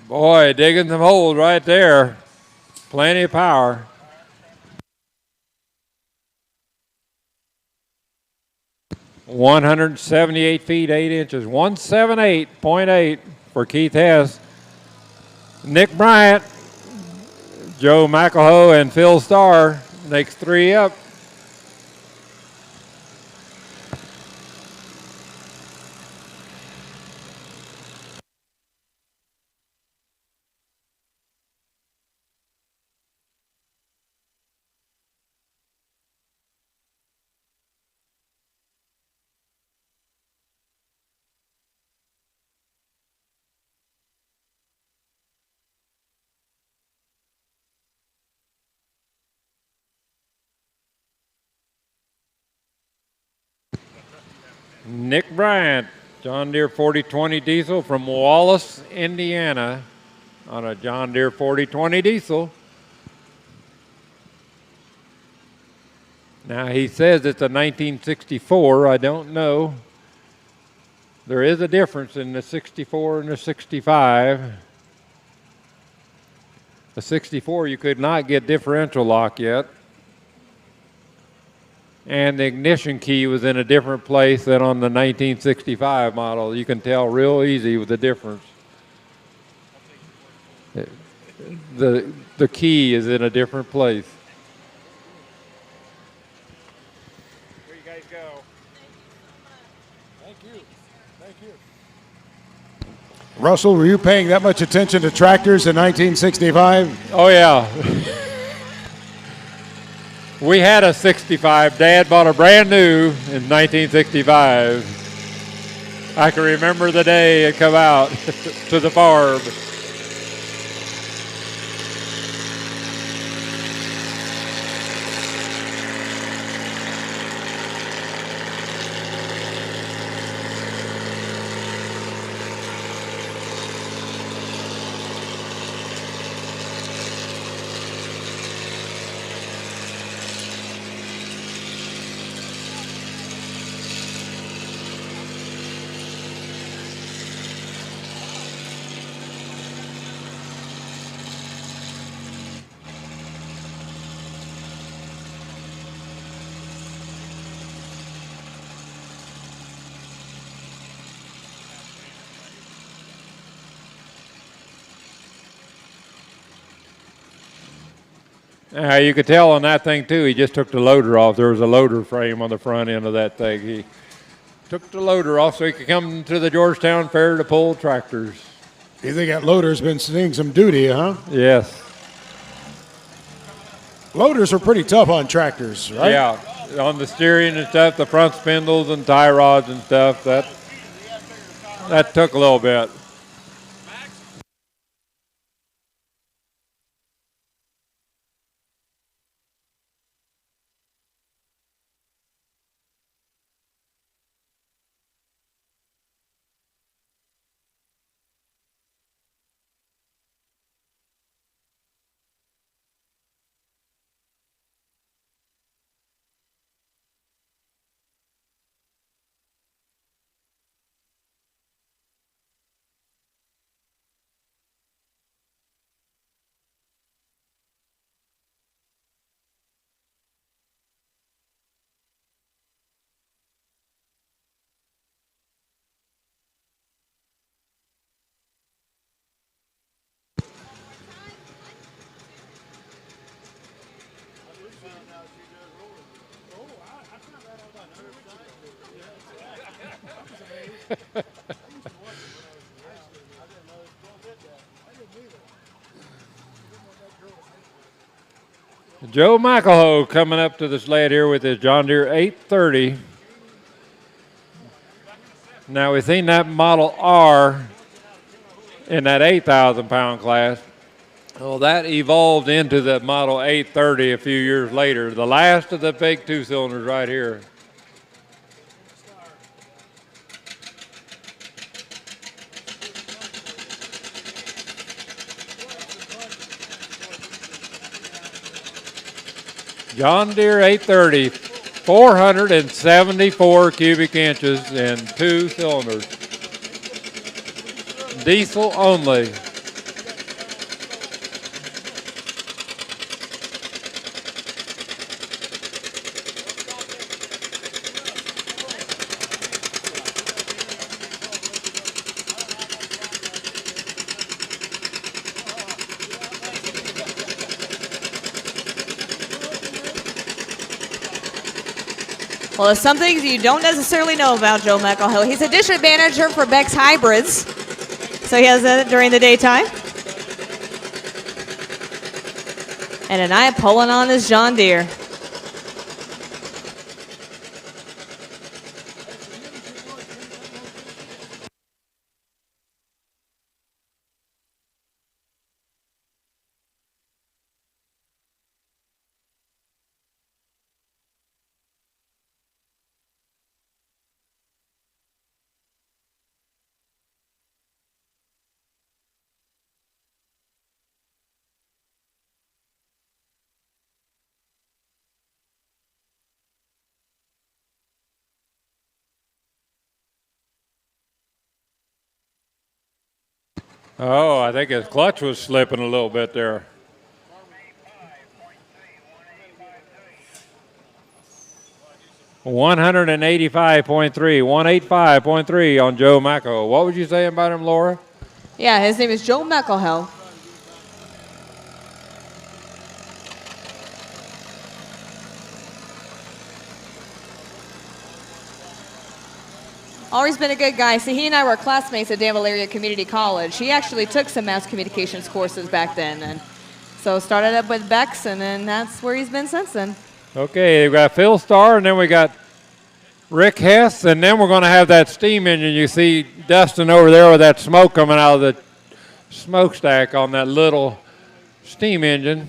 Boy, digging some holes right there. Plenty of power. 178 feet 8 inches, 178.8 for Keith Hess. Nick Bryant, Joe McElhoe, and Phil Starr makes 3 up. Nick Bryant, John Deere 4020 diesel from Wallace, Indiana, on a John Deere 4020 diesel. Now he says it's a 1964. I don't know. There is a difference in the 64 and the 65. The 64 you could not get differential lock yet. And the ignition key was in a different place than on the 1965 model. You can tell real easy with the difference. The key is in a different place. Where you guys go? Thank you. Thank you. Russell, were you paying that much attention to tractors in 1965? Oh, yeah. We had a 65. Dad bought a brand new in 1965. I can remember the day it come out to the farm. You could tell on that thing, too, he just took the loader off. There was a loader frame on the front end of that thing. He took the loader off so he could come to the Georgetown Fair to pull tractors. You think that loader's been seeing some duty, huh? Yes. Loaders are pretty tough on tractors, right? Yeah, on the steering and stuff, the front spindles and tie rods and stuff, that took a little bit. Joe McElhoe coming up to the sled here with his John Deere 830. Now we've seen that Model R in that 8,000-pound class. Well, that evolved into the Model 830 a few years later, the last of the big two-cylinders right here. John Deere 830, 474 cubic inches and 2 cylinders. Diesel only. Well, there's some things you don't necessarily know about Joe McElhill. He's a district manager for Beck's Hybrids, so he has that during the daytime. And tonight, pulling on his John Deere. Oh, I think his clutch was slipping a little bit there. $185.3, 185.3 on Joe McElhill. What would you say about him, Laura? Yeah, his name is Joe McElhill. Always been a good guy. See, he and I were classmates at Danville Area Community College. He actually took some mass communications courses back then, and so started up with Beck's, and then that's where he's been since then. Okay, we got Phil Starr, and then we got Rick Hess, and then we're going to have that steam engine. You see Dustin over there with that smoke coming out of the smokestack on that little steam engine.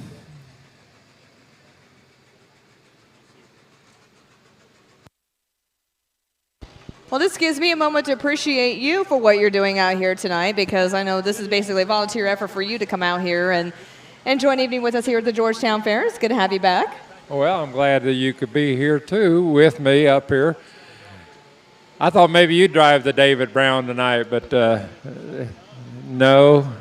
Well, this gives me a moment to appreciate you for what you're doing out here tonight, because I know this is basically a volunteer effort for you to come out here and enjoy an evening with us here at the Georgetown Fair. It's good to have you back. Well, I'm glad that you could be here, too, with me up here. I thought maybe you'd drive the David Brown tonight, but no.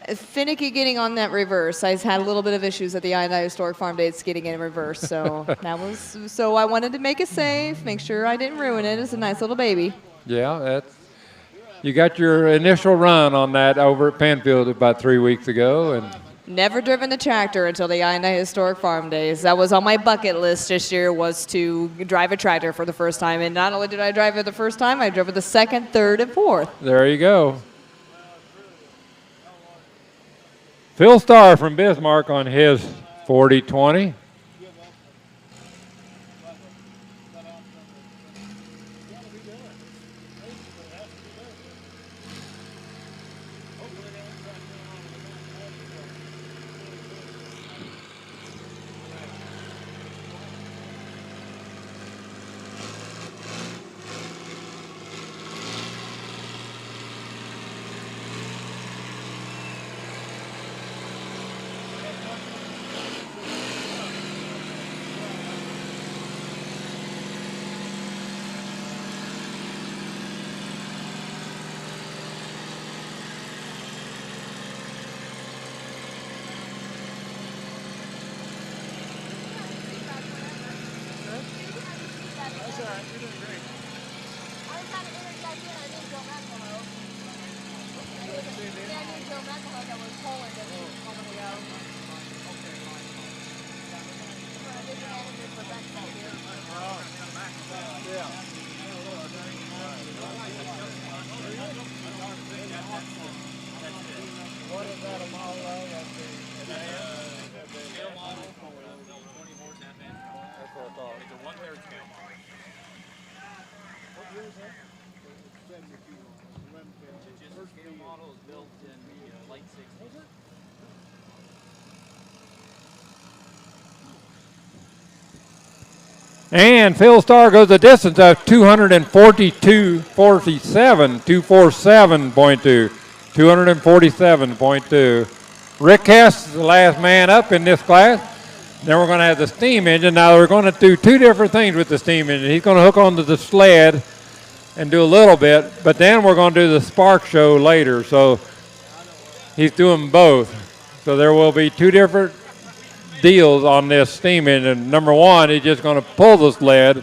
Finicky getting on that reverse. I had a little bit of issues at the I&I Historic Farm Days getting in reverse, so so I wanted to make it safe, make sure I didn't ruin it. It's a nice little baby. Yeah, you got your initial run on that over at Penfield about 3 weeks ago, and never driven a tractor until the I&I Historic Farm Days. That was on my bucket list this year, was to drive a tractor for the first time. And not only did I drive it the first time, I drove it the second, third, and fourth. There you go. Phil Starr from Bismarck on his 40-20. And Phil Starr goes the distance of 242.47, 247.2, 247.2. Rick Hess is the last man up in this class. Then we're going to have the steam engine. Now we're going to do two different things with the steam engine. He's going to hook onto the sled and do a little bit, but then we're going to do the spark show later. So he's doing both. So there will be two different deals on this steam engine. Number one, he's just going to pull the sled,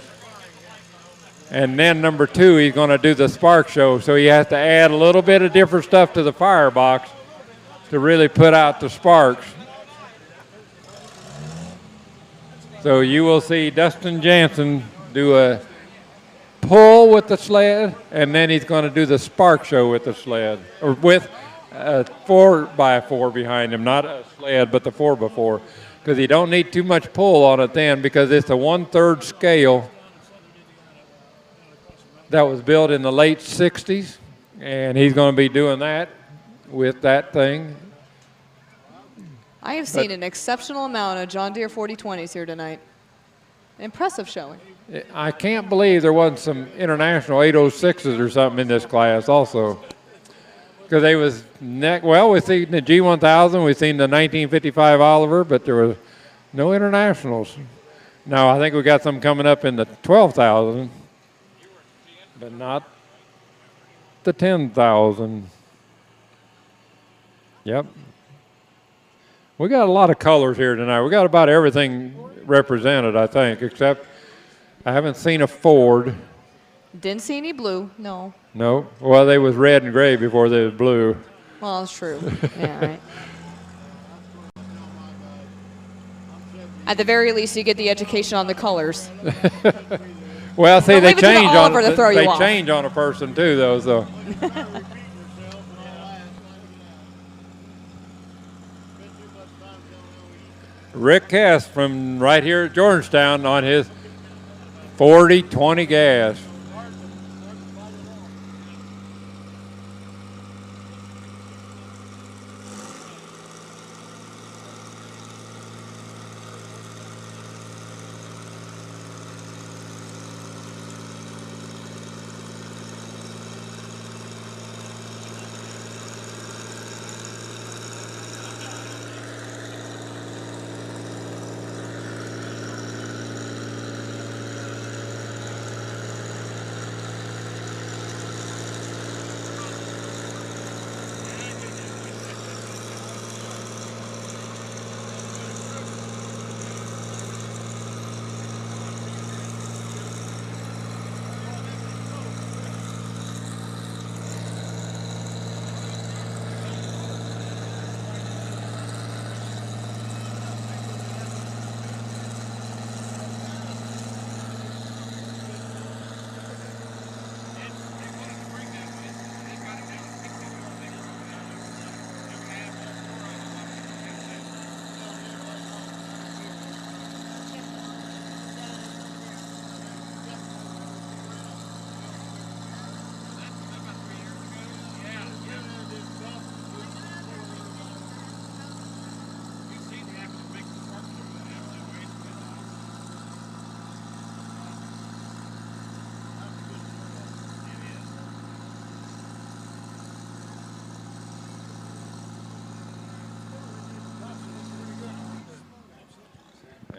and then number two, he's going to do the spark show. So he has to add a little bit of different stuff to the firebox to really put out the sparks. So you will see Dustin Jansen do a pull with the sled, and then he's going to do the spark show with the sled, or with a 4x4 behind him, not a sled, but the 4x4, because he don't need too much pull on it then, because it's a 1/3 scale that was built in the late 60s, and he's going to be doing that with that thing. I have seen an exceptional amount of John Deere 4020s here tonight. Impressive showing. I can't believe there wasn't some international 806s or something in this class also. Because they was, well, we've seen the G1000, we've seen the 1955 Oliver, but there was no internationals. Now, I think we got some coming up in the 12,000, but not the 10,000. Yep. We got a lot of colors here tonight. We got about everything represented, I think, except I haven't seen a Ford. Didn't see any blue, no. No. Well, they was red and gray before they was blue. Well, that's true. Yeah, right. At the very least, you get the education on the colors. Well, see, they change on they change on a person too, though. So. Rick Hess from right here at Georgetown on his 40-20 gas.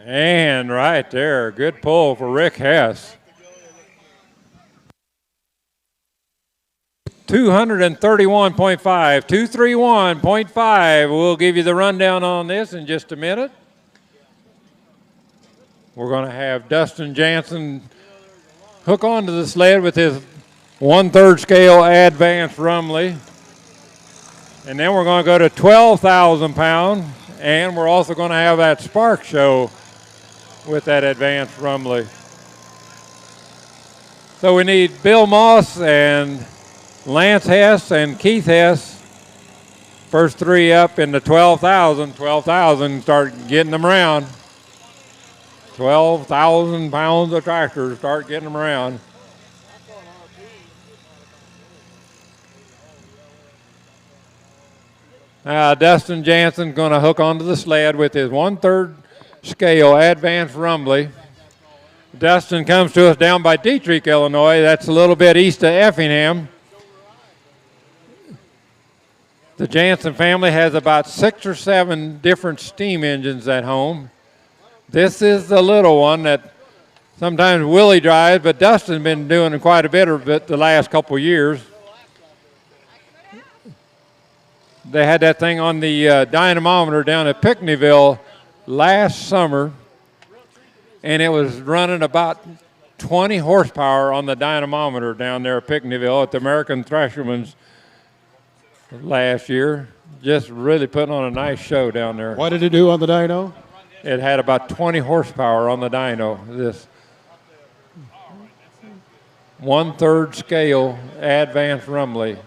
And right there, good pull for Rick Hess. 231.5, 231.5. We'll give you the rundown on this in just a minute. We're going to have Dustin Jansen hook onto the sled with his 1/3 scale advanced Rumley. And then we're going to go to 12,000 pound, and we're also going to have that spark show with that advanced Rumley. So we need Bill Moss and Lance Hess and Keith Hess, first three up in the 12,000. 12,000, start getting them around. 12,000 pounds of tractors, start getting them around. Dustin Jansen's going to hook onto the sled with his 1/3 scale advanced Rumley. Dustin comes to us down by Dieterich, Illinois. That's a little bit east of Effingham. The Jansen family has about 6 or 7 different steam engines at home. This is the little one that sometimes Willie drives, but Dustin's been doing quite a bit of it the last couple years. They had that thing on the dynamometer down at Pinckneyville last summer, and it was running about 20 horsepower on the dynamometer down there at Pinckneyville at the American Thresherman's last year. Just really putting on a nice show down there. What did it do on the dyno? It had about 20 horsepower on the dyno. 1/3 scale advanced Rumley.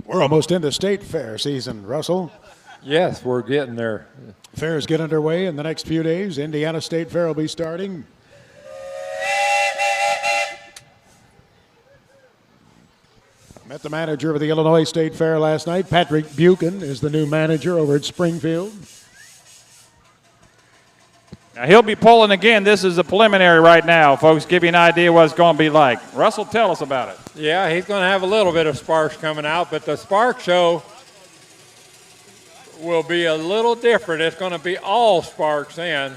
We're almost into state fair season, Russell. Yes, we're getting there. Fairs get underway in the next few days. Indiana State Fair will be starting. Met the manager of the Illinois State Fair last night. Patrick Buchan is the new manager over at Springfield. Now he'll be pulling again. This is a preliminary right now, folks. Give you an idea what it's going to be like. Russell, tell us about it. Yeah, he's going to have a little bit of sparks coming out, but the spark show will be a little different. It's going to be all sparks in.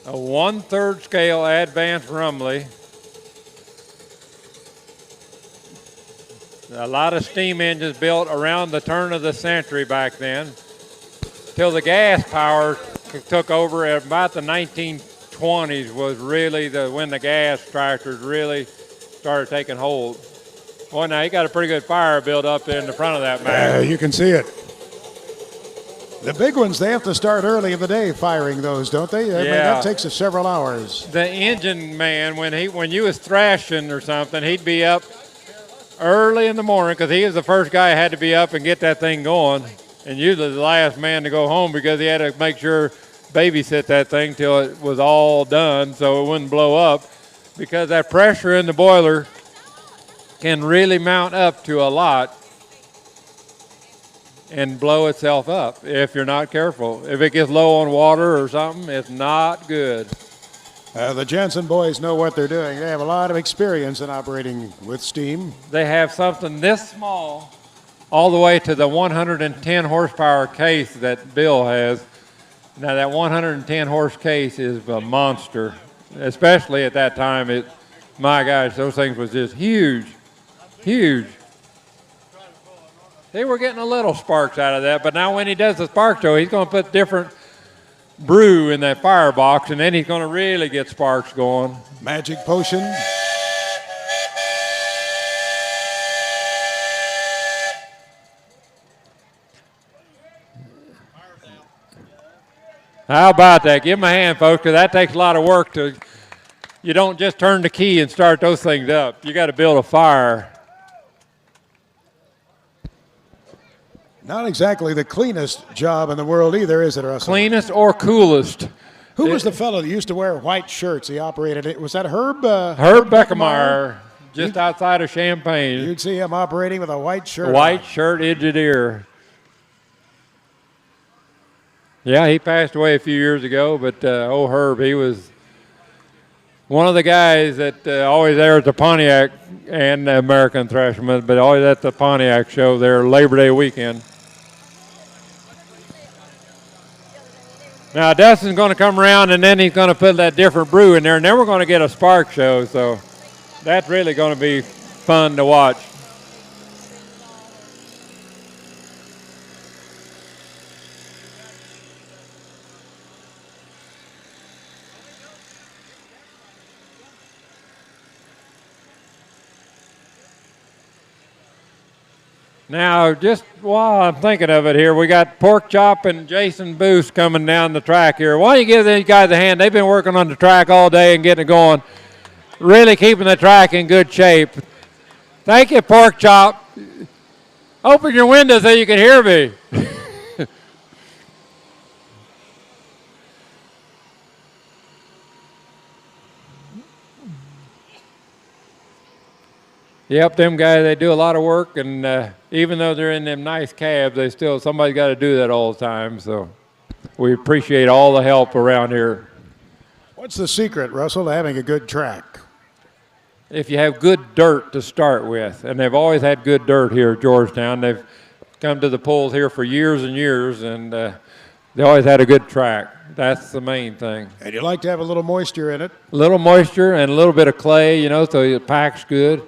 A 1/3 scale advanced Rumley. A lot of steam engines built around the turn of the century back then, till the gas power took over at about the 1920s was really when the gas tractors really started taking hold. Boy, now you got a pretty good fire built up there in the front of that man. You can see it. The big ones, they have to start early in the day firing those, don't they? I mean, that takes us several hours. The engine man, when you was thrashing or something, he'd be up early in the morning because he was the first guy who had to be up and get that thing going, and usually the last man to go home because he had to make sure babysit that thing till it was all done so it wouldn't blow up, because that pressure in the boiler can really mount up to a lot and blow itself up if you're not careful. If it gets low on water or something, it's not good. The Jansen boys know what they're doing. They have a lot of experience in operating with steam. They have something this small all the way to the 110 horsepower case that Bill has. Now that 110 horse case is a monster, especially at that time. My gosh, those things was just huge, huge. They were getting a little sparks out of that, but now when he does the spark show, he's going to put different brew in that firebox, and then he's going to really get sparks going. Magic potion. How about that? Give him a hand, folks, because that takes a lot of work. You don't just turn the key and start those things up. You got to build a fire. Not exactly the cleanest job in the world either, is it, Russell? Cleanest or coolest. Who was the fellow that used to wear white shirts? He operated it. Was that Herb? Herb Beckemeyer, just outside of Champaign. You'd see him operating with a white shirt. White shirt, engineer. Yeah, he passed away a few years ago, but old Herb, he was one of the guys that always there at the Pontiac and the American Thrashman, but always at the Pontiac show there Labor Day weekend. Now, Dustin's going to come around, and then he's going to put that different brew in there, and then we're going to get a spark show, so that's really going to be fun to watch. Now, just while I'm thinking of it here, we got Pork Chop and Jason Booth coming down the track here. Why don't you give these guys a hand? They've been working on the track all day and getting it going, really keeping the track in good shape. Thank you, Pork Chop. Open your window so you can hear me. Yep, them guys, they do a lot of work, and even though they're in them nice cabs, somebody's got to do that all the time, so we appreciate all the help around here. What's the secret, Russell, to having a good track? if you have good dirt to start with, and they've always had good dirt here at Georgetown. They've come to the polls here for years and years, and they always had a good track. That's the main thing. And you like to have a little moisture in it. A little moisture and a little bit of clay, you know, so it packs good.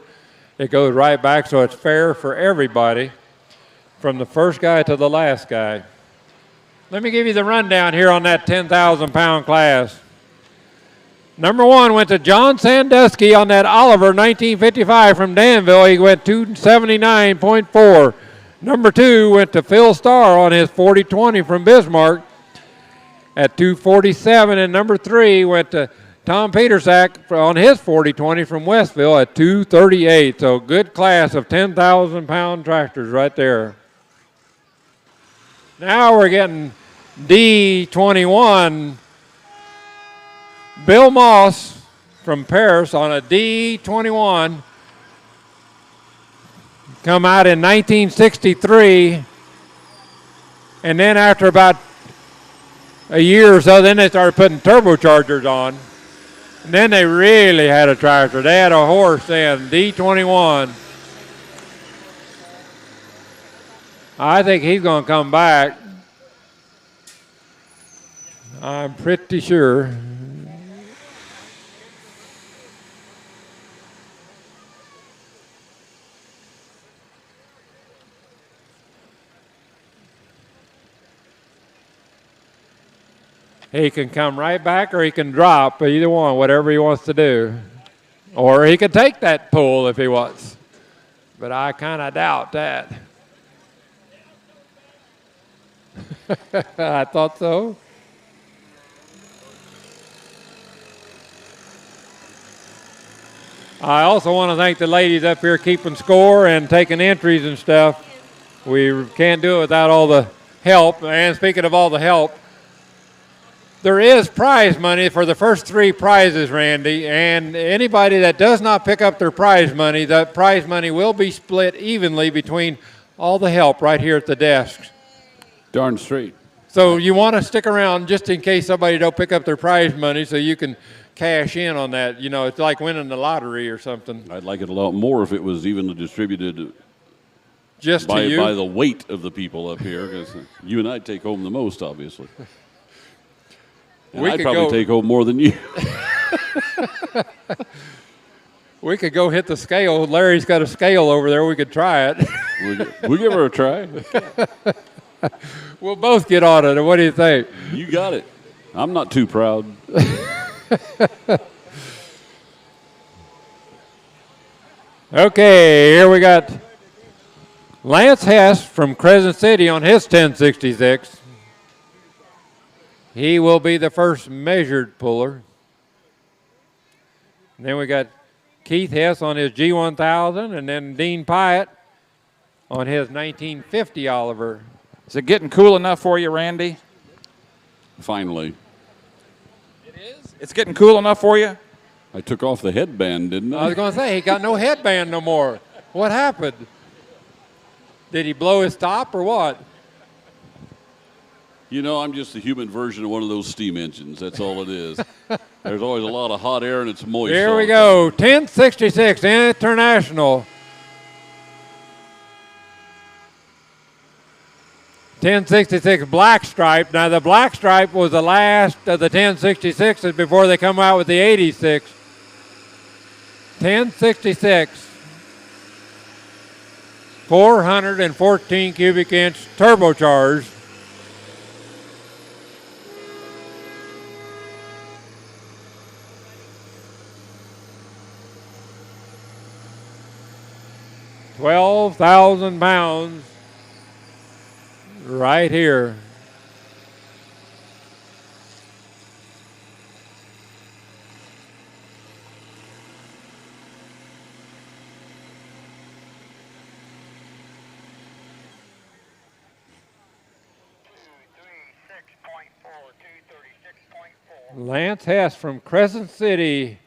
It goes right back, so it's fair for everybody, from the first guy to the last guy. Let me give you the rundown here on that 10,000-pound class. Number 1 went to John Sandeski on that Oliver 1955 from Danville. He went 279.4. Number 2 went to Phil Starr on his 40-20 from Bismarck at 247. And number 3 went to Tom Petersack on his 40-20 from Westville at 238. So good class of 10,000-pound tractors right there. Now we're getting D21. Bill Moss from Paris on a D21. Come out in 1963. And then after about a year or so, then they started putting turbochargers on. And then they really had a tractor. They had a horse then, D21. I think he's going to come back. I'm pretty sure. He can come right back or he can drop, either one, whatever he wants to do. Or he can take that pull if he wants. But I kind of doubt that. I thought so. I also want to thank the ladies up here keeping score and taking entries and stuff. We can't do it without all the help. And speaking of all the help, there is prize money for the first 3 prizes, Randy, and anybody that does not pick up their prize money, that prize money will be split evenly between all the help right here at the desks. Darn straight. So you want to stick around just in case somebody don't pick up their prize money so you can cash in on that. You know, it's like winning the lottery or something. I'd like it a lot more if it was evenly distributed Just by to you? by the weight of the people up here, because you and I take home the most, obviously. And We I'd could probably go- take home more than you. We could go hit the scale. Larry's got a scale over there. We could try it. We'll give her a try. We'll both get on it. What do you think? You got it. I'm not too proud. Okay, here we got Lance Hess from Crescent City on his 1066. He will be the first measured puller. And then we got Keith Hess on his G1000, and then Dean Patt on his 1950 Oliver. Is it getting cool enough for you, Randy? Finally. It's getting cool enough for you? I took off the headband, didn't I was I? going to say, he got no headband no more. What happened? Did he blow his top or what? You know, I'm just the human version of one of those steam engines. That's all it is. There's always a lot of hot air and it's moist. Here all we the go, 1066 International. 1066 Black Stripe. Now the Black Stripe was the last of the 1066s before they come out with the 86. 1066. 414 cubic inch turbocharged. £12,000 right here. Lance Hess from Crescent City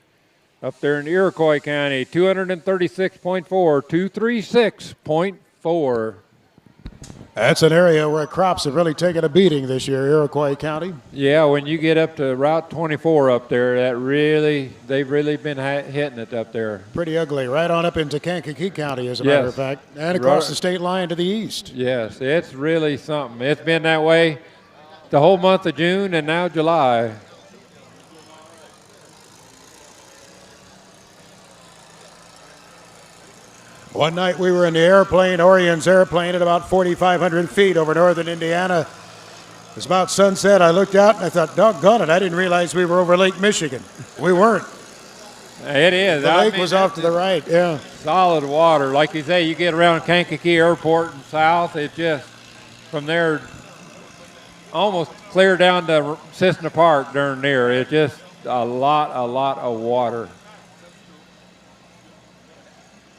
up there in Iroquois County, 236.4, 236.4. That's an area where crops have really taken a beating this year, Iroquois County. Yeah, when you get up to Route 24 up there, they've really been hitting it up there. Pretty ugly, right on up into Kankakee County, as a matter of fact, and across the state line to the east. Yes, it's really something. It's been that way the whole month of June and now July. One night we were in the airplane, Orion's airplane, at about 4,500 feet over northern Indiana. It was about sunset. I looked out and I thought, doggone it, I didn't realize we were over Lake Michigan. We weren't. It is. The lake was off to the right, yeah. Solid water. Like you say, you get around Kankakee Airport and south, it just, from there, almost clear down to Cessna Park during there. It's just a lot of water.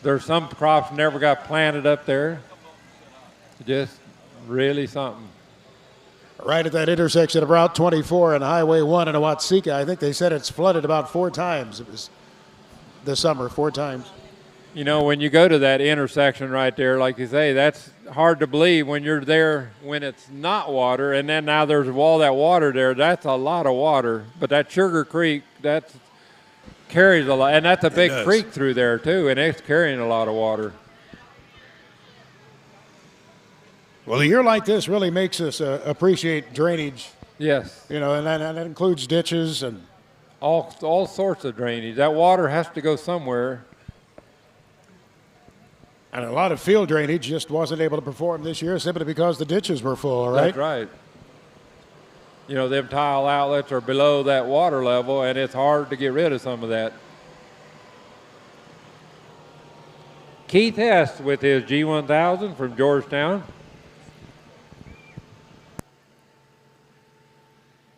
There's some crops never got planted up there. Just really something. Right at that intersection of Route 24 and Highway 1 in Watsika, I think they said it's flooded about 4 times. It was this summer, 4 times. You know, when you go to that intersection right there, like you say, that's hard to believe when you're there when it's not water, and then now there's all that water there. That's a lot of water. But that Sugar Creek, that's carries a lot, and that's a big creek through there too, and it's carrying a lot of water. Well, a year like this really makes us appreciate drainage. Yes. You know, and that includes ditches and all sorts of drainage. That water has to go somewhere. And a lot of field drainage just wasn't able to perform this year simply because the ditches were full, right? That's right. You know, them tile outlets are below that water level, and it's hard to get rid of some of that. Keith Hess with his G1000 from Georgetown.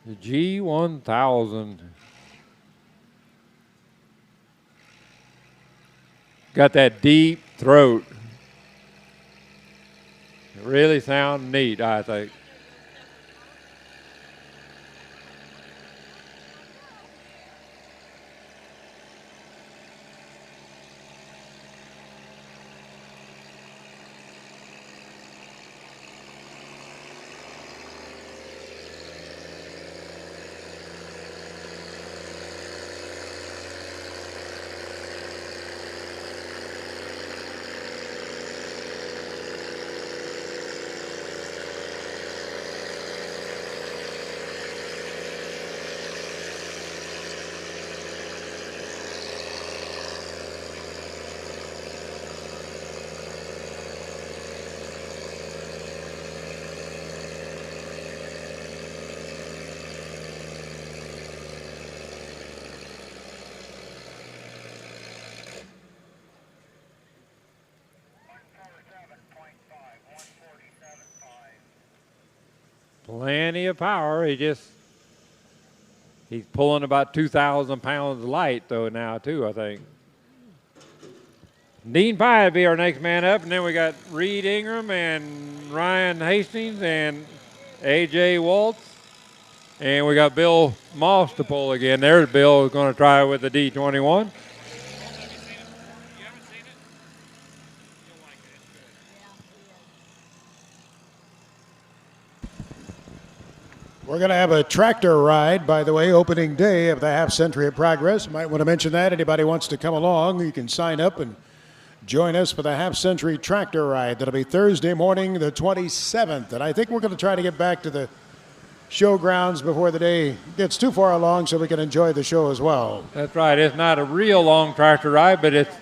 The G1000. Got that deep throat. It really sounds neat, I think. Plenty of power. He's pulling about 2,000 pounds light though now too, I think. Dean Pye will be our next man up, and then we got Reed Ingram and Ryan Hastings and A.J. Waltz, and we got Bill Moss to pull again. There's Bill going to try with the D21. We're going to have a tractor ride, by the way, opening day of the Half Century of Progress. Might want to mention that. Anybody wants to come along, you can sign up and join us for the Half Century Tractor Ride. That'll be Thursday morning, the 27th. And I think we're going to try to get back to the showgrounds before the day gets too far along so we can enjoy the show as well. That's right. It's not a real long tractor ride, but it's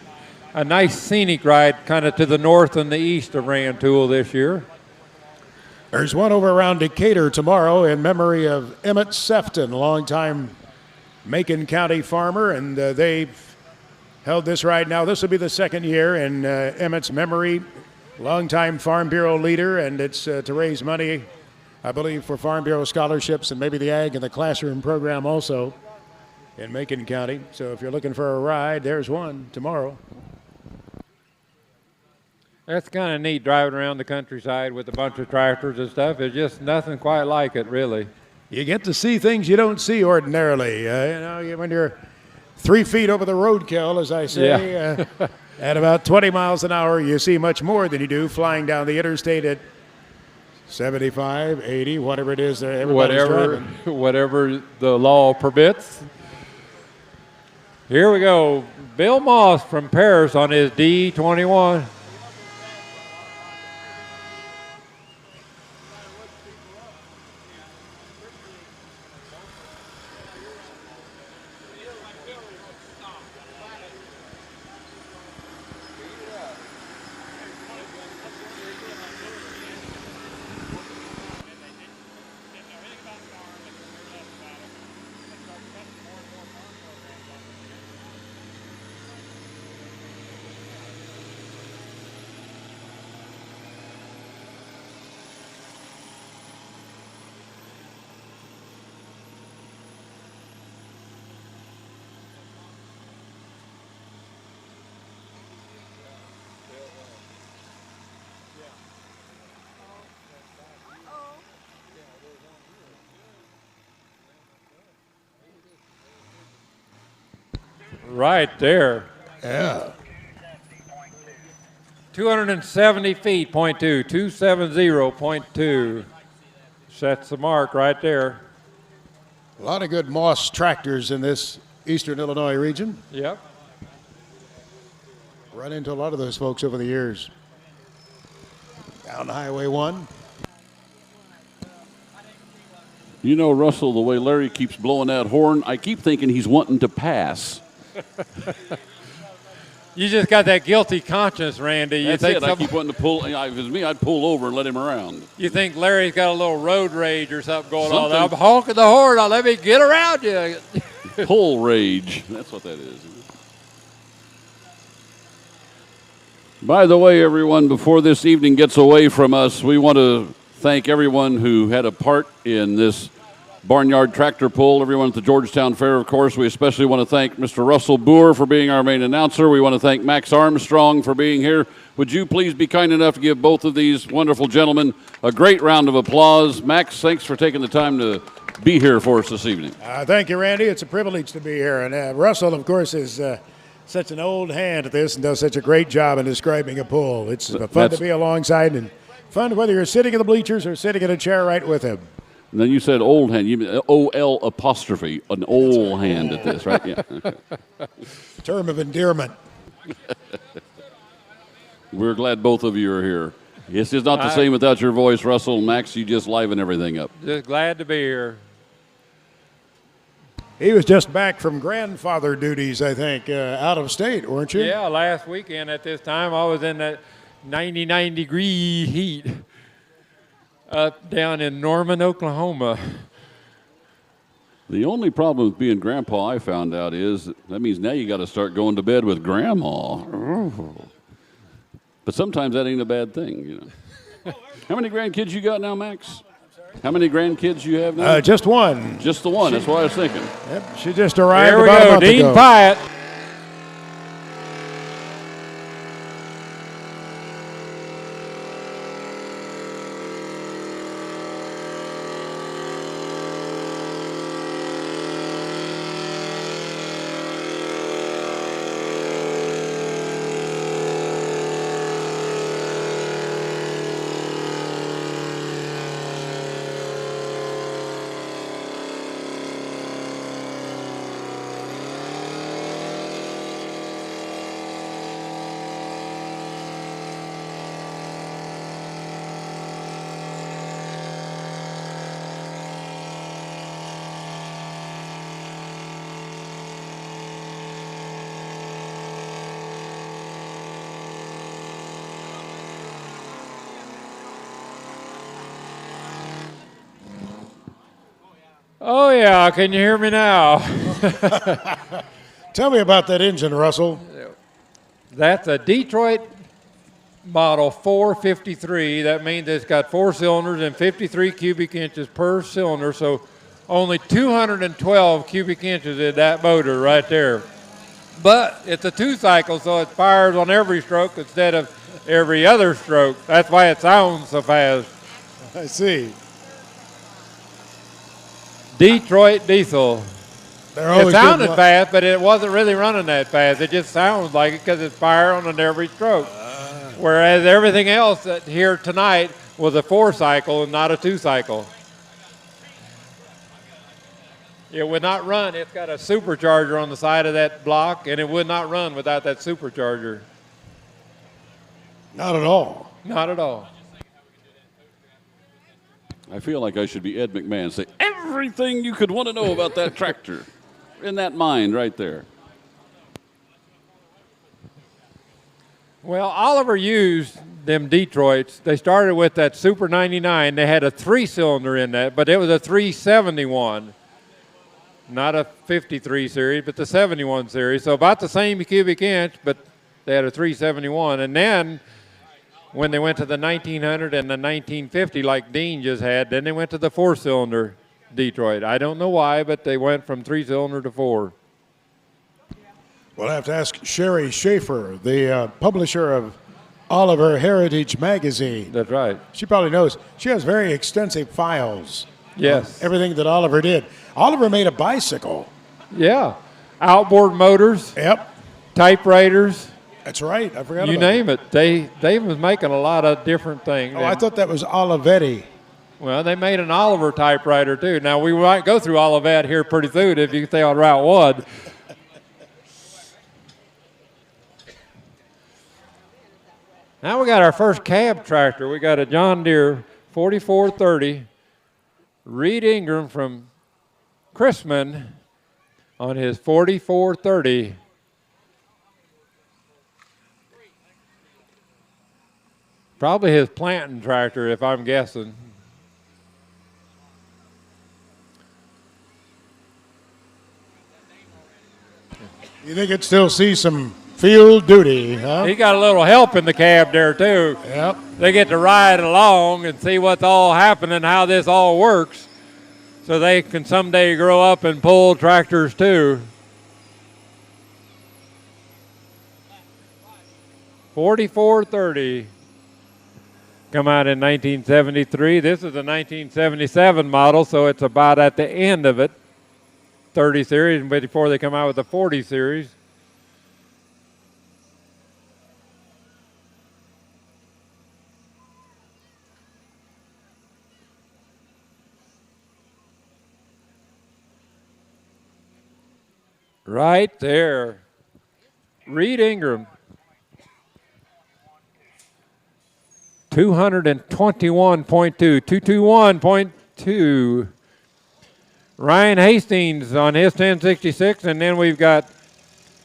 a nice scenic ride kind of to the north and the east of Rantoul this year. There's one over around Decatur tomorrow in memory of Emmett Sefton, longtime Macon County farmer, and they've held this ride now. This will be the second year in Emmett's memory, longtime Farm Bureau leader, and it's to raise money, I believe, for Farm Bureau scholarships and maybe the Ag and the Classroom program also in Macon County. So if you're looking for a ride, there's one tomorrow. That's kind of neat, driving around the countryside with a bunch of tractors and stuff. It's just nothing quite like it, really. You get to see things you don't see ordinarily. When you're 3 feet over the roadkill, as I say, at about 20 miles an hour, you see much more than you do flying down the interstate at 75, 80, whatever it is that everybody's driving. Whatever the law permits. Here we go. Bill Moss from Paris on his D21. Right there. Yeah. 270 feet, .2, 270.2. Sets the mark right there. A lot of good Moss tractors in this eastern Illinois region. Yep. Run into a lot of those folks over the years. Down Highway 1. You know, Russell, the way Larry keeps blowing that horn, I keep thinking he's wanting to pass. You just got that guilty conscience, Randy. You That's think it. I keep wanting to pull. If it was me, I'd pull over and let him around. You think Larry's got a little road rage or something going on? Something. I'm honking the horn. Now let me get around you. Pull rage. That's what that is. By the way, everyone, before this evening gets away from us, we want to thank everyone who had a part in this Barnyard tractor pull, everyone at the Georgetown Fair, of course. We especially want to thank Mr. Russell Brewer for being our main announcer. We want to thank Max Armstrong for being here. Would you please be kind enough to give both of these wonderful gentlemen a great round of applause? Max, thanks for taking the time to be here for us this evening. Thank you, Randy. It's a privilege to be here. And Russell, of course, is such an old hand at this and does such a great job in describing a pull. It's fun to be alongside and fun whether you're sitting in the bleachers or sitting in a chair right with him. And then you said old hand. You mean O-L apostrophe, an old hand at this, right? Yeah. Okay. Term of endearment. We're glad both of you are here. This is not the same without your voice, Russell. Max, you just liven everything up. Just glad to be here. He was just back from grandfather duties, I think, out of state, weren't you? Yeah, last weekend at this time, I was in that 99-degree heat up down in Norman, Oklahoma. The only problem with being grandpa, I found out, is that means now you got to start going to bed with grandma. But sometimes that ain't a bad thing, you know. How many grandkids you got now, Max? How many grandkids you have now? Just one. Just the one. That's what I was thinking. Yep, she just arrived Here we about a go, month Dean ago. Patt. Oh, yeah, can you hear me now? Tell me about that engine, Russell. That's a Detroit model 453. That means it's got 4 cylinders and 53 cubic inches per cylinder, so only 212 cubic inches in that motor right there. But it's a 2-cycle, so it fires on every stroke instead of every other stroke. That's why it sounds so fast. I see. Detroit diesel. It sounded fast, but it wasn't really running that fast. It just sounds like it because it's firing on every stroke. Whereas everything else that here tonight was a 4-cycle and not a 2-cycle. It would not run. It's got a supercharger on the side of that block, and it would not run without that supercharger. Not at all. Not at all. I feel like I should be Ed McMahon, say everything you could want to know about that tractor in that mind right there. Well, Oliver used them Detroits. They started with that Super 99. They had a 3-cylinder in that, but it was a 371. Not a 53 series, but the 71 series. So about the same cubic inch, but they had a 371. And then when they went to the 1900 and the 1950, like Dean just had, then they went to the 4-cylinder Detroit. I don't know why, but they went from 3-cylinder to 4. We'll have to ask Sherry Schaefer, the publisher of Oliver Heritage Magazine. That's right. She probably knows. She has very extensive files. Yes. Everything that Oliver did. Oliver made a bicycle. Yeah. Outboard motors. Yep. Typewriters. That's right. I forgot You about name it. They was making a lot of different things. Oh, I thought that was Olivetti. Well, they made an Oliver typewriter, too. Now, we might go through all of that here pretty soon if you can stay on Route 1. Now we got our first cab tractor. We got a John Deere 4430, Reed Ingram from Chrisman on his 4430. Probably his planting tractor, if I'm guessing. You think it still sees some field duty, huh? He got a little help in the cab there, too. Yep. They get to ride along and see what's all happening, how this all works, so they can someday grow up and pull tractors, too. 4430. Come out in 1973. This is a 1977 model, so it's about at the end of it. 30 series, but before they come out with the 40 series. Right there. Reed Ingram. 221.2, 221.2. Ryan Hastings on his 1066, and then we've got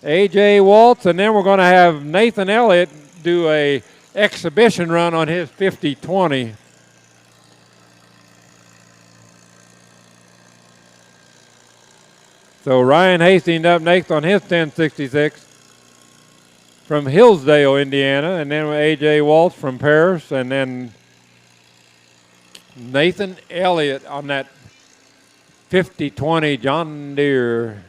A.J. Waltz, and then we're going to have Nathan Elliott do a exhibition run on his 5020. So Ryan Hastings up next on his 1066 from Hillsdale, Indiana, and then A.J. Waltz from Paris, and then Nathan Elliott on that 5020 John Deere.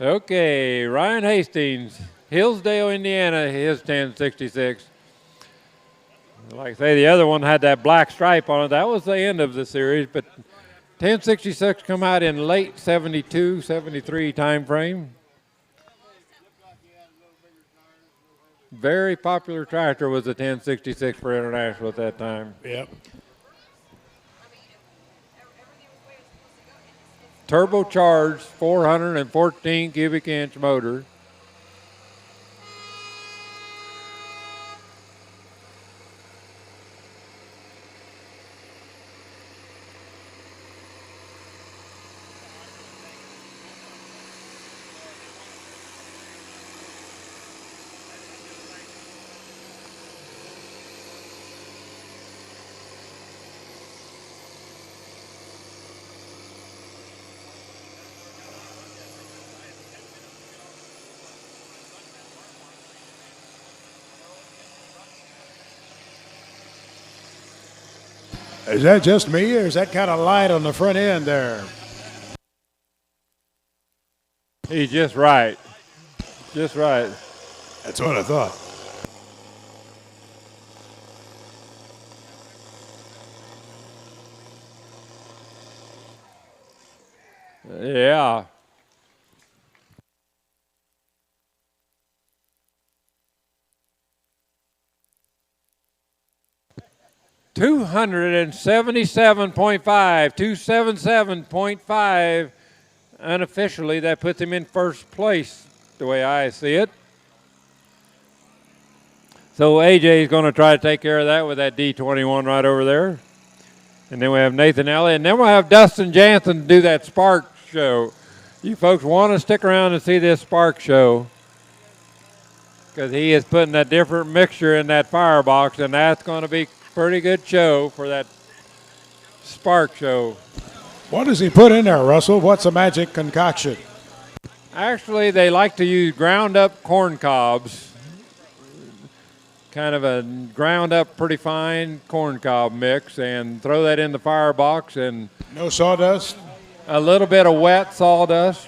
Okay, Ryan Hastings, Hillsdale, Indiana, his 1066. Like I say, the other one had that black stripe on it. That was the end of the series, but 1066 come out in late 72, 73 time frame. Very popular tractor was the 1066 for International at that time. Yep. Turbocharged 414 cubic inch motor. Is that just me, or is that kind of light on the front end there? He's just right. Just right. That's what I thought. Yeah. $277.5, 277.5. Unofficially, that puts him in first place, the way I see it. So AJ is going to try to take care of that with that D21 right over there. And then we have Nathan Elliott. And then we'll have Dustin Jansen do that spark show. You folks want to stick around and see this spark show, because he is putting a different mixture in that firebox, and that's going to be a pretty good show for that spark show. What does he put in there, Russell? What's a magic concoction? Actually, they like to use ground up corn cobs, kind of a ground up pretty fine corn cob mix, and throw that in the firebox, and No sawdust? a little bit of wet sawdust,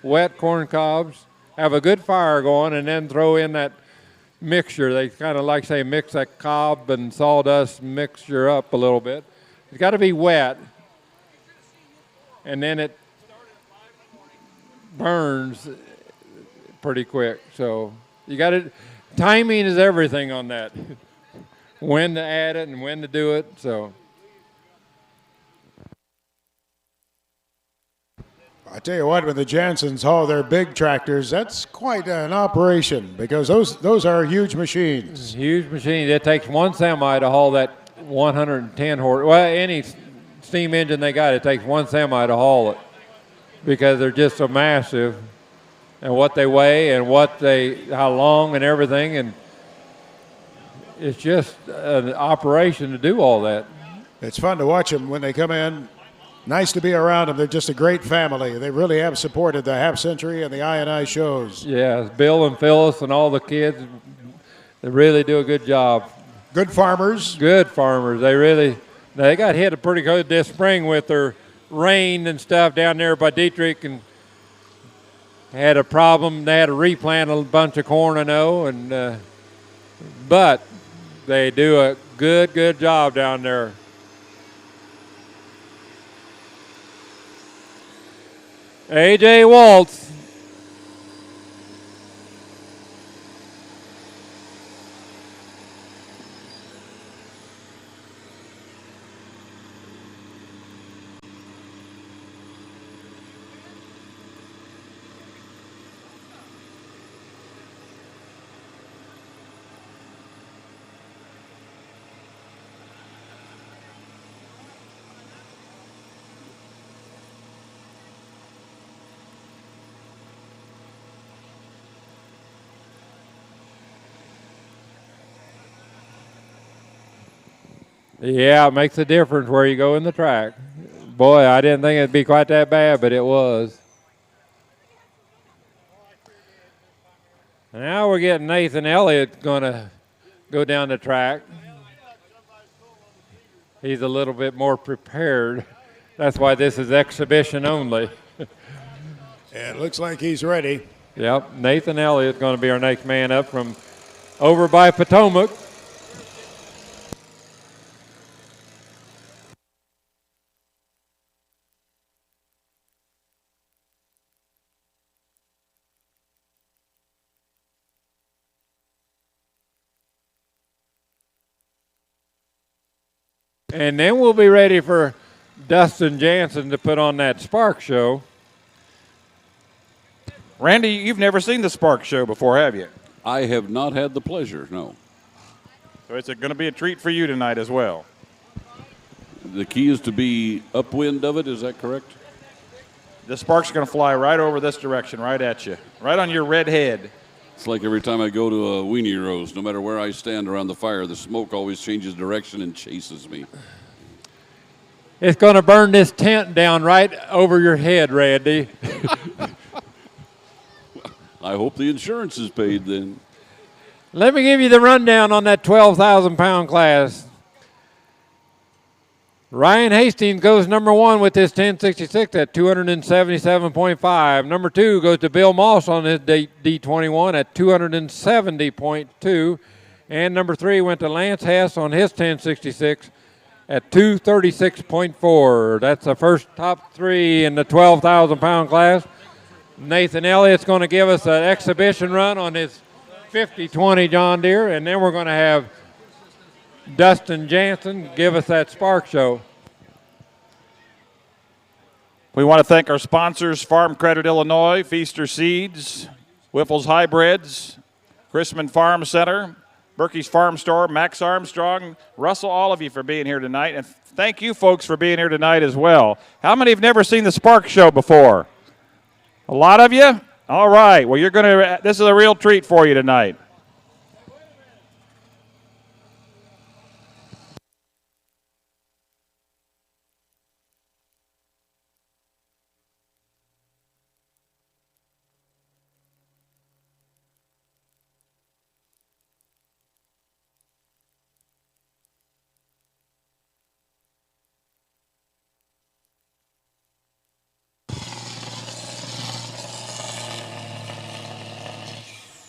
wet corn cobs, have a good fire going, and then throw in that mixture. They kind of like say mix that cob and sawdust mixture up a little bit. It's got to be wet, and then it burns pretty quick. So you got to, timing is everything on that. When to add it and when to do it. So I tell you what, when the Jansens haul their big tractors, that's quite an operation, because those are huge machines. huge machine. It takes one semi to haul that 110 horse. Well, any steam engine they got, it takes one semi to haul it, because they're just so massive, and what they weigh and how long and everything, and it's just an operation to do all that. It's fun to watch them when they come in. Nice to be around them. They're just a great family. They really have supported the half century and the I&I shows. Yeah, Bill and Phyllis and all the kids, they really do a good job. Good farmers. Good farmers. They got hit pretty good this spring with their rain and stuff down there by Dieterich, and had a problem. They had to replant a bunch of corn, I know, and but they do a good job down there. AJ Waltz. Yeah, it makes a difference where you go in the track. Boy, I didn't think it'd be quite that bad, but it was. Now we're getting Nathan Elliott going to go down the track. He's a little bit more prepared. That's why this is exhibition only. It looks like he's ready. Yep, Nathan Elliott's going to be our next man up from over by Potomac. And then we'll be ready for Dustin Jansen to put on that spark show. Randy, you've never seen the spark show before, have you? I have not had the pleasure, no. So it's going to be a treat for you tonight as well. The key is to be upwind of it, is that correct? The spark's going to fly right over this direction, right at you, right on your red head. It's like every time I go to a weenie roast, no matter where I stand around the fire, the smoke always changes direction and chases me. It's going to burn this tent down right over your head, Randy. I hope the insurance is paid then. Let me give you the rundown on that 12,000-pound class. Ryan Hastings goes number 1 with his 1066 at 277.5. Number 2 goes to Bill Moss on his D21 at 270.2. And number 3 went to Lance Hess on his 1066 at 236.4. That's the first top 3 in the 12,000-pound class. Nathan Elliott's going to give us an exhibition run on his 50-20 John Deere, and then we're going to have Dustin Jansen give us that spark show. We want to thank our sponsors, Farm Credit Illinois, Feaster Seeds, Whiffles Hybrids, Chrisman Farm Center, Berkey's Farm Store, Max Armstrong, Russell, all of you for being here tonight. And thank you folks for being here tonight as well. How many have never seen the spark show before? A lot of you? All right. Well, this is a real treat for you tonight.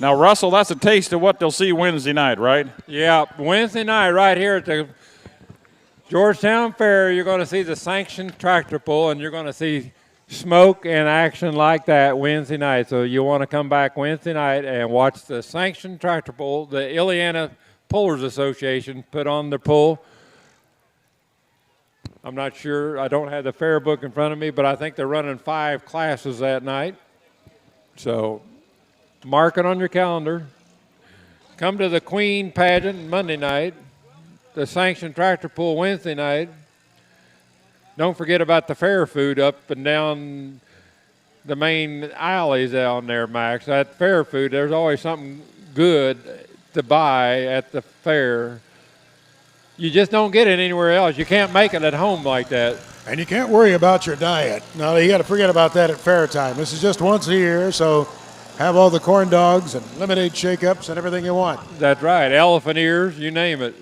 Now, Russell, that's a taste of what they'll see Wednesday night, right? Yeah, Wednesday night right here at the Georgetown Fair, you're going to see the sanctioned tractor pull, and you're going to see smoke and action like that Wednesday night. So you want to come back Wednesday night and watch the sanctioned tractor pull. The Illiana Pullers Association put on the pull. I'm not sure. I don't have the fair book in front of me, but I think they're running 5 classes that night. So mark it on your calendar. Come to the Queen pageant Monday night, the sanctioned tractor pull Wednesday night. Don't forget about the fair food up and down the main alleys down there, Max. That fair food, there's always something good to buy at the fair. You just don't get it anywhere else. You can't make it at home like that. And you can't worry about your diet. No, you got to forget about that at fair time. This is just once a year, so have all the corn dogs and lemonade shake-ups and everything you want. That's right. Elephant ears, you name it.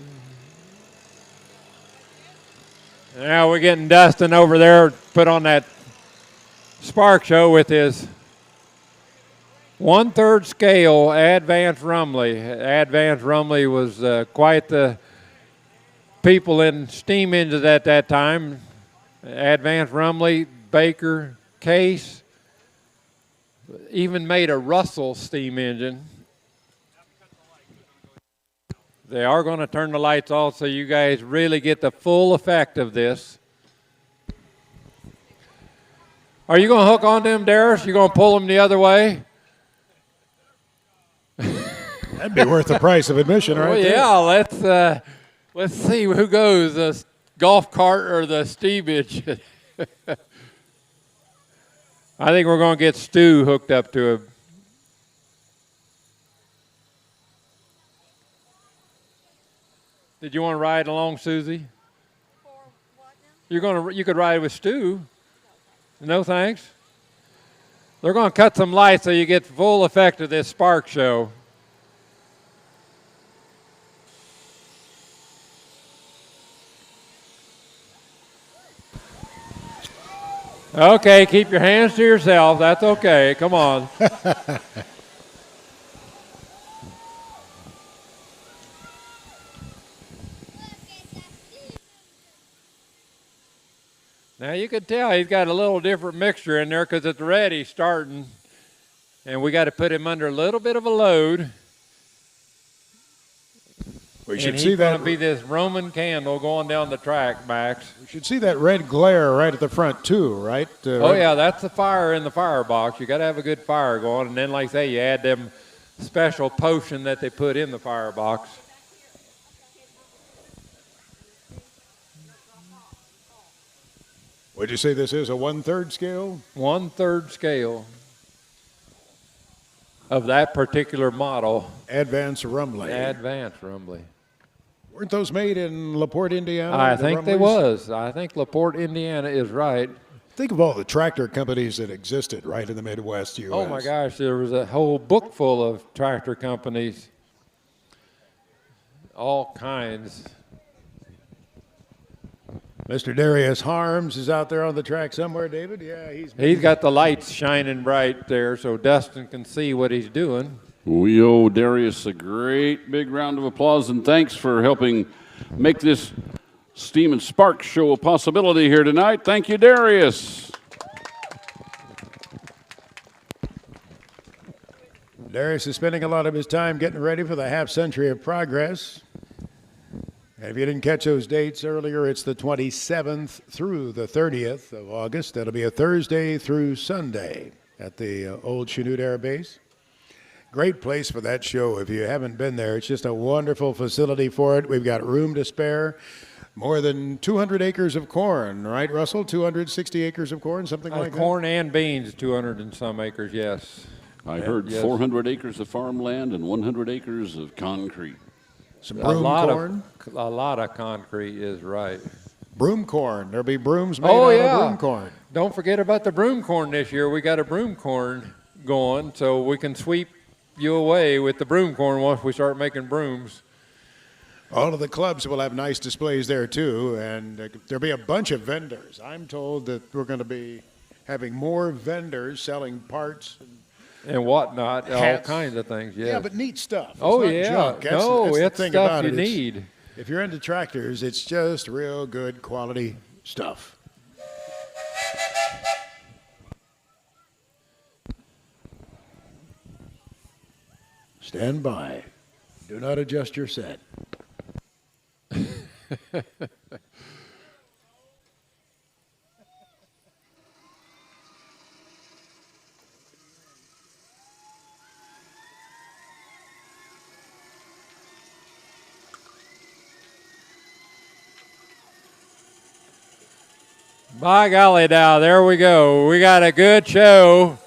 Now we're getting Dustin over there put on that spark show with his 1/3 scale Advanced Rumley. Advanced Rumley was quite the people in steam engines at that time. Advanced Rumley, Baker, Case, even made a Russell steam engine. They are going to turn the lights off so you guys really get the full effect of this. Are you going to hook on to them, Darius? You going to pull them the other way? That'd be worth the price of admission, right? Well, yeah, let's see who goes, the golf cart or the steam engine. I think we're going to get Stu hooked up to him. Did you want to ride along, Susie? For what now? You could ride with Stu. No thanks. They're going to cut some lights so you get full effect of this spark show. Okay, keep your hands to yourself. That's okay. Come on. Now you can tell he's got a little different mixture in there because it's ready starting, and we got to put him under a little bit of a load. We should and see he's that. going to be this Roman candle going down the track, Max. We should see that red glare right at the front too, right? Oh yeah, that's the fire in the firebox. You got to have a good fire going, and then like I say, you add them special potion that they put in the firebox. Would you say this is a 1/3 scale? 1/3 scale of that particular model. Advanced Rumley. Advanced Rumley. Weren't those made in LaPorte, Indiana? I think they Rumleys? was. I think LaPorte, Indiana is right. Think of all the tractor companies that existed right in the Midwest U.S. Oh my gosh, there was a whole book full of tractor companies. All kinds. Mr. Darius Harms is out there on the track somewhere, David. Yeah, He's got the lights shining bright there so Dustin can see what he's doing. We owe Darius a great big round of applause and thanks for helping make this Steam and Spark show a possibility here tonight. Thank you, Darius. Darius is spending a lot of his time getting ready for the half century of progress. And if you didn't catch those dates earlier, it's the 27th through the 30th of August. That'll be a Thursday through Sunday at the old Chanute Air Base. Great place for that show. If you haven't been there, it's just a wonderful facility for it. We've got room to spare. More than 200 acres of corn, right, Russell? 260 acres of corn, something like that? Corn and beans, 200 and some acres, yes. I heard yes. 400 acres of farmland and 100 acres of concrete. Some broom corn. A lot of concrete is right. Broom corn. There'll be brooms made out of broom corn. Don't forget about the broom corn this year. We got a broom corn going, so we can sweep you away with the broom corn once we start making brooms. All of the clubs will have nice displays there too, and there'll be a bunch of vendors. I'm told that we're going to be having more vendors selling parts and whatnot, hats. All kinds of things. Yes. Yeah, but neat stuff. It's oh not yeah, junk. That's, no, that's the it's thing stuff about you it. need. If you're into tractors, it's just real good quality stuff. Stand by. Do not adjust your set. By golly, now there we go. We got a good show.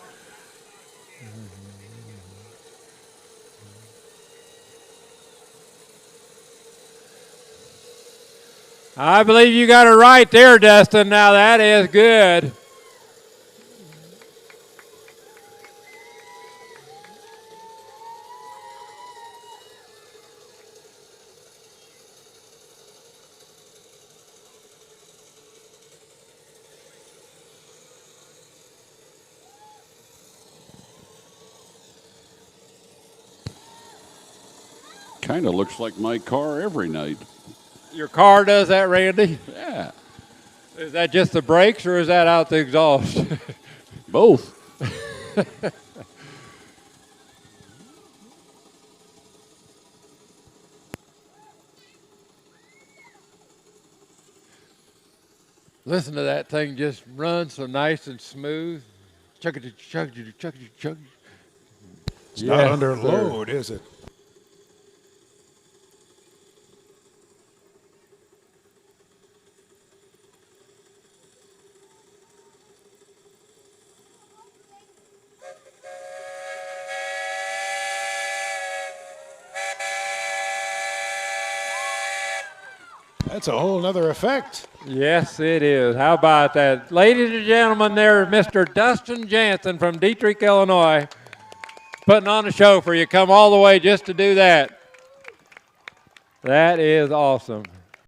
I believe you got it right there, Dustin. Now that is good. Kind of looks like my car every night. Your car does that, Randy? Yeah. Is that just the brakes or is that out the exhaust? Both. Listen to that thing just run so nice and smooth. Chuckity, chuckity, chuckity, chuckity. It's not under load, is it? That's a whole nother effect. Yes, it is. How about that? Ladies and gentlemen, there's Mr. Dustin Jansen from Dieterich, Illinois, putting on a show for you. Come all the way just to do that. That is awesome.